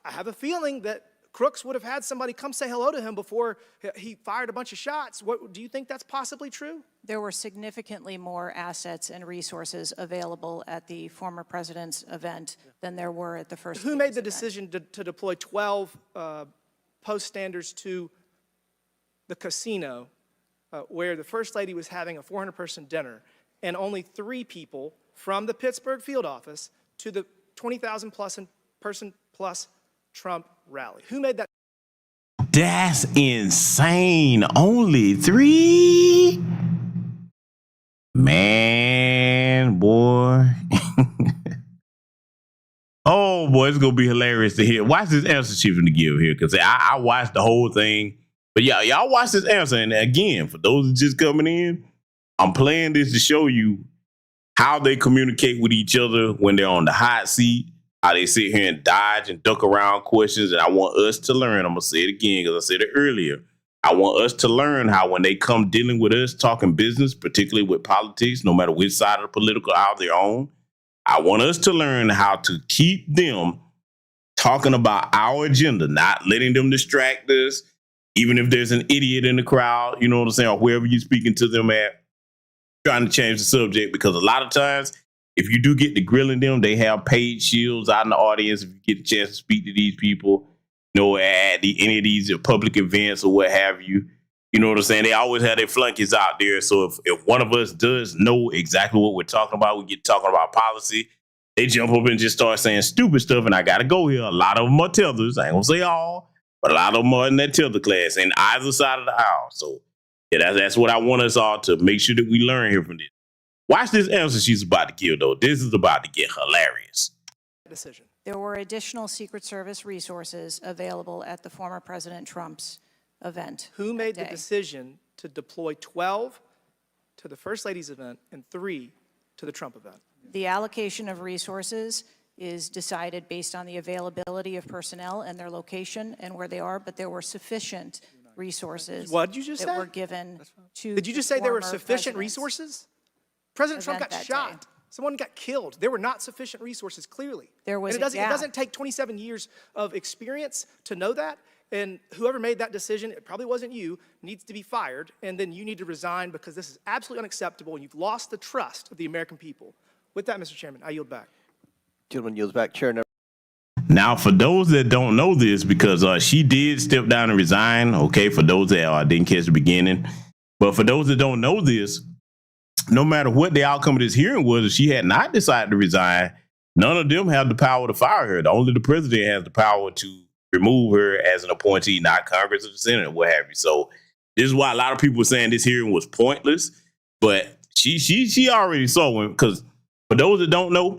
I have a feeling that Crooks would have had somebody come say hello to him before he fired a bunch of shots. Do you think that's possibly true? There were significantly more assets and resources available at the former president's event than there were at the First Who made Lady's the event. decision to deploy 12 post standards to the casino where the First Lady was having a 400-person dinner and only 3 people from the Pittsburgh field office to the 20,000 person plus Trump rally? Who made that? That's insane. Only 3? Man, boy. Oh, boy, it's going to be hilarious to hear. Watch this answer she's going to give here, because I watched the whole thing. But yeah, y'all watch this answer. And again, for those just coming in, I'm playing this to show you how they communicate with each other when they're on the hot seat, how they sit here and dodge and duck around questions. And I want us to learn. I'm going to say it again because I said it earlier. I want us to learn how when they come dealing with us, talking business, particularly with politics, no matter which side of the political aisle they're on, I want us to learn how to keep them talking about our agenda, not letting them distract us. Even if there's an idiot in the crowd, you know what I'm saying, or wherever you're speaking to them at, trying to change the subject, because a lot of times, if you do get to grilling them, they have paid shields out in the audience. If you get a chance to speak to these people, you know, at any of these public events or what have you, you know what I'm saying? They always have their flunkies out there. So if one of us does know exactly what we're talking about, we get talking about policy, they jump up and just start saying stupid stuff. And I got to go here. A lot of them are tethers. I ain't going to say all, but a lot of them are in that tether class in either side of the aisle. So yeah, that's what I want us all to make sure that we learn here from this. Watch this answer she's about to give, though. This is about to get hilarious. Decision. there were additional Secret Service resources available at the former President Trump's event. Who made the that day. decision to deploy 12 to the First Lady's event and 3 to the Trump event? The allocation of resources is decided based on the availability of personnel and their location and where they are, but there were sufficient resources What did you just that say? were given to Did you just say there were sufficient resources? President Trump event got that shot. day. Someone got killed. There were not sufficient resources, clearly. There was and a it gap. doesn't take 27 years of experience to know that. And whoever made that decision, it probably wasn't you, needs to be fired. And then you need to resign because this is absolutely unacceptable. And you've lost the trust of the American people. With that, Mr. Chairman, I yield back. Gentleman yields back. Chair number. Now, for those that don't know this, because she did step down and resign, okay, for those that didn't catch the beginning. But for those that don't know this, no matter what the outcome of this hearing was, if she had not decided to resign, none of them have the power to fire her. Only the president has the power to remove her as an appointee, not Congress or the Senate or what have you. So this is why a lot of people were saying this hearing was pointless. But she already saw one, because for those that don't know,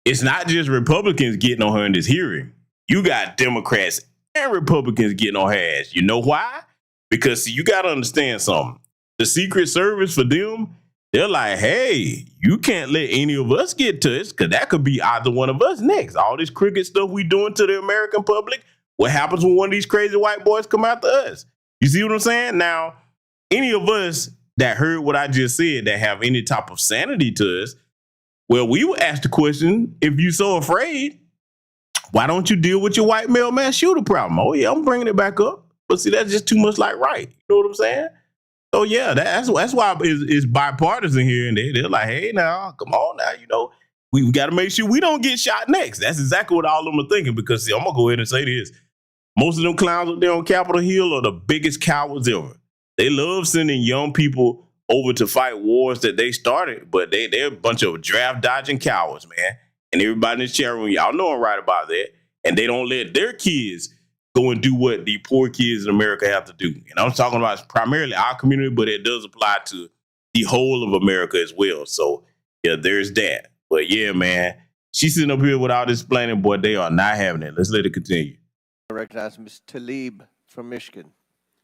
it's not just Republicans getting on her in this hearing. You got Democrats and Republicans getting on her ass. You know why? Because you got to understand something. The Secret Service, for them, they're like, hey, you can't let any of us get to us, because that could be either one of us next. All this crooked stuff we doing to the American public, what happens when one of these crazy white boys come after us? You see what I'm saying? Now, any of us that heard what I just said that have any type of sanity to us, well, we would ask the question, if you're so afraid, why don't you deal with your white male mass shooter problem? Oh, yeah, I'm bringing it back up. But see, that's just too much like right. You know what I'm saying? So, yeah, that's why it's bipartisan here. And they're like, hey, now, come on now, you know, we got to make sure we don't get shot next. That's exactly what all of them are thinking, because, see, I'm going to go ahead and say this. Most of them clowns up there on Capitol Hill are the biggest cowards ever. They love sending young people over to fight wars that they started, but they're a bunch of draft dodging cowards, man. And everybody in this chat room, y'all know I'm right about that. And they don't let their kids go and do what the poor kids in America have to do. And I'm talking about primarily our community, but it does apply to the whole of America as well. So yeah, there's that. But yeah, man, she's sitting up here with all this planning, boy, they are not having it. Let's let it continue. I recognize Ms. Tlaib from Michigan.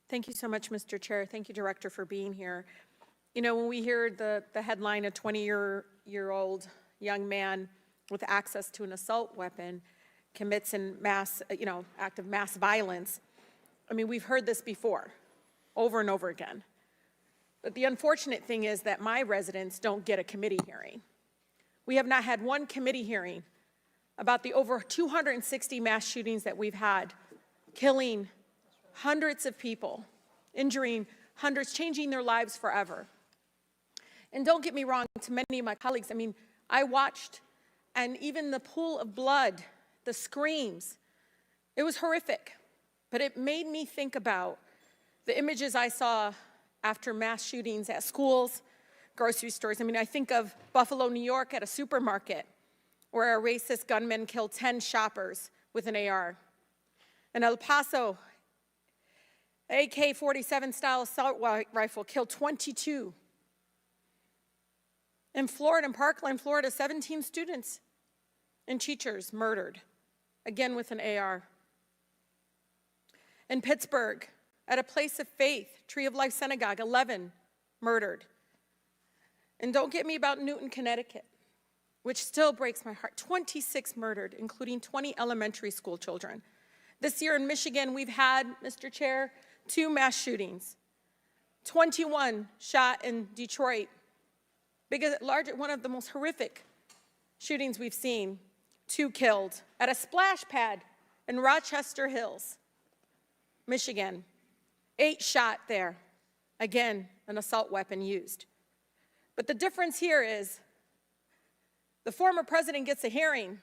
Thank you so much, Mr. Chair. Thank you, Director, for being here. You know, when we hear the headline, a 20-year-old young man with access to an assault weapon commits an act of mass violence, I mean, we've heard this before, over and over again. But the unfortunate thing is that my residents don't get a committee hearing. We have not had one committee hearing about the over 260 mass shootings that we've had, killing hundreds of people, injuring hundreds, changing their lives forever. And don't get me wrong, to many of my colleagues, I mean, I watched, and even the pool of blood, the screams, it was horrific. But it made me think about the images I saw after mass shootings at schools, grocery stores. I mean, I think of Buffalo, New York at a supermarket where a racist gunman killed 10 shoppers with an AR. In El Paso, AK-47 style assault rifle killed 22. In Florida, in Parkland, Florida, 17 students and teachers murdered, again with an AR. In Pittsburgh, at a place of faith, Tree of Life Synagogue, 11 murdered. And don't get me about Newton, Connecticut, which still breaks my heart. 26 murdered, including 20 elementary school children. This year in Michigan, we've had, Mr. Chair, 2 mass shootings. 21 shot in Detroit. One of the most horrific shootings we've seen. 2 killed at a splash pad in Rochester Hills, Michigan. 8 shot there. Again, an assault weapon used. But the difference here is the former president gets a hearing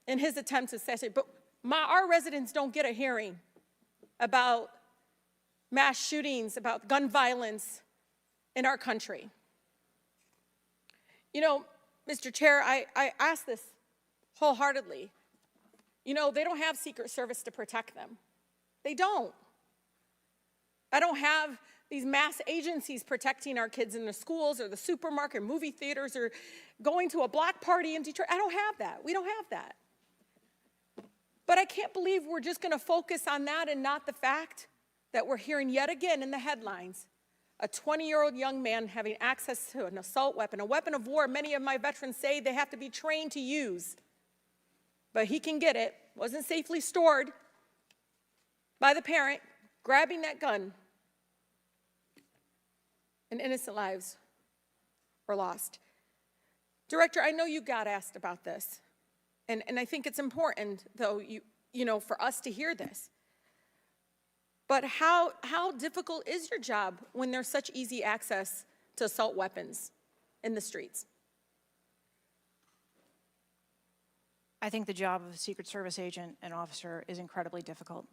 in his attempt to assassinate, but our residents don't get a hearing about mass shootings, about gun violence in our country. You know, Mr. Chair, I ask this wholeheartedly. You know, they don't have Secret Service to protect them. They don't. I don't have these mass agencies protecting our kids in the schools or the supermarket, movie theaters, or going to a block party in Detroit. I don't have that. We don't have that. But I can't believe we're just going to focus on that and not the fact that we're hearing yet again in the headlines, a 20-year-old young man having access to an assault weapon, a weapon of war many of my veterans say they have to be trained to use. But he can get it, wasn't safely stored by the parent, grabbing that gun, and innocent lives were lost. Director, I know you got asked about this, and I think it's important, though, you know, for us to hear this. But how difficult is your job when there's such easy access to assault weapons in the streets? I think the job of a Secret Service agent and officer is incredibly difficult.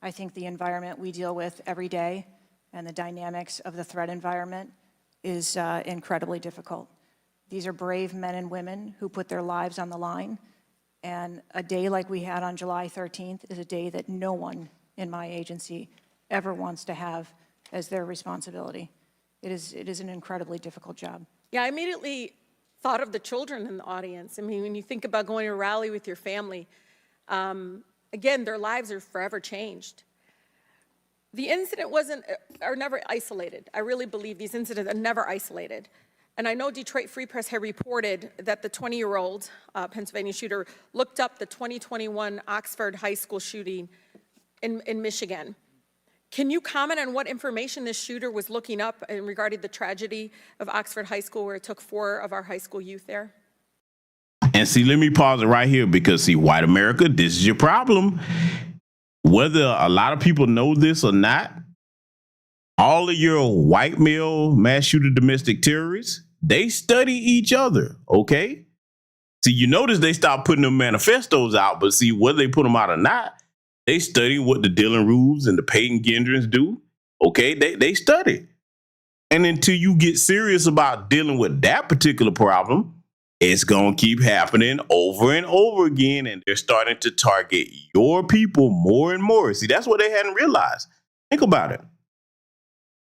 I think the environment we deal with every day and the dynamics of the threat environment is incredibly difficult. These are brave men and women who put their lives on the line, and a day like we had on July 13th is a day that no one in my agency ever wants to have as their responsibility. It is an incredibly difficult job. Yeah, I immediately thought of the children in the audience. I mean, when you think about going to a rally with your family, again, their lives are forever changed. The incident are never isolated. I really believe these incidents are never isolated. And I know Detroit Free Press had reported that the 20-year-old Pennsylvania shooter looked up the 2021 Oxford High School shooting in Michigan. Can you comment on what information this shooter was looking up in regarding the tragedy of Oxford High School, where it took 4 of our high school youth there? And see, let me pause it right here because, see, white America, this is your problem. Whether a lot of people know this or not, all of your white male mass shooter domestic terrorists, they study each other, okay? See, you notice they stopped putting them manifestos out, but see, whether they put them out or not, they study what the Dylan Roofs and the Peyton Gendrons do, okay? They study. And until you get serious about dealing with that particular problem, it's going to keep happening over and over again, and they're starting to target your people more and more. See, that's what they hadn't realized. Think about it.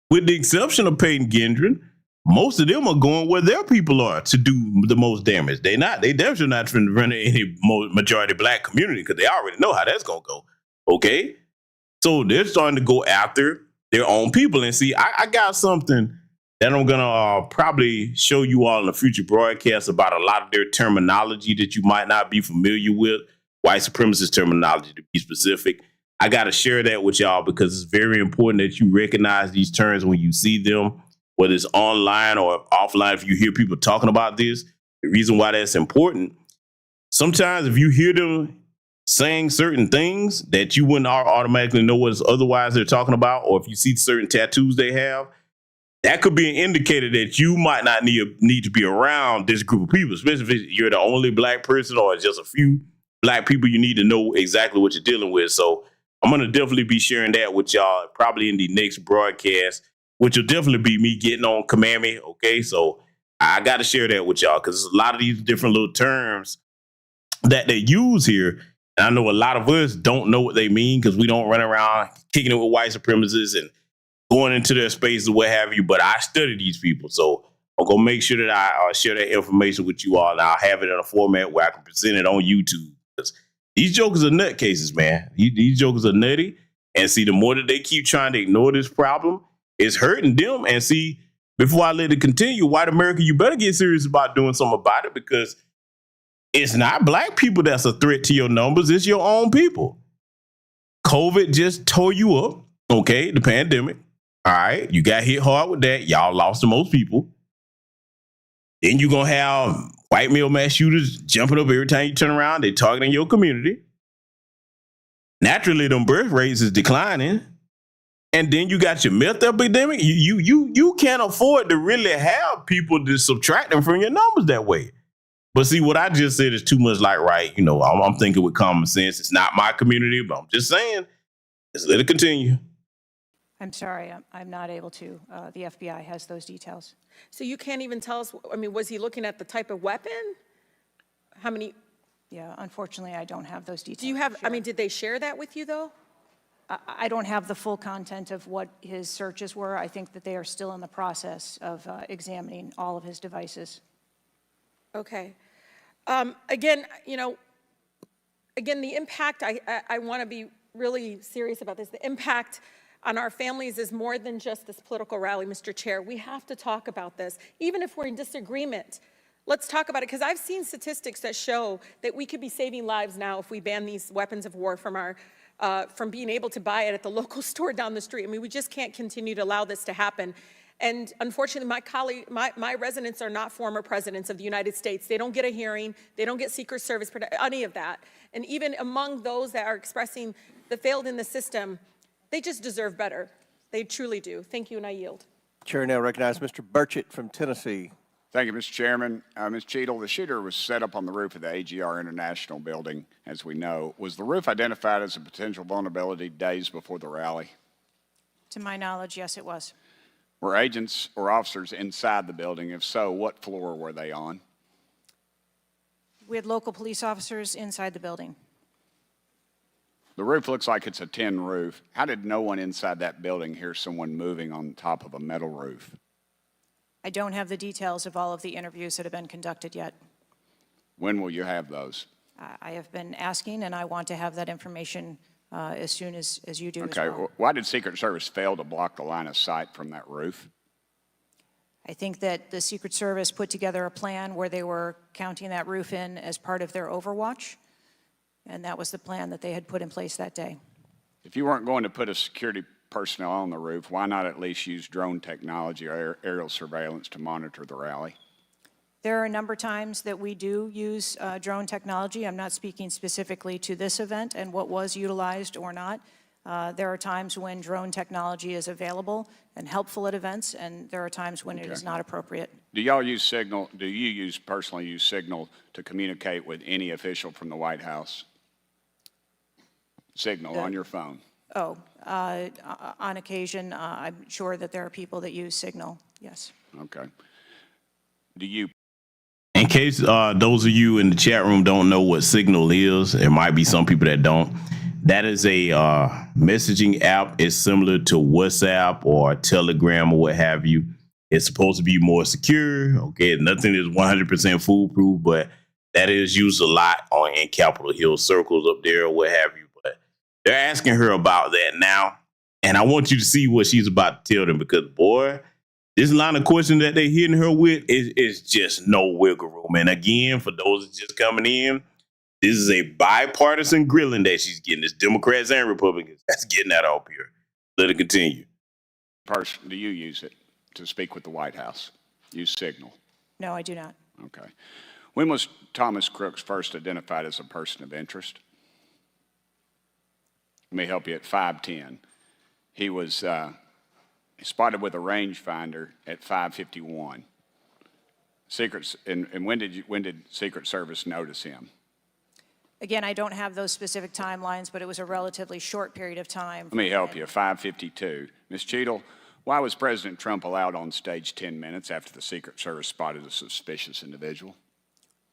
With the exception of Peyton Gendron, most of them are going where their people are to do the most damage. They definitely not trying to run any majority black community because they already know how that's going to go, okay? So they're starting to go after their own people. And see, I got something that I'm going to probably show you all in a future broadcast about a lot of their terminology that you might not be familiar with, white supremacist terminology to be specific. I got to share that with y'all because it's very important that you recognize these terms when you see them, whether it's online or offline. If you hear people talking about this, the reason why that's important, sometimes if you hear them saying certain things that you wouldn't automatically know what otherwise they're talking about, or if you see certain tattoos they have, that could be an indicator that you might not need to be around this group of people, especially if you're the only black person or just a few black people. You need to know exactly what you're dealing with. So I'm going to definitely be sharing that with y'all probably in the next broadcast, which will definitely be me getting on Command Me. Okay, so I got to share that with y'all because there's a lot of these different little terms that they use here. And I know a lot of us don't know what they mean because we don't run around kicking it with white supremacists and going into their spaces or what have you, but I study these people. So I'm going to make sure that I share that information with you all, and I'll have it in a format where I can present it on YouTube. Because these jokers are nutcases, man. These jokers are nutty. And see, the more that they keep trying to ignore this problem, it's hurting them. And see, before I let it continue, white America, you better get serious about doing something about it because it's not black people that's a threat to your numbers. It's your own people. COVID just tore you up, okay, the pandemic. All right, you got hit hard with that. Y'all lost the most people. Then you're going to have white male mass shooters jumping up every time you turn around. They're targeting your community. Naturally, them birth rates is declining. And then you got your meth epidemic. You can't afford to really have people to subtract them from your numbers that way. But see, what I just said is too much like right. You know, I'm thinking with common sense. It's not my community, but I'm just saying, let's let it continue. I'm sorry, I'm not able to. The FBI has those details. So you can't even tell us, I mean, was he looking at the type of weapon? How many? Yeah, unfortunately, I don't have those details. Do you have, I mean, did they share that with you though? I don't have the full content of what his searches were. I think that they are still in the process of examining all of his devices. Okay. Again, you know, again, the impact, I want to be really serious about this. The impact on our families is more than just this political rally, Mr. Chair. We have to talk about this, even if we're in disagreement. Let's talk about it, because I've seen statistics that show that we could be saving lives now if we ban these weapons of war from our, from being able to buy it at the local store down the street. I mean, we just can't continue to allow this to happen. And unfortunately, my residents are not former presidents of the United States. They don't get a hearing. They don't get Secret Service, any of that. And even among those that are expressing the failed in the system, they just deserve better. They truly do. Thank you, and I yield. Chair now recognizes Mr. Burchett from Tennessee. Thank you, Mr. Chairman. Ms. Cheatle, the shooter was set up on the roof of the AGR International building, as we know. Was the roof identified as a potential vulnerability days before the rally? To my knowledge, yes, it was. Were agents or officers inside the building? If so, what floor were they on? We had local police officers inside the building. The roof looks like it's a tin roof. How did no one inside that building hear someone moving on top of a metal roof? I don't have the details of all of the interviews that have been conducted yet. When will you have those? I have been asking, and I want to have that information as soon as you do Okay. as well. Why did Secret Service fail to block the line of sight from that roof? I think that the Secret Service put together a plan where they were counting that roof in as part of their overwatch, and that was the plan that they had put in place that day. If you weren't going to put a security personnel on the roof, why not at least use drone technology or aerial surveillance to monitor the rally? There are a number of times that we do use drone technology. I'm not speaking specifically to this event and what was utilized or not. There are times when drone technology is available and helpful at events, and there are times when it is not appropriate. Do y'all use Signal? Do you personally use Signal to communicate with any official from the White House? Signal on your phone? Oh, on occasion, I'm sure that there are people that use Signal, yes. Okay. Do you? In case those of you in the chat room don't know what Signal is, there might be some people that don't. That is a messaging app. It's similar to WhatsApp or Telegram or what have you. It's supposed to be more secure. Okay, nothing is 100% foolproof, but that is used a lot in Capitol Hill circles up there or what have you. But they're asking her about that now, and I want you to see what she's about to tell them, because, boy, this line of questions that they're hitting her with is just no wiggle room. And again, for those just coming in, this is a bipartisan grilling that she's getting. It's Democrats and Republicans that's getting that up here. Let it continue. Do you use it to speak with the White House? Use Signal? No, I do not. Okay. When was Thomas Crooks first identified as a person of interest? Let me help you. At 5:10. He was spotted with a rangefinder at 5:51. And when did Secret Service notice him? Again, I don't have those specific timelines, but it was a relatively short period of time. Let me help you. 5:52. Ms. Cheatle, why was President Trump allowed on stage 10 minutes after the Secret Service spotted a suspicious individual?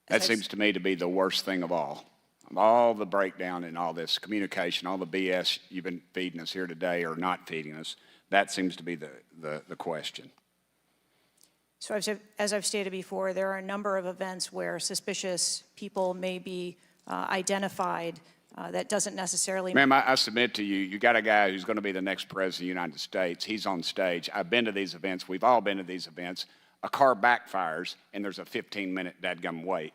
That seems to me to be the worst thing of all. Of all the breakdown in all this communication, all the BS you've been feeding us here today or not feeding us, that seems to be the question. So as I've stated before, there are a number of events where suspicious people may be identified. That doesn't necessarily... Ma'am, I submit to you, you got a guy who's going to be the next president of the United States. He's on stage. I've been to these events. We've all been to these events. A car backfires, and there's a 15-minute dadgum wait.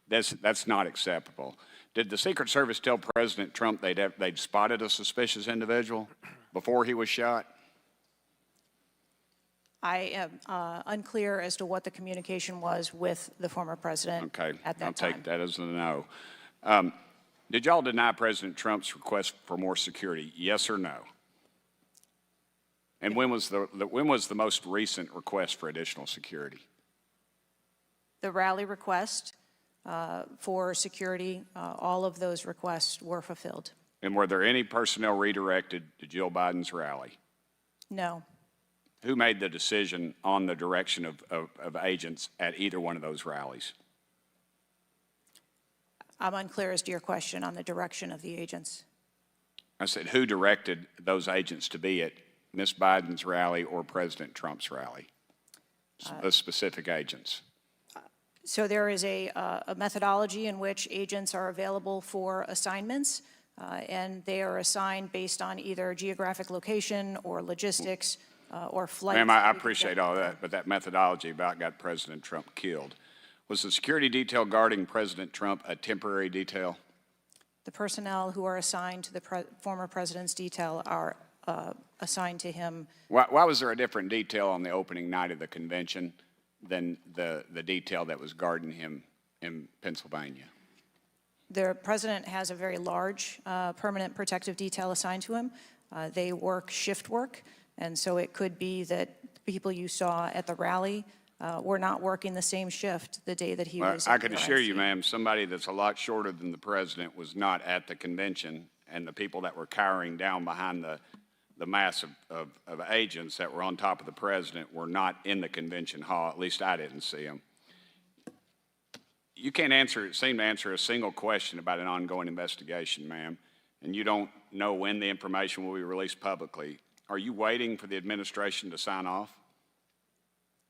That's not acceptable. Did the Secret Service tell President Trump they'd spotted a suspicious individual before he was shot? I am unclear as to what the communication was with the former president at that time. I'll take that as a no. Did y'all deny President Trump's request for more security, yes or no? And when was the most recent request for additional security? The rally request for security, all of those requests were fulfilled. And were there any personnel redirected to Jill Biden's rally? No. Who made the decision on the direction of agents at either one of those rallies? I'm unclear as to your question on the direction of the agents. I said, who directed those agents to be at Miss Biden's rally or President Trump's rally? Those specific agents. So there is a methodology in which agents are available for assignments, and they are assigned based on either geographic location or logistics or flight. Ma'am, I appreciate all that, but that methodology about got President Trump killed. Was the security detail guarding President Trump a temporary detail? The personnel who are assigned to the former president's detail are assigned to him. Why was there a different detail on the opening night of the convention than the detail that was guarding him in Pennsylvania? The president has a very large permanent protective detail assigned to him. They work shift work, and so it could be that people you saw at the rally were not working the same shift the day that he was. I can assure you, ma'am, somebody that's a lot shorter than the president was not at the convention, and the people that were cowering down behind the mass of agents that were on top of the president were not in the convention hall. At least I didn't see them. You can't seem to answer a single question about an ongoing investigation, ma'am, and you don't know when the information will be released publicly. Are you waiting for the administration to sign off?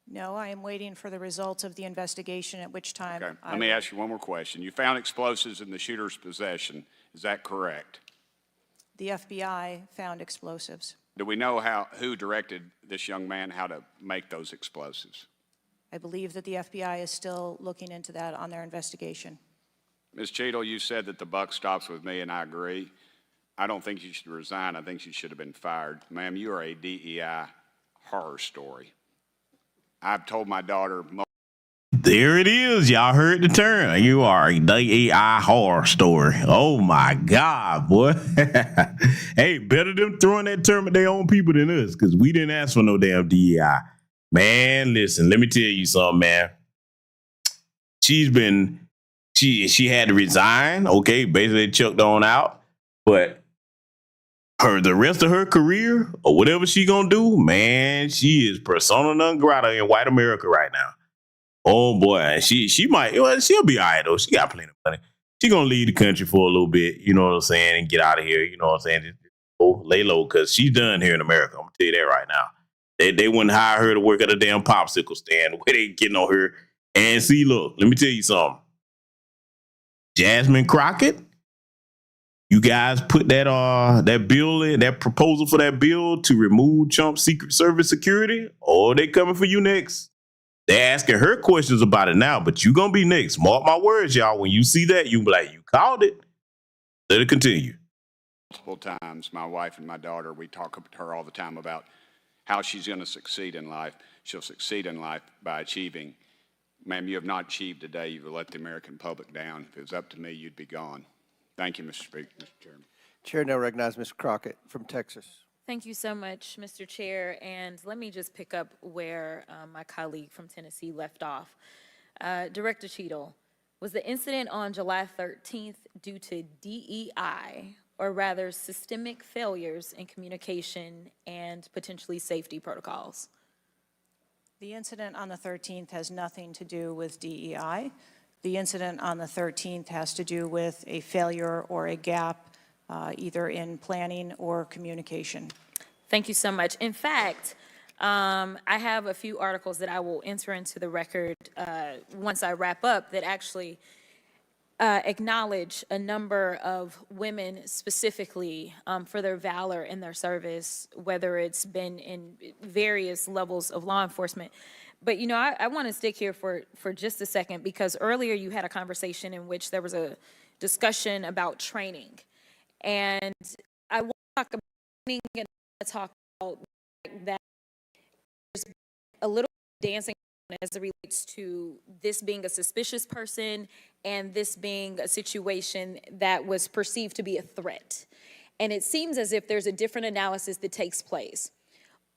No, I am waiting for the results of the investigation, at which time. Okay. Let me ask you one more question. You found explosives in the shooter's possession. Is that correct? The FBI found explosives. Do we know who directed this young man how to make those explosives? I believe that the FBI is still looking into that on their investigation. Ms. Cheatle, you said that the buck stops with me, and I agree. I don't think you should resign. I think you should have been fired. Ma'am, you are a DEI horror story. I've told my daughter. There it is. Y'all heard the term. You are a DEI horror story. Oh my God, boy. Hey, better them throwing that term at their own people than us, because we didn't ask for no damn DEI. Man, listen, let me tell you something, man. She had to resign, okay, basically chucked on out, but the rest of her career or whatever she gonna do, man, she is persona non grata in white America right now. Oh boy, she might, well, she'll be all right though. She got plenty of money. She gonna leave the country for a little bit, you know what I'm saying, and get out of here, you know what I'm saying, just lay low, because she's done here in America. I'm gonna tell you that right now. They wouldn't hire her to work at a damn popsicle stand the way they getting on her. And see, look, let me tell you something. Jasmine Crockett, you guys put that bill in, that proposal for that bill to remove Trump's Secret Service security. Oh, they coming for you next. They're asking her questions about it now, but you gonna be next. Mark my words, y'all. When you see that, you be like, you called it. Let it continue. Multiple times, my wife and my daughter, we talk to her all the time about how she's gonna succeed in life. She'll succeed in life by achieving. Ma'am, you have not achieved today. You've let the American public down. If it was up to me, you'd be gone. Thank you, Mr. Speaker, Mr. Chairman. Chair now recognizes Ms. Crockett from Texas. Thank you so much, Mr. Chair. And let me just pick up where my colleague from Tennessee left off. Director Cheatle, was the incident on July 13th due to DEI, or rather systemic failures in communication and potentially safety protocols? The incident on the 13th has nothing to do with DEI. The incident on the 13th has to do with a failure or a gap either in planning or communication. Thank you so much. In fact, I have a few articles that I will enter into the record once I wrap up that actually acknowledge a number of women specifically for their valor in their service, whether it's been in various levels of law enforcement. But, you know, I want to stick here for just a second, because earlier you had a conversation in which there was a discussion about training. And I want to talk about training and talk about that there's a little dancing as it relates to this being a suspicious person and this being a situation that was perceived to be a threat. And it seems as if there's a different analysis that takes place.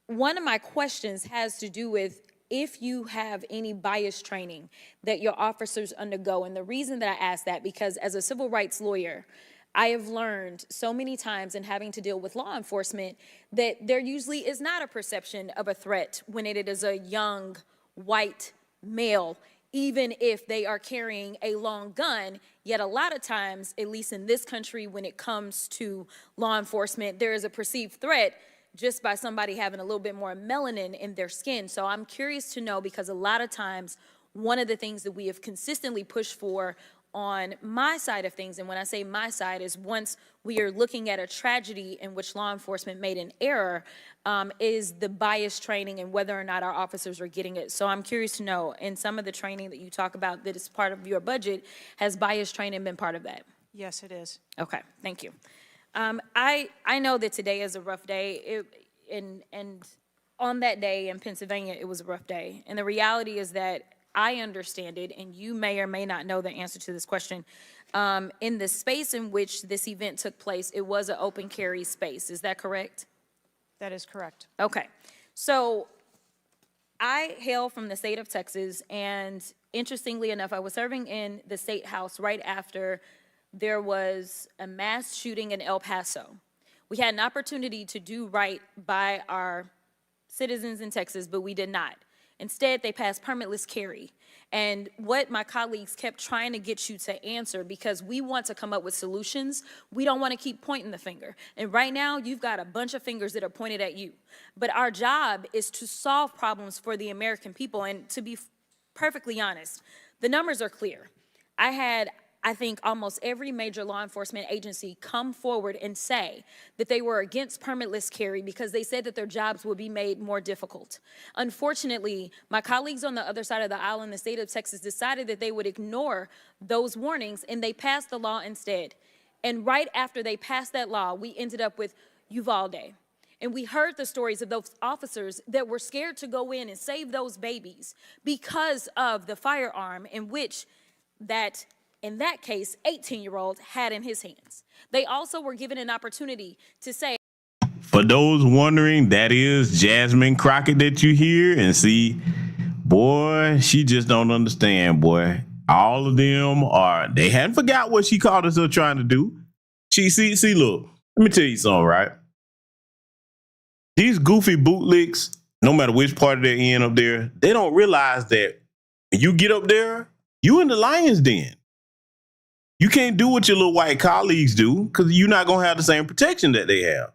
One of my questions has to do with if you have any bias training that your officers undergo. And the reason that I ask that, because as a civil rights lawyer, I have learned so many times in having to deal with law enforcement that there usually is not a perception of a threat when it is a young white male, even if they are carrying a long gun. Yet a lot of times, at least in this country, when it comes to law enforcement, there is a perceived threat just by somebody having a little bit more melanin in their skin. So I'm curious to know, because a lot of times, one of the things that we have consistently pushed for on my side of things, and when I say my side, is once we are looking at a tragedy in which law enforcement made an error, is the bias training and whether or not our officers are getting it. So I'm curious to know, in some of the training that you talk about that is part of your budget, has bias training been part of that? Yes, it is. Okay, thank you. I know that today is a rough day, and on that day in Pennsylvania, it was a rough day. And the reality is that I understand it, and you may or may not know the answer to this question. In the space in which this event took place, it was an open carry space. Is that correct? That is correct. Okay. So I hail from the state of Texas, and interestingly enough, I was serving in the state house right after there was a mass shooting in El Paso. We had an opportunity to do right by our citizens in Texas, but we did not. Instead, they passed permitless carry. And what my colleagues kept trying to get you to answer, because we want to come up with solutions, we don't want to keep pointing the finger. And right now, you've got a bunch of fingers that are pointed at you. But our job is to solve problems for the American people. And to be perfectly honest, the numbers are clear. I think almost every major law enforcement agency come forward and say that they were against permitless carry because they said that their jobs would be made more difficult. Unfortunately, my colleagues on the other side of the aisle in the state of Texas decided that they would ignore those warnings, and they passed the law instead. And right after they passed that law, we ended up with Uvalde. And we heard the stories of those officers that were scared to go in and save those babies because of the firearm in which in that case, 18-year-old had in his hands. They also were given an opportunity to say. For those wondering, that is Jasmine Crockett that you hear and see. Boy, she just don't understand, boy. All of them they hadn't forgot what she called herself trying to do. See, look, let me tell you something, right? These goofy bootlicks, no matter which part of their end up there, they don't realize that when you get up there, you in the lion's den. You can't do what your little white colleagues do because you're not going to have the same protection that they have.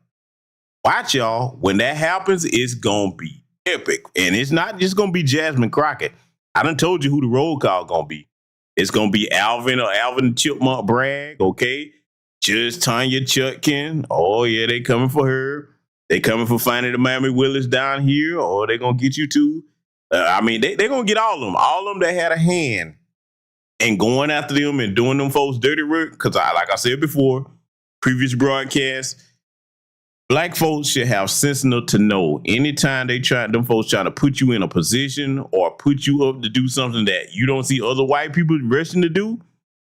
Watch, y'all. When that happens, it's going to be epic. And it's not just going to be Jasmine Crockett. I done told you who the roll call going to be. It's going to be Alvin or Alvin Chipmunk Bragg, okay? Just Tanya Chutkin. Oh, yeah, they coming for her. They coming for Fannie the Mammy Willis down here, or they going to get you too. They going to get all of them. All of them that had a hand and going after them and doing them folks dirty work, because like I said before, previous broadcast, black folks should have sense enough to know anytime them folks trying to put you in a position or put you up to do something that you don't see other white people rushing to do,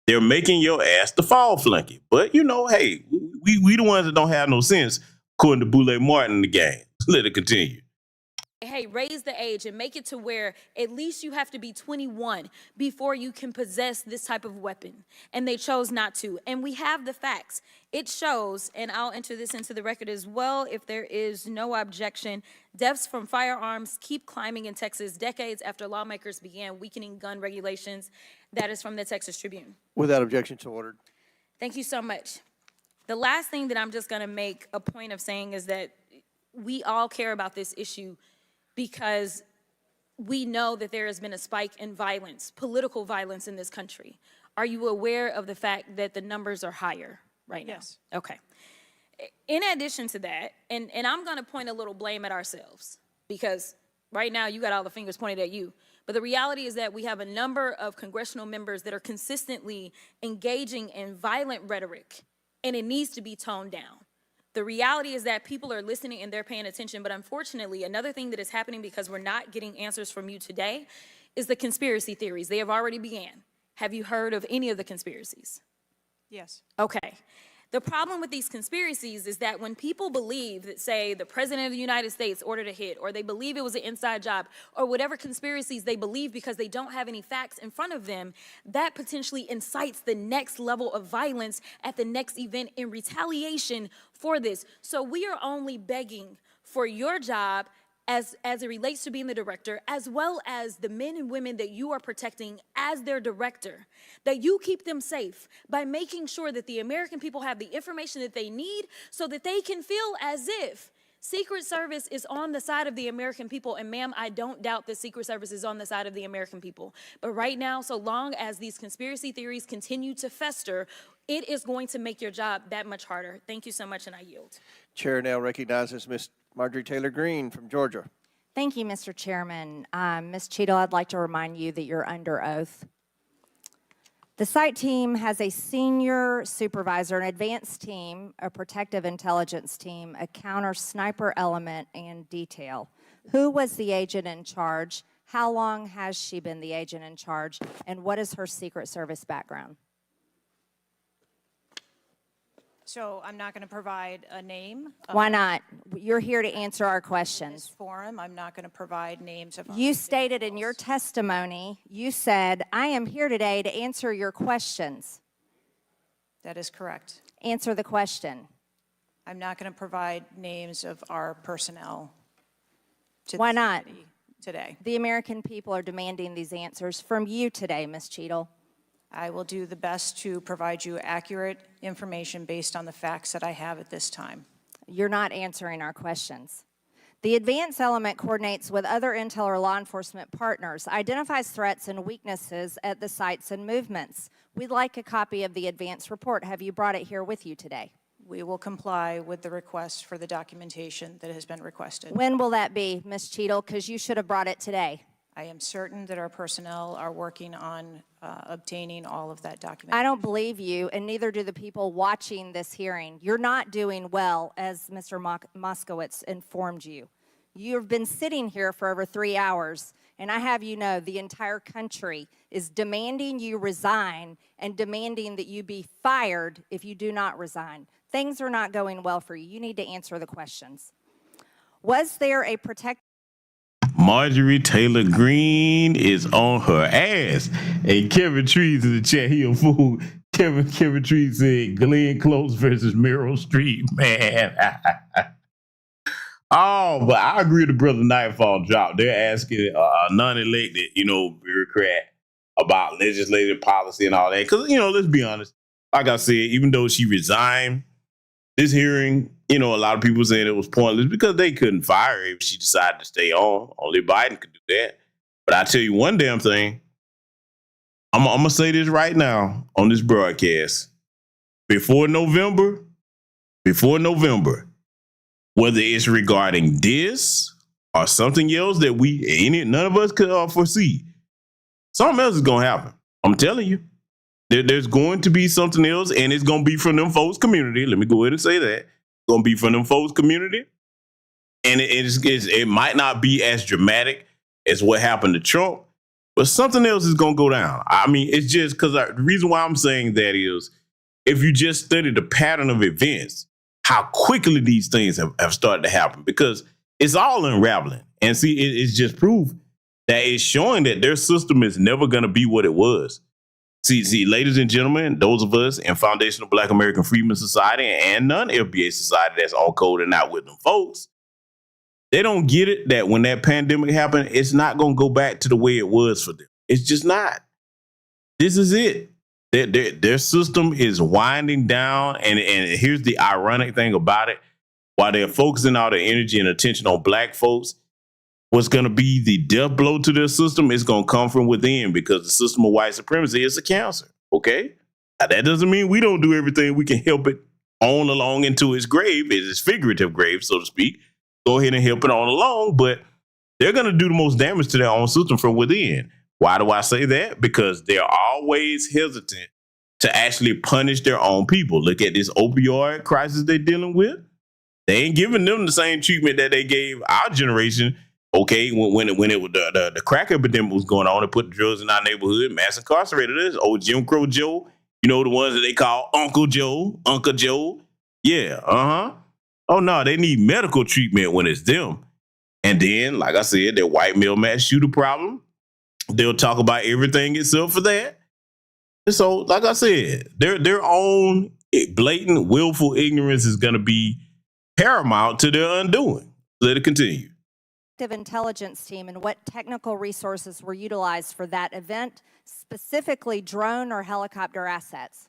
they're making your ass the fall flunky. But hey, we the ones that don't have no sense, according to Boule Martin in the game. Let it continue. Hey, raise the age and make it to where at least you have to be 21 before you can possess this type of weapon. And they chose not to. And we have the facts. It shows, and I'll enter this into the record as well if there is no objection, deaths from firearms keep climbing in Texas decades after lawmakers began weakening gun regulations. That is from the Texas Tribune. Without objection, so ordered. Thank you so much. The last thing that I'm just going to make a point of saying is that we all care about this issue because we know that there has been a spike in violence, political violence in this country. Are you aware of the fact that the numbers are higher right now? Yes. Okay. In addition to that, and I'm going to point a little blame at ourselves because right now you got all the fingers pointed at you. But the reality is that we have a number of congressional members that are consistently engaging in violent rhetoric, and it needs to be toned down. The reality is that people are listening and they're paying attention, but unfortunately, another thing that is happening because we're not getting answers from you today is the conspiracy theories. They have already began. Have you heard of any of the conspiracies? Yes. Okay. The problem with these conspiracies is that when people believe that, say, the president of the United States ordered a hit, or they believe it was an inside job, or whatever conspiracies they believe because they don't have any facts in front of them, that potentially incites the next level of violence at the next event in retaliation for this. So we are only begging for your job as it relates to being the director, as well as the men and women that you are protecting as their director, that you keep them safe by making sure that the American people have the information that they need so that they can feel as if Secret Service is on the side of the American people. And ma'am, I don't doubt that Secret Service is on the side of the American people. But right now, so long as these conspiracy theories continue to fester, it is going to make your job that much harder. Thank you so much, and I yield. Chair now recognizes Ms. Marjorie Taylor Greene from Georgia. Thank you, Mr. Chairman. Ms. Cheatle, I'd like to remind you that you're under oath. The site team has a senior supervisor, an advanced team, a protective intelligence team, a counter sniper element, and detail. Who was the agent in charge? How long has she been the agent in charge? And what is her Secret Service background? So I'm not going to provide a name. Why not? You're here to answer our questions. Forum. I'm not going to provide names of. You stated in your testimony, you said, I am here today to answer your questions. That is correct. Answer the question. I'm not going to provide names of our personnel. Why not? Today. The American people are demanding these answers from you today, Ms. Cheatle. I will do the best to provide you accurate information based on the facts that I have at this time. You're not answering our questions. The advance element coordinates with other intel or law enforcement partners, identifies threats and weaknesses at the sites and movements. We'd like a copy of the advance report. Have you brought it here with you today? We will comply with the request for the documentation that has been requested. When will that be, Ms. Cheatle? Because you should have brought it today. I am certain that our personnel are working on obtaining all of that documentation. I don't believe you, and neither do the people watching this hearing. You're not doing well, as Mr. Moskowitz informed you. You've been sitting here for over 3 hours, and I have you know the entire country is demanding you resign and demanding that you be fired if you do not resign. Things are not going well for you. You need to answer the questions. Was there a protective... Marjorie Taylor Greene is on her ass. And Kevin Trees in the chat, he a fool. Kevin Trees said Glenn Close versus Meryl Streep, man. Oh, but I agree with the brother Nightfall drop. They're asking a non-elected, bureaucrat about legislative policy and all that. Because, let's be honest. Like I said, even though she resigned, this hearing, a lot of people saying it was pointless because they couldn't fire her if she decided to stay on. Only Biden could do that. But I tell you one damn thing. I'm going to say this right now on this broadcast. Before November, whether it's regarding this or something else that none of us could foresee, something else is going to happen. I'm telling you. There's going to be something else, and it's going to be from them folks' community. Let me go ahead and say that. It's going to be from them folks' community. And it might not be as dramatic as what happened to Trump, but something else is going to go down. I mean, it's just because the reason why I'm saying that is if you just study the pattern of events, how quickly these things have started to happen, because it's all unraveling. And see, it's just proof that it's showing that their system is never going to be what it was. See, ladies and gentlemen, those of us in Foundational Black American Freedmen Society and non-FBA society that's on code and out with them folks, they don't get it that when that pandemic happened, it's not going to go back to the way it was for them. It's just not. This is it. Their system is winding down, and here's the ironic thing about it. While they're focusing all their energy and attention on black folks, what's going to be the death blow to their system is going to come from within, because the system of white supremacy is a cancer, okay? Now, that doesn't mean we don't do everything we can help it on along into its grave, its figurative grave, so to speak. Go ahead and help it on along, but they're going to do the most damage to their own system from within. Why do I say that? Because they're always hesitant to actually punish their own people. Look at this opioid crisis they're dealing with. They ain't giving them the same treatment that they gave our generation. Okay, when it was the crack epidemic was going on, they put drugs in our neighborhood, mass incarcerated us. Old Jim Crow Joe, the ones that they call Uncle Joe. Yeah, Oh no, they need medical treatment when it's them. And then, like I said, their white male mass shooter problem, they'll talk about everything except for that. And so, like I said, their own blatant, willful ignorance is going to be paramount to their undoing. Let it continue. intelligence team and what technical resources were utilized for that event, specifically drone or helicopter assets?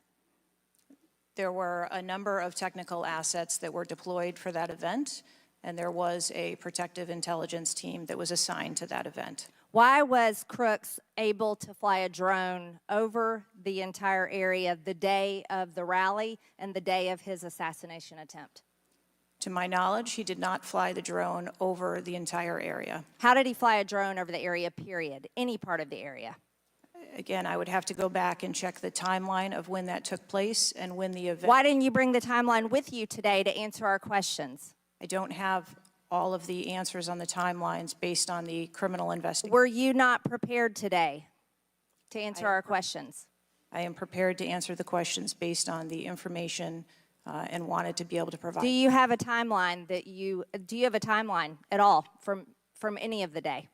There were a number of technical assets that were deployed for that event, and there was a protective intelligence team that was assigned to that event. Why was Crooks able to fly a drone over the entire area the day of the rally and the day of his assassination attempt? To my knowledge, he did not fly the drone over the entire area. How did he fly a drone over the area, period? Any part of the area? Again, I would have to go back and check the timeline of when that took place and when the event. Why didn't you bring the timeline with you today to answer our questions? I don't have all of the answers on the timelines based on the criminal investigation. Were you not prepared today to answer our questions? I am prepared to answer the questions based on the information and wanted to be able to provide. Do you have a timeline do you have a timeline at all from any of the day?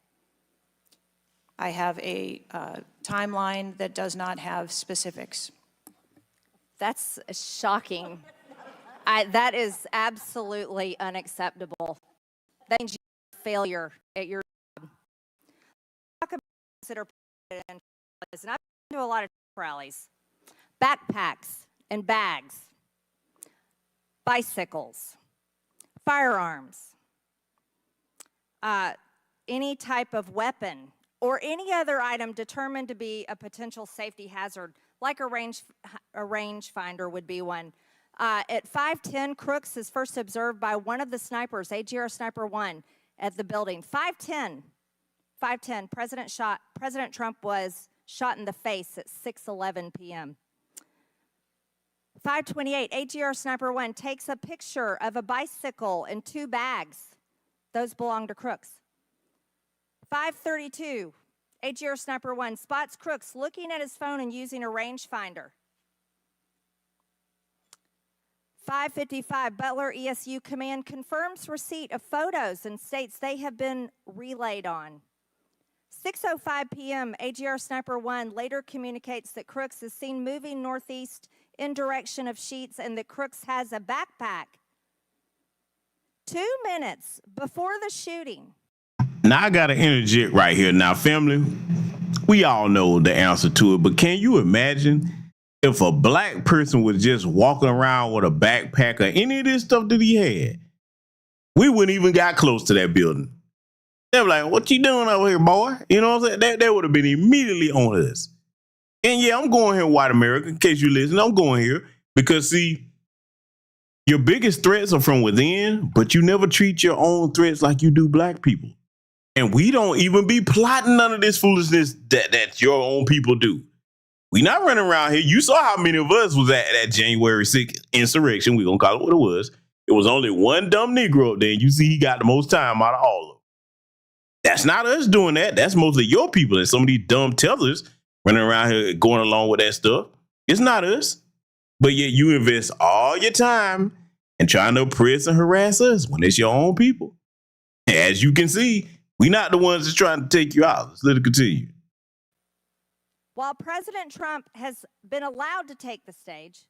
I have a timeline that does not have specifics. That's shocking. That is absolutely unacceptable. That means you're a failure at your job. Talk about consider and I've been to a lot of rallies. Backpacks and bags, bicycles, firearms, any type of weapon or any other item determined to be a potential safety hazard, like a rangefinder would be one. At 5:10, Crooks is first observed by one of the snipers, AGR Sniper 1, at the building. 5:10, President Trump was shot in the face at 6:11 p.m. 5:28, AGR Sniper 1 takes a picture of a bicycle and 2 bags. Those belong to Crooks. 5:32, AGR Sniper 1 spots Crooks looking at his phone and using a rangefinder. 5:55, Butler ESU Command confirms receipt of photos and states they have been relayed on. 6:05 p.m., AGR Sniper 1 later communicates that Crooks is seen moving northeast in direction of Sheets and that Crooks has a backpack. 2 minutes before the shooting. Now I got to interject right here. Now, family, we all know the answer to it, but can you imagine if a black person was just walking around with a backpack or any of this stuff that he had? We wouldn't even got close to that building. They were like, "What you doing over here, boy?" You know what I'm saying? That would have been immediately on us. And yeah, I'm going here, white America, in case you listen. I'm going here because, see, your biggest threats are from within, but you never treat your own threats like you do black people. And we don't even be plotting none of this foolishness that your own people do. We not running around here. You saw how many of us was at that January 6th insurrection. We're going to call it what it was. It was only one dumb Negro up there, and you see he got the most time out of all of them. That's not us doing that. That's mostly your people and some of these dumb tellers running around here going along with that stuff. It's not us. But yet you invest all your time in trying to oppress and harass us when it's your own people. As you can see, we're not the ones that's trying to take you out. Let's let it continue. While President Trump has been allowed to take the stage,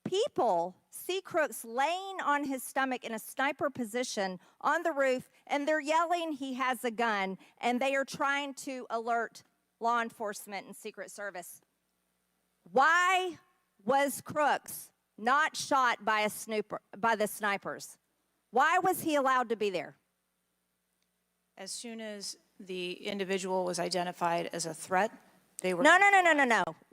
people see Crooks laying on his stomach in a sniper position on the roof, and they're yelling he has a gun, and they are trying to alert law enforcement and Secret Service. Why was Crooks not shot by the snipers? Why was he allowed to be there? As soon as the individual was identified as a threat, they were... No.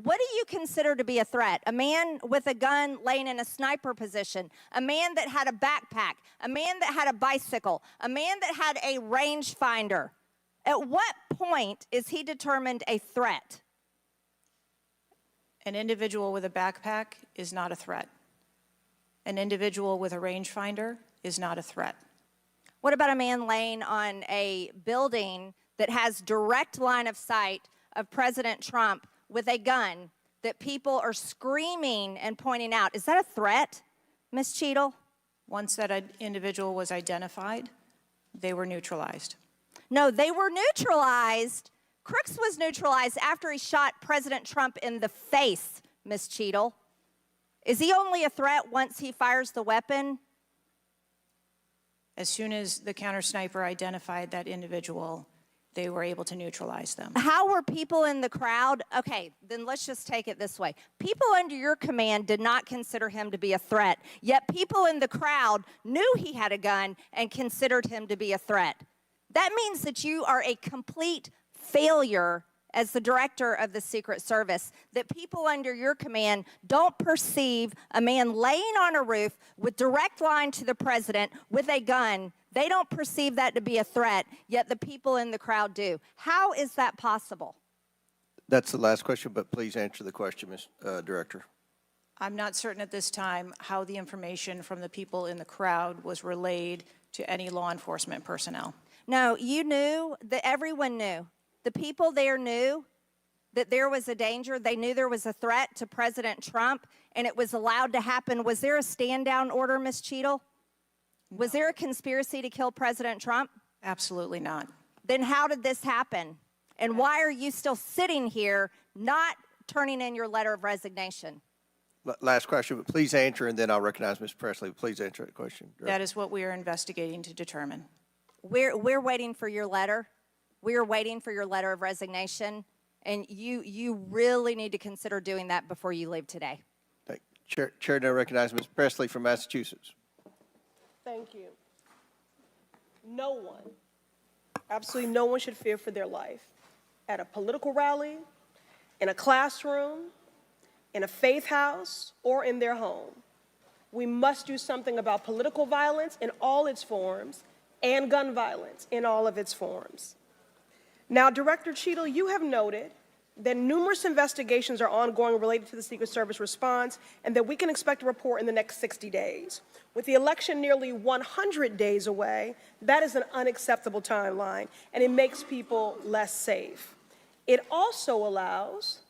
What do you consider to be a threat? A man with a gun laying in a sniper position, a man that had a backpack, a man that had a bicycle, a man that had a rangefinder. At what point is he determined a threat? An individual with a backpack is not a threat. An individual with a rangefinder is not a threat. What about a man laying on a building that has direct line of sight of President Trump with a gun that people are screaming and pointing out? Is that a threat, Ms. Cheatle? Once that individual was identified, they were neutralized. No, they were neutralized. Crooks was neutralized after he shot President Trump in the face, Ms. Cheatle. Is he only a threat once he fires the weapon? As soon as the counter sniper identified that individual, they were able to neutralize them. How were people in the crowd? Okay, then let's just take it this way. People under your command did not consider him to be a threat, yet people in the crowd knew he had a gun and considered him to be a threat. That means that you are a complete failure as the director of the Secret Service, that people under your command don't perceive a man laying on a roof with direct line to the president with a gun. They don't perceive that to be a threat, yet the people in the crowd do. How is that possible? That's the last question, but please answer the question, Ms. Director. I'm not certain at this time how the information from the people in the crowd was relayed to any law enforcement personnel. No, you knew, that everyone knew. The people there knew that there was a danger. They knew there was a threat to President Trump, and it was allowed to happen. Was there a stand-down order, Ms. Cheatle? No. Was there a conspiracy to kill President Trump? Absolutely not. Then how did this happen? And why are you still sitting here not turning in your letter of resignation? Last question, but please answer, and then I'll recognize Ms. Presley. Please answer that question. That is what we are investigating to determine. We're waiting for your letter. We are waiting for your letter of resignation, and you really need to consider doing that before you leave today. Chair now recognizes Ms. Presley from Massachusetts. Thank you. No one, absolutely no one should fear for their life at a political rally, in a classroom, in a faith house, or in their home. We must do something about political violence in all its forms and gun violence in all of its forms. Now, Director Cheatle, you have noted that numerous investigations are ongoing related to the Secret Service response and that we can expect a report in the next 60 days. With the election nearly 100 days away, that is an unacceptable timeline, and it makes people less safe. It also allows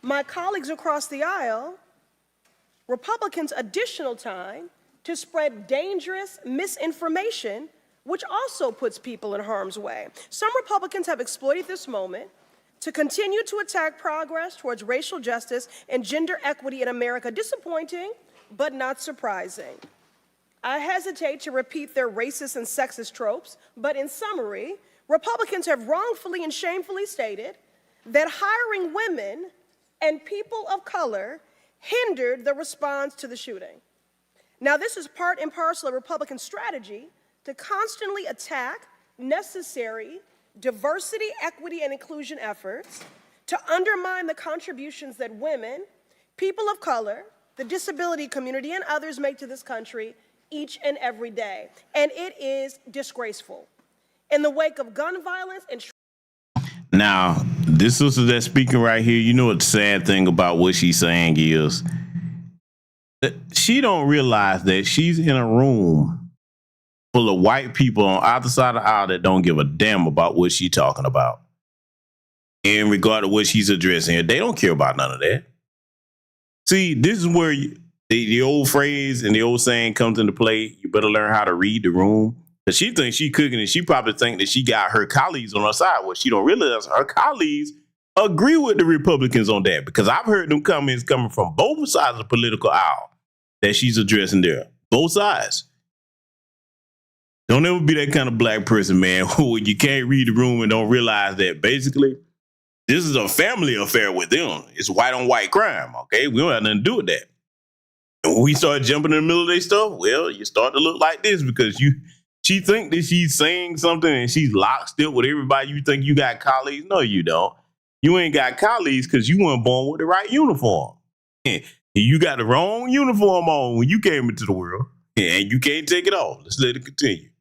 my colleagues across the aisle, Republicans, additional time to spread dangerous misinformation, which also puts people in harm's way. Some Republicans have exploited this moment to continue to attack progress towards racial justice and gender equity in America. Disappointing, but not surprising. I hesitate to repeat their racist and sexist tropes, but in summary, Republicans have wrongfully and shamefully stated that hiring women and people of color hindered the response to the shooting. Now, this is part and parcel of Republican strategy to constantly attack necessary diversity, equity, and inclusion efforts, to undermine the contributions that women, people of color, the disability community, and others make to this country each and every day. And it is disgraceful. In the wake of gun violence and now, this sister that's speaking right here, you know what the sad thing about what she's saying is that she don't realize that she's in a room full of white people on either side of the aisle that don't give a damn about what she's talking about. In regard to what she's addressing, they don't care about none of that. See, this is where the old phrase and the old saying comes into play. You better learn how to read the room. Because she thinks she cooking and she probably think that she got her colleagues on her side. What she don't realize, her colleagues agree with the Republicans on that. Because I've heard them comments coming from both sides of the political aisle that she's addressing there. Both sides. Don't ever be that kind of black person, man, who you can't read the room and don't realize that basically this is a family affair with them. It's white on white crime, okay? We don't have nothing to do with that. And when we start jumping in the middle of their stuff, well, you start to look like this because she think that she's saying something and she's locked still with everybody. You think you got colleagues? No, you don't. You ain't got colleagues because you weren't born with the right uniform. You got the wrong uniform on when you came into the world, and you can't take it off. Let's let it continue.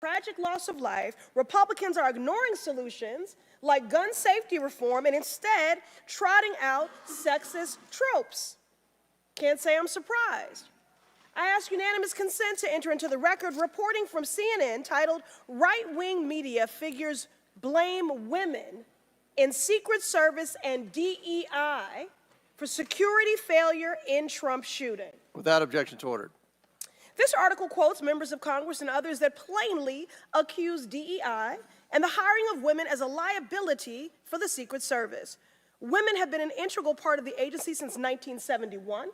tragic loss of life, Republicans are ignoring solutions like gun safety reform and instead trotting out sexist tropes. Can't say I'm surprised. I ask unanimous consent to enter into the record reporting from CNN titled "Right-Wing Media Figures Blame Women in Secret Service and DEI for Security Failure in Trump Shooting." Without objection to order. This article quotes members of Congress and others that plainly accuse DEI and the hiring of women as a liability for the Secret Service. Women have been an integral part of the agency since 1971,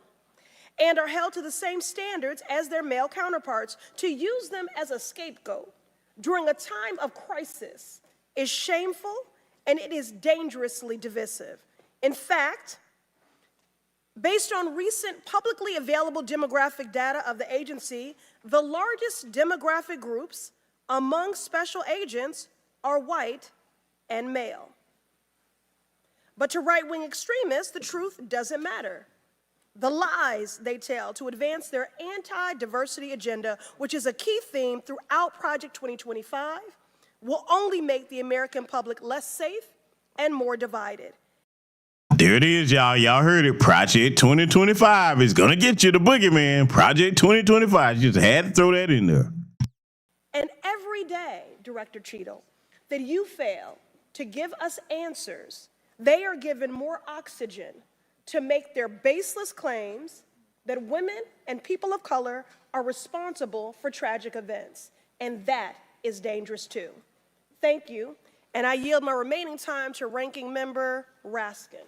and are held to the same standards as their male counterparts. To use them as a scapegoat during a time of crisis is shameful and it is dangerously divisive. In fact, based on recent publicly available demographic data of the agency, the largest demographic groups among special agents are white and male. But to right-wing extremists, the truth doesn't matter. The lies they tell to advance their anti-diversity agenda, which is a key theme throughout Project 2025, will only make the American public less safe and more divided. There it is, y'all. Y'all heard it. Project 2025 is going to get you the boogeyman. Project 2025. You just had to throw that in there. And every day, Director Cheatle, that you fail to give us answers, they are given more oxygen to make their baseless claims that women and people of color are responsible for tragic events. And that is dangerous too. Thank you. And I yield my remaining time to Ranking Member Raskin.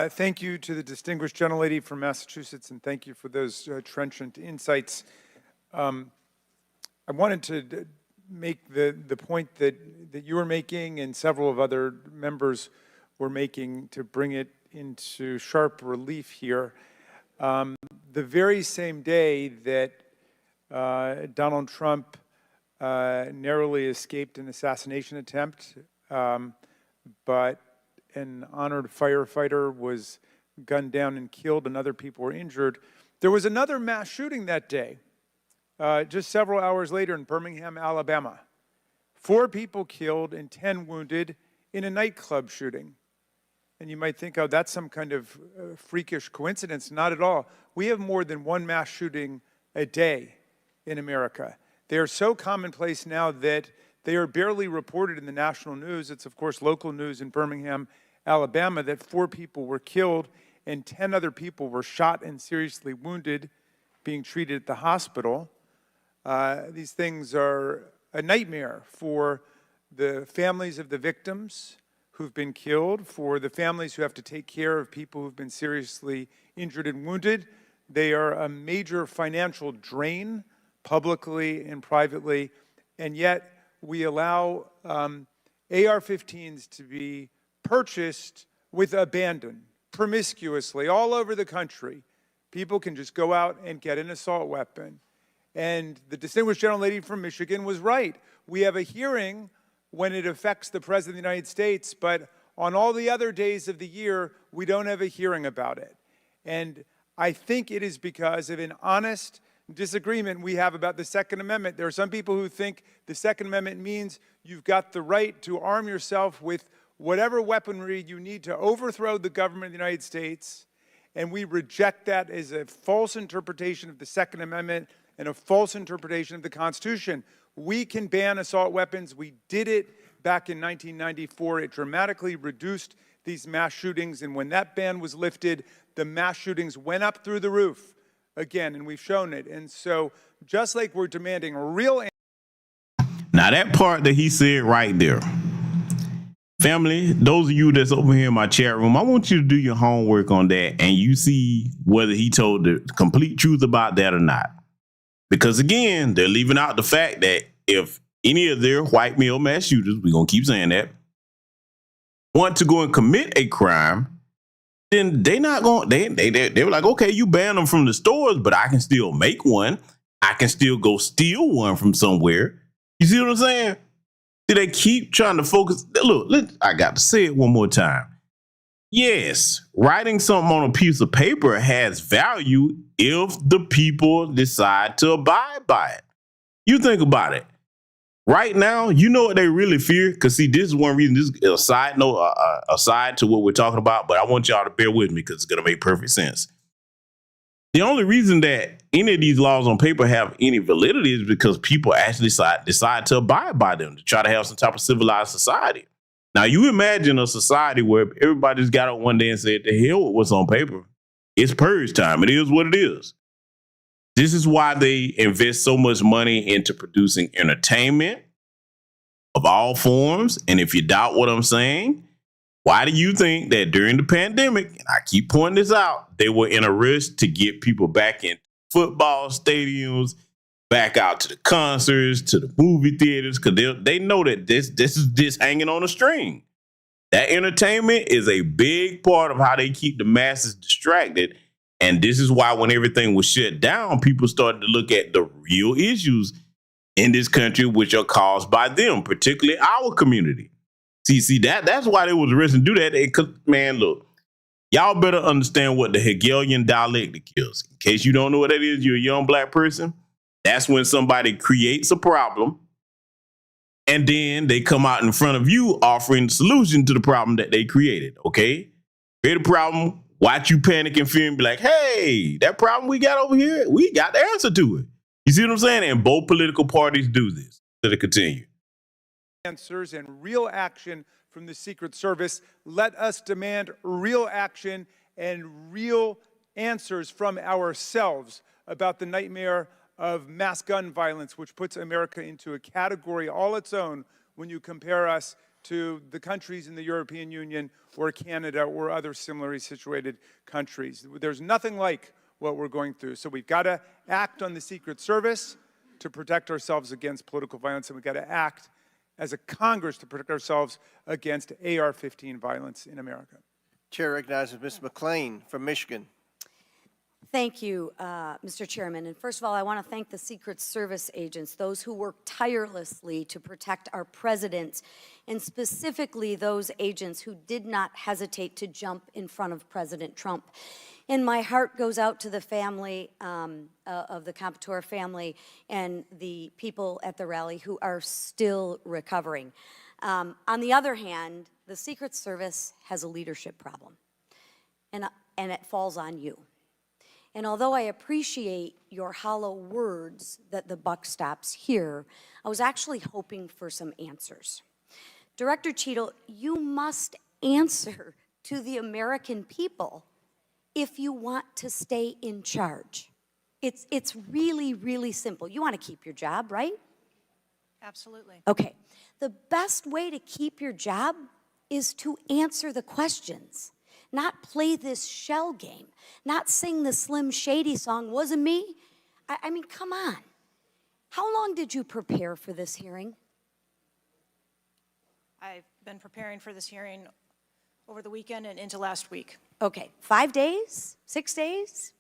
Thank you to the distinguished gentlelady from Massachusetts, and thank you for those trenchant insights. I wanted to make the point that you were making and several of other members were making to bring it into sharp relief here. The very same day that Donald Trump narrowly escaped an assassination attempt, but an honored firefighter was gunned down and killed and other people were injured. There was another mass shooting that day, just several hours later in Birmingham, Alabama. 4 people killed and 10 wounded in a nightclub shooting. And you might think, oh, that's some kind of freakish coincidence. Not at all. We have more than one mass shooting a day in America. They are so commonplace now that they are barely reported in the national news. It's, of course, local news in Birmingham, Alabama, that 4 people were killed and 10 other people were shot and seriously wounded, being treated at the hospital. These things are a nightmare for the families of the victims who've been killed, for the families who have to take care of people who've been seriously injured and wounded. They are a major financial drain, publicly and privately, and yet we allow AR-15s to be purchased with abandon, promiscuously, all over the country. People can just go out and get an assault weapon. And the distinguished gentlelady from Michigan was right. We have a hearing when it affects the President of the United States, but on all the other days of the year, we don't have a hearing about it. And I think it is because of an honest disagreement we have about the Second Amendment. There are some people who think the Second Amendment means you've got the right to arm yourself with whatever weaponry you need to overthrow the government of the United States, and we reject that as a false interpretation of the Second Amendment and a false interpretation of the Constitution. We can ban assault weapons. We did it back in 1994. It dramatically reduced these mass shootings, and when that ban was lifted, the mass shootings went up through the roof again, and we've shown it. And so just like we're demanding real... Now that part that he said right there, family, those of you that's over here in my chat room, I want you to do your homework on that and you see whether he told the complete truth about that or not. Because again, they're leaving out the fact that if any of their white male mass shooters, we're going to keep saying that, want to go and commit a crime, then they not going, they were like, okay, you ban them from the stores, but I can still make one. I can still go steal one from somewhere. You see what I'm saying? They keep trying to focus. Look, I got to say it one more time. Yes, writing something on a piece of paper has value if the people decide to abide by it. You think about it. Right now, you know what they really fear? Because see, this is one reason, this is a side note, aside to what we're talking about, but I want y'all to bear with me because it's going to make perfect sense. The only reason that any of these laws on paper have any validity is because people actually decide to abide by them, to try to have some type of civilized society. Now, you imagine a society where everybody just got up one day and said, the hell with what's on paper. It's purge time. It is what it is. This is why they invest so much money into producing entertainment of all forms. And if you doubt what I'm saying, Why do you think that during the pandemic, and I keep pointing this out, they were in a rush to get people back in football stadiums, back out to the concerts, to the movie theaters, because they know that this is just hanging on a string. That entertainment is a big part of how they keep the masses distracted. And this is why when everything was shut down, people started to look at the real issues in this country, which are caused by them, particularly our community. See, that's why they was arrested to do that. Man, look, y'all better understand what the Hegelian dialectic is. In case you don't know what that is, you're a young black person. That's when somebody creates a problem, and then they come out in front of you offering a solution to the problem that they created, okay? Create a problem, watch you panic and fear and be like, hey, that problem we got over here, we got the answer to it. You see what I'm saying? And both political parties do this. So to continue. Answers and real action from the Secret Service. Let us demand real action and real answers from ourselves about the nightmare of mass gun violence, which puts America into a category all its own when you compare us to the countries in the European Union or Canada or other similarly situated countries. There's nothing like what we're going through. So we've got to act on the Secret Service to protect ourselves against political violence, and we've got to act as a Congress to protect ourselves against AR-15 violence in America. Chair recognizes Ms. McClain from Michigan. Thank you, Mr. Chairman. And first of all, I want to thank the Secret Service agents, those who work tirelessly to protect our president, and specifically those agents who did not hesitate to jump in front of President Trump. And my heart goes out to the family of the Comptoir family and the people at the rally who are still recovering. On the other hand, the Secret Service has a leadership problem, and it falls on you. And although I appreciate your hollow words that the buck stops here, I was actually hoping for some answers. Director Cheatle, you must answer to the American people if you want to stay in charge. It's really, really simple. You want to keep your job, right? Absolutely. Okay. The best way to keep your job is to answer the questions, not play this shell game, not sing the Slim Shady song, wasn't me. I mean, come on. How long did you prepare for this hearing? I've been preparing for this hearing over the weekend and into last week. Okay, 5 days, 6 days?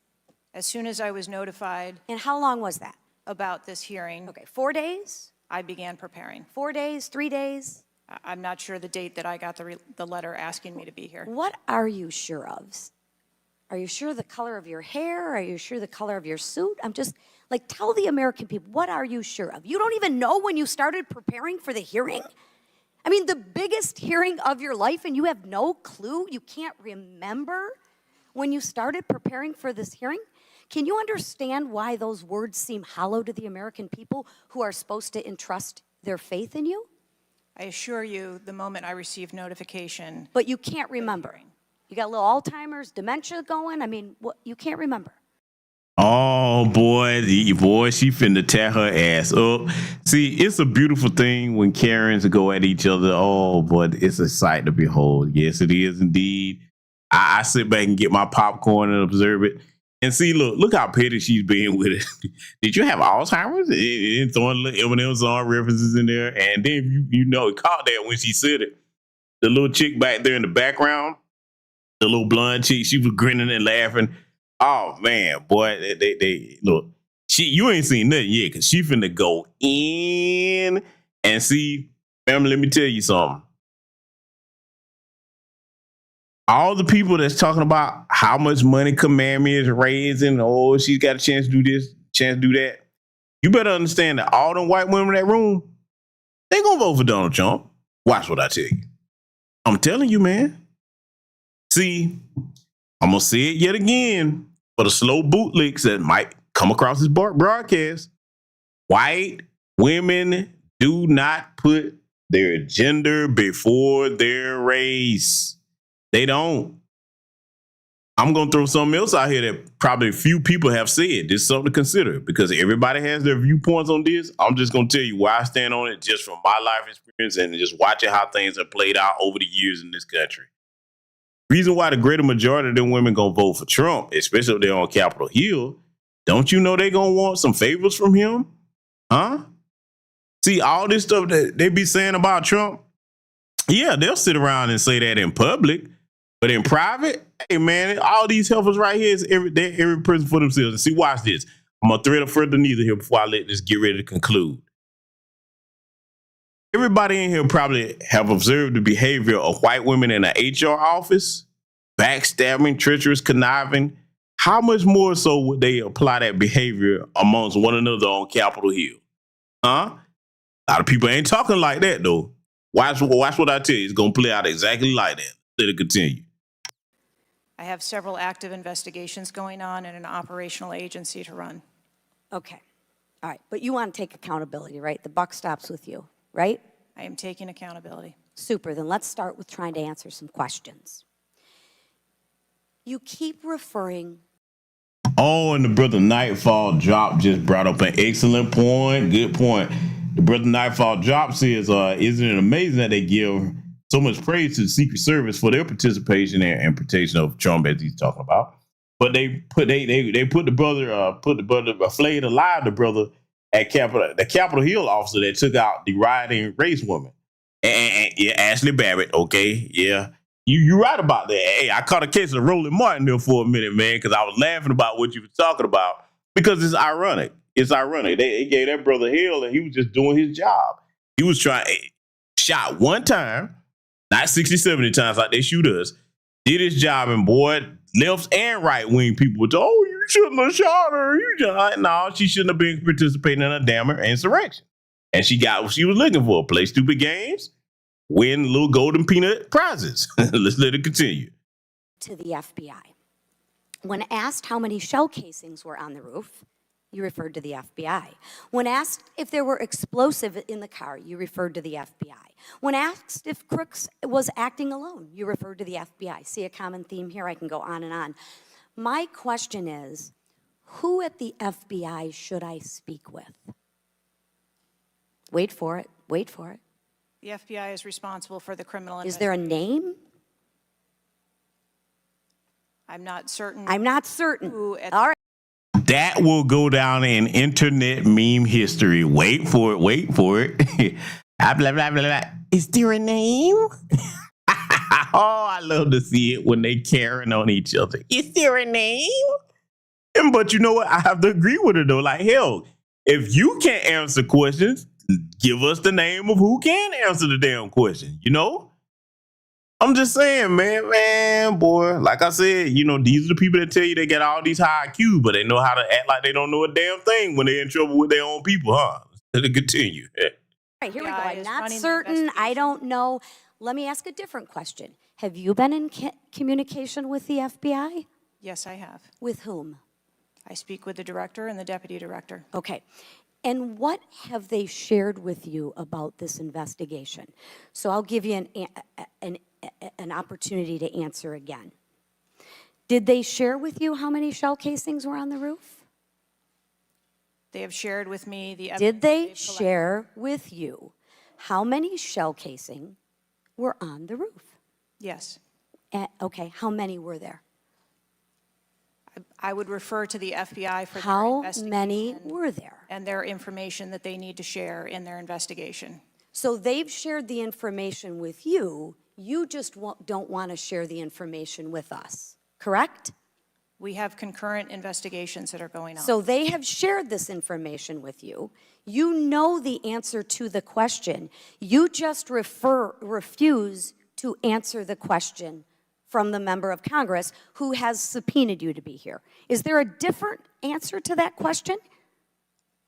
As soon as I was notified. And how long was that? About this hearing. Okay, 4 days? I began preparing. 4 days, 3 days? I'm not sure the date that I got the letter asking me to be here. What are you sure of? Are you sure the color of your hair? Are you sure the color of your suit? I'm just, like, tell the American people, what are you sure of? You don't even know when you started preparing for the hearing? I mean, the biggest hearing of your life, and you have no clue? You can't remember when you started preparing for this hearing? Can you understand why those words seem hollow to the American people who are supposed to entrust their faith in you? I assure you, the moment I received notification. But you can't remember. You got a little Alzheimer's, dementia going? I mean, what, you can't remember. Oh, boy, she finna tear her ass up. See, it's a beautiful thing when Karens go at each other. Oh, boy, it's a sight to behold. Yes, it is indeed. I sit back and get my popcorn and observe it. And see, look how petty she's being with it. Did you have Alzheimer's? And throwing little M&M song references in there. And then, you know, it caught that when she said it. The little chick back there in the background, the little blonde chick, she was grinning and laughing. Oh, man, boy, they look, you ain't seen nothing yet because she finna go in. And see, family, let me tell you something. All the people that's talking about how much money Commandment is raising, oh, she's got a chance to do this, chance to do that. You better understand that all them white women in that room, they gonna vote for Donald Trump. Watch what I tell you. I'm telling you, man. See, I'm gonna say it yet again for the slow bootlicks that might come across this broadcast. White women do not put their gender before their race. They don't. I'm going to throw something else out here that probably few people have said. This is something to consider because everybody has their viewpoints on this. I'm just going to tell you where I stand on it just from my life experience and just watching how things have played out over the years in this country. Reason why the greater majority of them women gonna vote for Trump, especially if they're on Capitol Hill, don't you know they gonna want some favors from him? Huh? See, all this stuff that they be saying about Trump, yeah, they'll sit around and say that in public, but in private, hey man, all these helpers right here is every person for themselves. And see, watch this. I'm gonna thread a further neither here before I let this get ready to conclude. Everybody in here probably have observed the behavior of white women in an HR office, backstabbing, treacherous, conniving. How much more so would they apply that behavior amongst one another on Capitol Hill? Huh? A lot of people ain't talking like that though. Watch what I tell you. It's gonna play out exactly like that. Let it continue. I have several active investigations going on and an operational agency to run. Okay. All right. But you want to take accountability, right? The buck stops with you, right? I am taking accountability. Super. Then let's start with trying to answer some questions. You keep referring. Oh, and the brother Nightfall Drop just brought up an excellent point. Good point. The brother Nightfall Drop says, isn't it amazing that they give so much praise to the Secret Service for their participation and protection of Trump, as he's talking about? But they put the brother flayed alive the brother at the Capitol Hill officer that took out the rioting race woman. And yeah, Ashley Barrett, okay, yeah. You right about that. Hey, I caught a case of Roland Martin there for a minute, man, because I was laughing about what you were talking about because it's ironic. It's ironic. They gave that brother hell and he was just doing his job. He was shot one time, not 60, 70 times like they shoot us, did his job, and boy, left and right wing people would say, oh, you shouldn't have shot her. No, she shouldn't have been participating in a damn insurrection. And she got what she was looking for. Play stupid games, win little golden peanut prizes. Let's let it continue. To the FBI. When asked how many shell casings were on the roof, you referred to the FBI. When asked if there were explosives in the car, you referred to the FBI. When asked if Crooks was acting alone, you referred to the FBI. See a common theme here? I can go on and on. My question is, who at the FBI should I speak with? Wait for it. Wait for it. The FBI is responsible for the criminal Is there a name? I'm not certain. I'm not certain. All right. That will go down in internet meme history. Wait for it. Wait for it. Blah, blah, blah, blah. Is there a name? Oh, I love to see it when they carrying on each other. Is there a name? But you know what? I have to agree with it though. Like, hell, if you can't answer questions, give us the name of who can answer the damn question, you know? I'm just saying, man, boy. Like I said, you know, these are the people that tell you they got all these high IQ, but they know how to act like they don't know a damn thing when they're in trouble with their own people, huh? Let it continue. All right, here we go. I'm not certain. I don't know. Let me ask a different question. Have you been in communication with the FBI? Yes, I have. With whom? I speak with the director and the deputy director. Okay. And what have they shared with you about this investigation? So I'll give you an opportunity to answer again. Did they share with you how many shell casings were on the roof? They have shared with me the evidence. Did they share with you how many shell casings were on the roof? Yes. Okay, how many were there? I would refer to the FBI for how their investigation. Many were there? And their information that they need to share in their investigation. So they've shared the information with you. You just don't want to share the information with us, correct? We have concurrent investigations that are going on. So they have shared this information with you. You know the answer to the question. You just refuse to answer the question from the member of Congress who has subpoenaed you to be here. Is there a different answer to that question?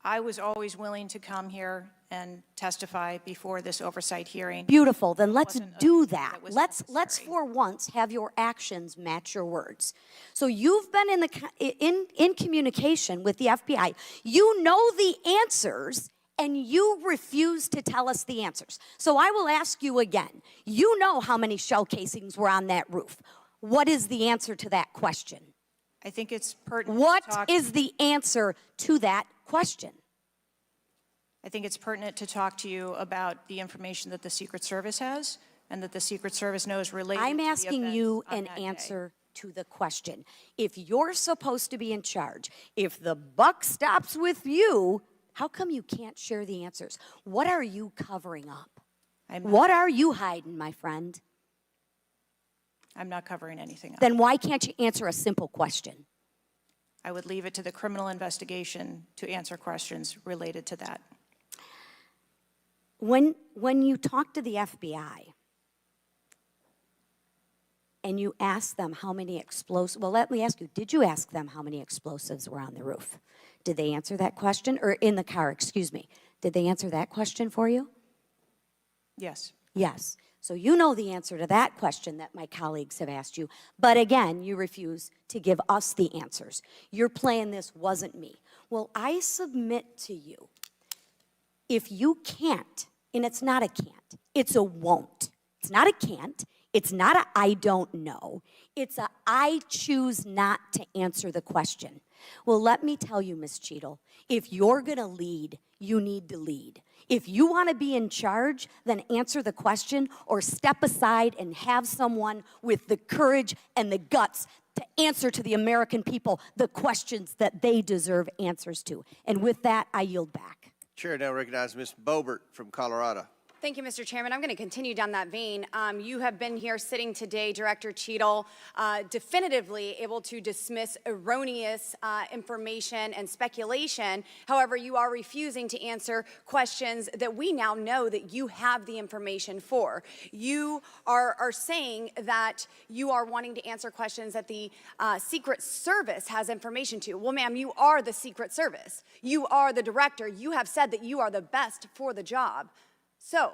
I was always willing to come here and testify before this oversight hearing. Beautiful, then let's do that. Let's for once have your actions match your words. So you've been in communication with the FBI. You know the answers and you refuse to tell us the answers. So I will ask you again. You know how many shell casings were on that roof. What is the answer to that question? I think it's pertinent. What is the answer to that question? I think it's pertinent to talk to you about the information that the Secret Service has and that the Secret Service knows related I'm to the asking events you on an that day. answer to the question. If you're supposed to be in charge, if the buck stops with you, how come you can't share the answers? What are you covering up? What are you hiding, my friend? I'm not covering anything up. Then why can't you answer a simple question? I would leave it to the criminal investigation to answer questions related to that. When you talk to the FBI and you ask them how many explosives, well, let me ask you, did you ask them how many explosives were on the roof? Did they answer that question? Or in the car, excuse me. Did they answer that question for you? Yes. Yes. So you know the answer to that question that my colleagues have asked you. But again, you refuse to give us the answers. You're playing this wasn't me. Well, I submit to you, if you can't, and it's not a can't, it's a won't. It's not a can't. It's not a I don't know. It's a I choose not to answer the question. Well, let me tell you, Ms. Cheatle, if you're going to lead, you need to lead. If you want to be in charge, then answer the question or step aside and have someone with the courage and the guts to answer to the American people the questions that they deserve answers to. And with that, I yield back. Chair now recognizes Ms. Boebert from Colorado. Thank you, Mr. Chairman. I'm going to continue down that vein. You have been here sitting today, Director Cheatle, definitively able to dismiss erroneous information and speculation. However, you are refusing to answer questions that we now know that you have the information for. You are saying that you are wanting to answer questions that the Secret Service has information to. Well, ma'am, you are the Secret Service. You are the director. You have said that you are the best for the job. So,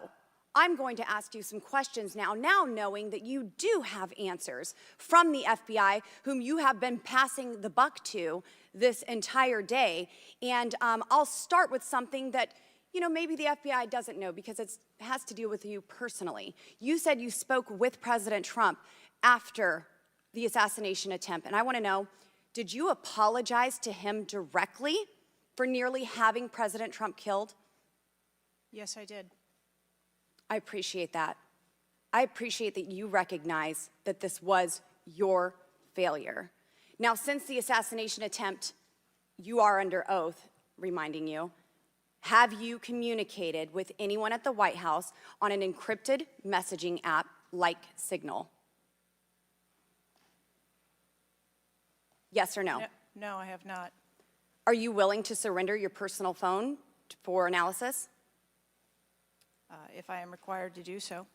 I'm going to ask you some questions now knowing that you do have answers from the FBI, whom you have been passing the buck to this entire day. And I'll start with something that, maybe the FBI doesn't know because it has to do with you personally. You said you spoke with President Trump after the assassination attempt. And I want to know, did you apologize to him directly for nearly having President Trump killed? Yes, I did. I appreciate that. I appreciate that you recognize that this was your failure. Now, since the assassination attempt, you are under oath, reminding you, have you communicated with anyone at the White House on an encrypted messaging app like Signal? Yes or no? No, I have not. Are you willing to surrender your personal phone for analysis? If I am required to do so.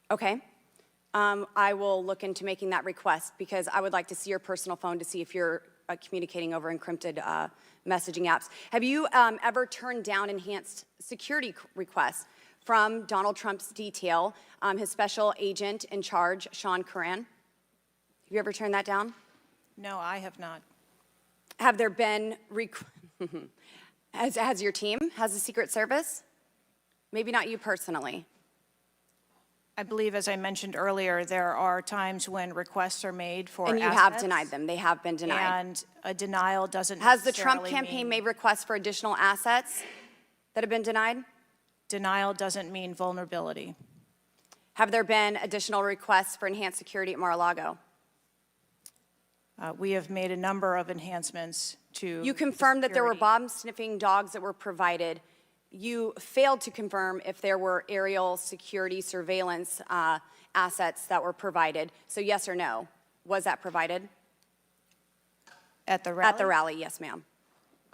Okay. I will look into making that request because I would like to see your personal phone to see if you're communicating over encrypted messaging apps. Have you ever turned down enhanced security requests from Donald Trump's detail, his special agent in charge, Sean Curran? Have you ever turned that down? No, I have not. Have there been, has your team, has the Secret Service? Maybe not you personally. I believe, as I mentioned earlier, there are times when requests are made for And you assets, have denied them. They have been denied. and a denial doesn't Has the Trump necessarily campaign mean- made requests for additional assets that have been denied? Denial doesn't mean vulnerability. Have there been additional requests for enhanced security at Mar-a-Lago? We have made a number of enhancements to. You confirmed that there were security. bomb-sniffing dogs that were provided. You failed to confirm if there were aerial security surveillance assets that were provided. So yes or no, was that provided? At the rally? At the rally, yes, ma'am.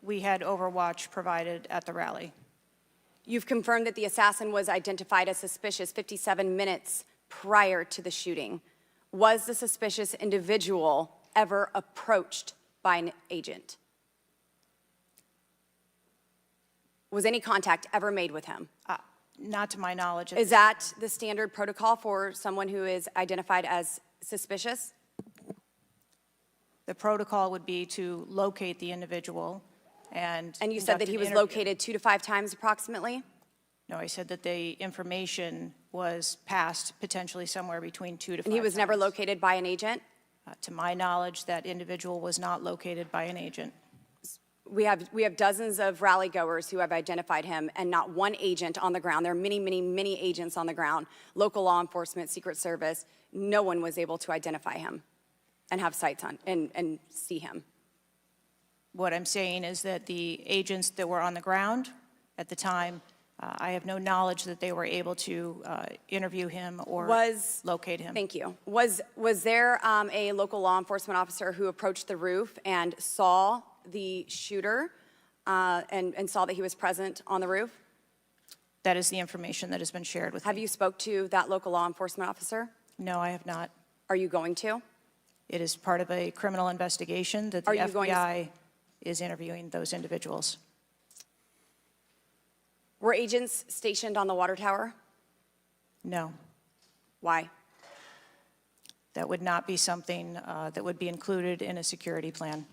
We had Overwatch provided at the rally. You've confirmed that the assassin was identified as suspicious 57 minutes prior to the shooting. Was the suspicious individual ever approached by an agent? Was any contact ever made with him? Not to my knowledge. Is that the standard protocol for someone who is identified as suspicious? The protocol would be to locate the individual and. And you said that he was located 2 to 5 times approximately? No, I said that the information was passed potentially somewhere between 2 to 5 And he was never located by an agent? To my knowledge, that individual was not located by an agent. We have dozens of rally goers who have identified him, and not one agent on the ground. There are many, many, many agents on the ground, local law enforcement, Secret Service. No one was able to identify him and have sights on and see him. What I'm saying is that the agents that were on the ground at the time, I have no knowledge that they were able to interview him or locate him. Thank you. Was there a local law enforcement officer who approached the roof and saw the shooter and saw that he was present on the roof? That is the information that has been shared with me. Have you spoke to that local law enforcement officer? No, I have not. Are you going to? It is part of a criminal investigation that the FBI is interviewing those individuals. Were agents stationed on the water tower? No. Why? That would not be something that would be included in a security plan.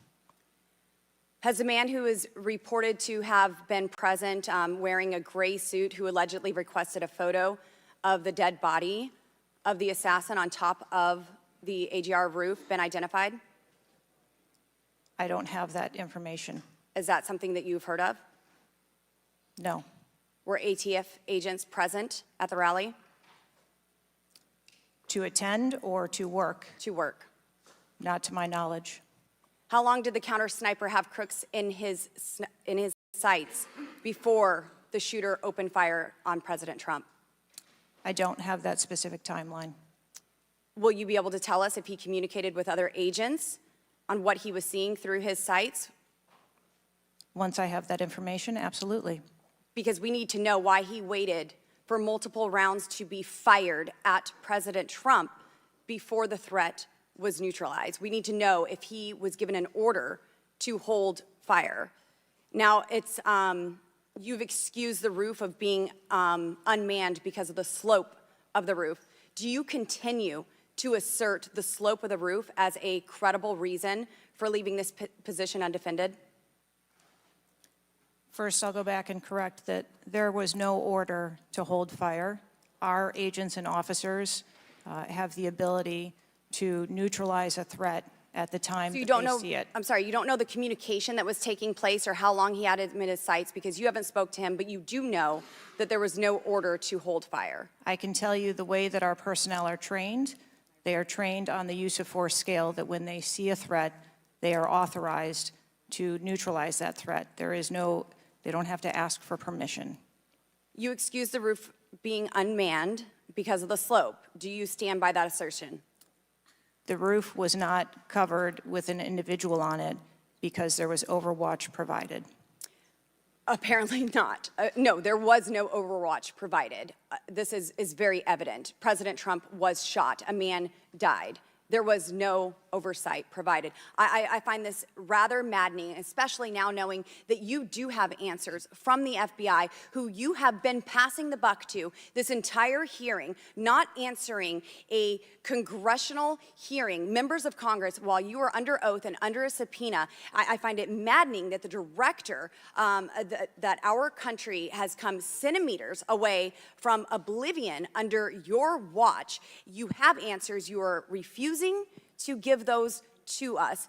Has the man who is reported to have been present wearing a gray suit, who allegedly requested a photo of the dead body of the assassin on top of the AGR roof, been identified? I don't have that information. Is that something that you've heard of? No. Were ATF agents present at the rally? To attend or to work? To work. Not to my knowledge. How long did the counter sniper have crooks in his sights before the shooter opened fire on President Trump? I don't have that specific timeline. Will you be able to tell us if he communicated with other agents on what he was seeing through his sights? Once I have that information, absolutely. Because we need to know why he waited for multiple rounds to be fired at President Trump before the threat was neutralized. We need to know if he was given an order to hold fire. Now, it's you've excused the roof of being unmanned because of the slope of the roof. Do you continue to assert the slope of the roof as a credible reason for leaving this position undefended? First, I'll go back and correct that there was no order to hold fire. Our agents and officers have the ability to neutralize a threat at the time that they see it. I'm sorry, you don't know the communication that was taking place or how long he had him in his sights because you haven't spoke to him, but you do know that there was no order to hold fire. I can tell you the way that our personnel are trained. They are trained on the use of force scale, that when they see a threat, they are authorized to neutralize that threat. They don't have to ask for permission. You excuse the roof being unmanned because of the slope. Do you stand by that assertion? The roof was not covered with an individual on it because there was overwatch provided. Apparently not. No, there was no overwatch provided. This is very evident. President Trump was shot. A man died. There was no oversight provided. I find this rather maddening, especially now knowing that you do have answers from the FBI, who you have been passing the buck to this entire hearing, not answering a congressional hearing, members of Congress, while you are under oath and under a subpoena. I find it maddening that the director, that our country has come centimeters away from oblivion under your watch. You have answers. You are refusing to give those to us,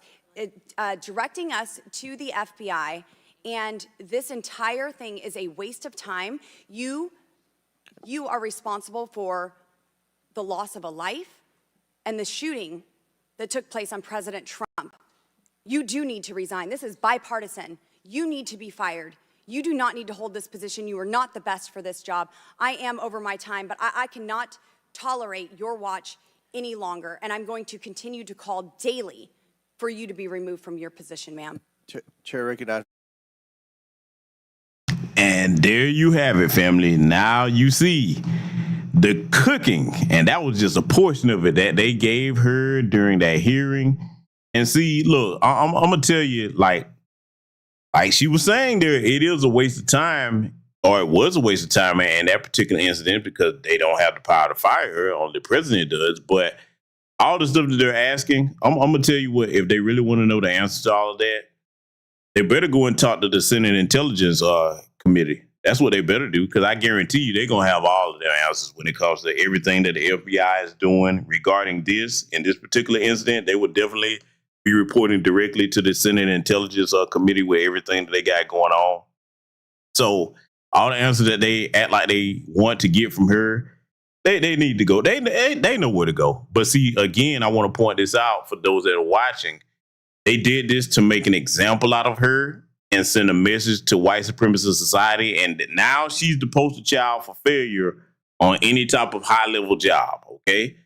directing us to the FBI, and this entire thing is a waste of time. You are responsible for the loss of a life and the shooting that took place on President Trump. You do need to resign. This is bipartisan. You need to be fired. You do not need to hold this position. You are not the best for this job. I am over my time, but I cannot tolerate your watch any longer, and I'm going to continue to call daily for you to be removed from your position, ma'am. Chair recognizes. And there you have it, family. Now you see the cooking, and that was just a portion of it that they gave her during that hearing. And see, look, I'm gonna tell you, like she was saying there, it is a waste of time, or it was a waste of time in that particular incident because they don't have the power to fire her, only the president does. But all the stuff that they're asking, I'm gonna tell you what, if they really want to know the answer to all of that, they better go and talk to the Senate Intelligence Committee. That's what they better do, because I guarantee you they're going to have all of their answers when it comes to everything that the FBI is doing regarding this. In this particular incident, they would definitely be reporting directly to the Senate Intelligence Committee with everything that they got going on. So all the answers that they act like they want to get from her, they need to go. They know where to go. But see, again, I want to point this out for those that are watching. They did this to make an example out of her and send a message to white supremacist society. And now she's the poster child for failure on any type of high-level job, okay?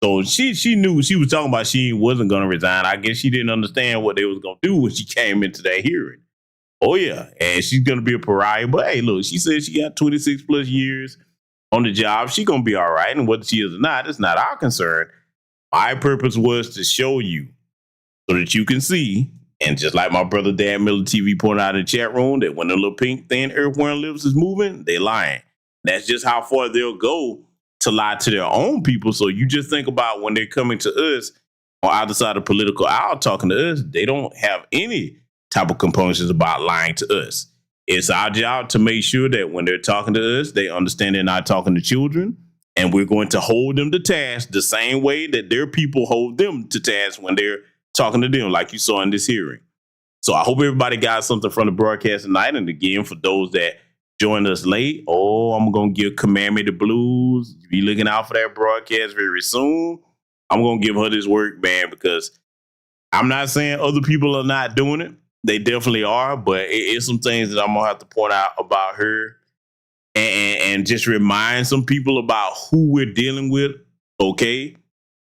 So she knew she was talking about she wasn't going to resign. I guess she didn't understand what they was going to do when she came into that hearing. Oh, yeah, and she's going to be a pariah. But, hey, look, she said she got 26 plus years on the job. She's going to be all right. And whether she is or not, it's not our concern. My purpose was to show you so that you can see, and just like my brother Dan Miller TV pointed out in the chat room, that when the little pink thin earth-wearing lips is moving, they lying. That's just how far they'll go to lie to their own people. So you just think about when they're coming to us on either side of the political aisle talking to us, they don't have any type of compunctions about lying to us. It's our job to make sure that when they're talking to us, they understand they're not talking to children, and we're going to hold them to task the same way that their people hold them to task when they're talking to them, like you saw in this hearing. So I hope everybody got something from the broadcast tonight. And again, for those that joined us late, I'm going to give Command Me the Blues. Be looking out for that broadcast very soon. I'm going to give her this work, man, because I'm not saying other people are not doing it. They definitely are, but it's some things that I'm going to have to point out about her and just remind some people about who we're dealing with, okay?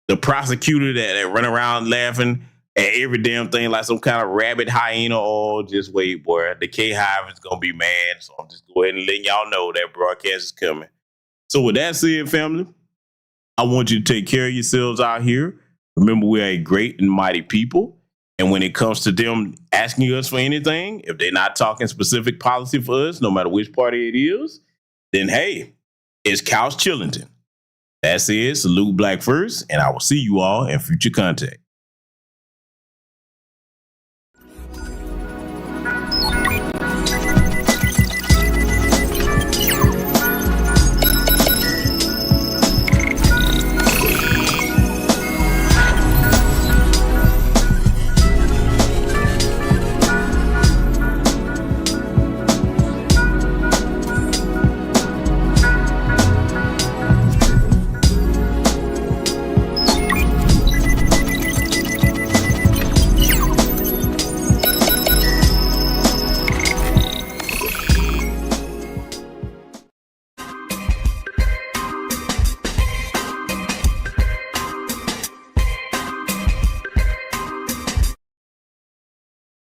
The prosecutor that run around laughing at every damn thing like some kind of rabid hyena. Oh, just wait, boy. The K-Hive is going to be mad. So I'm just go ahead and letting y'all know that broadcast is coming. So with that said, family, I want you to take care of yourselves out here. Remember, we are a great and mighty people. And when it comes to them asking us for anything, if they're not talking specific policy for us, no matter which party it is, then hey, it's Couch Chillington. That's it. Salute Black first, and I will see you all in future contact.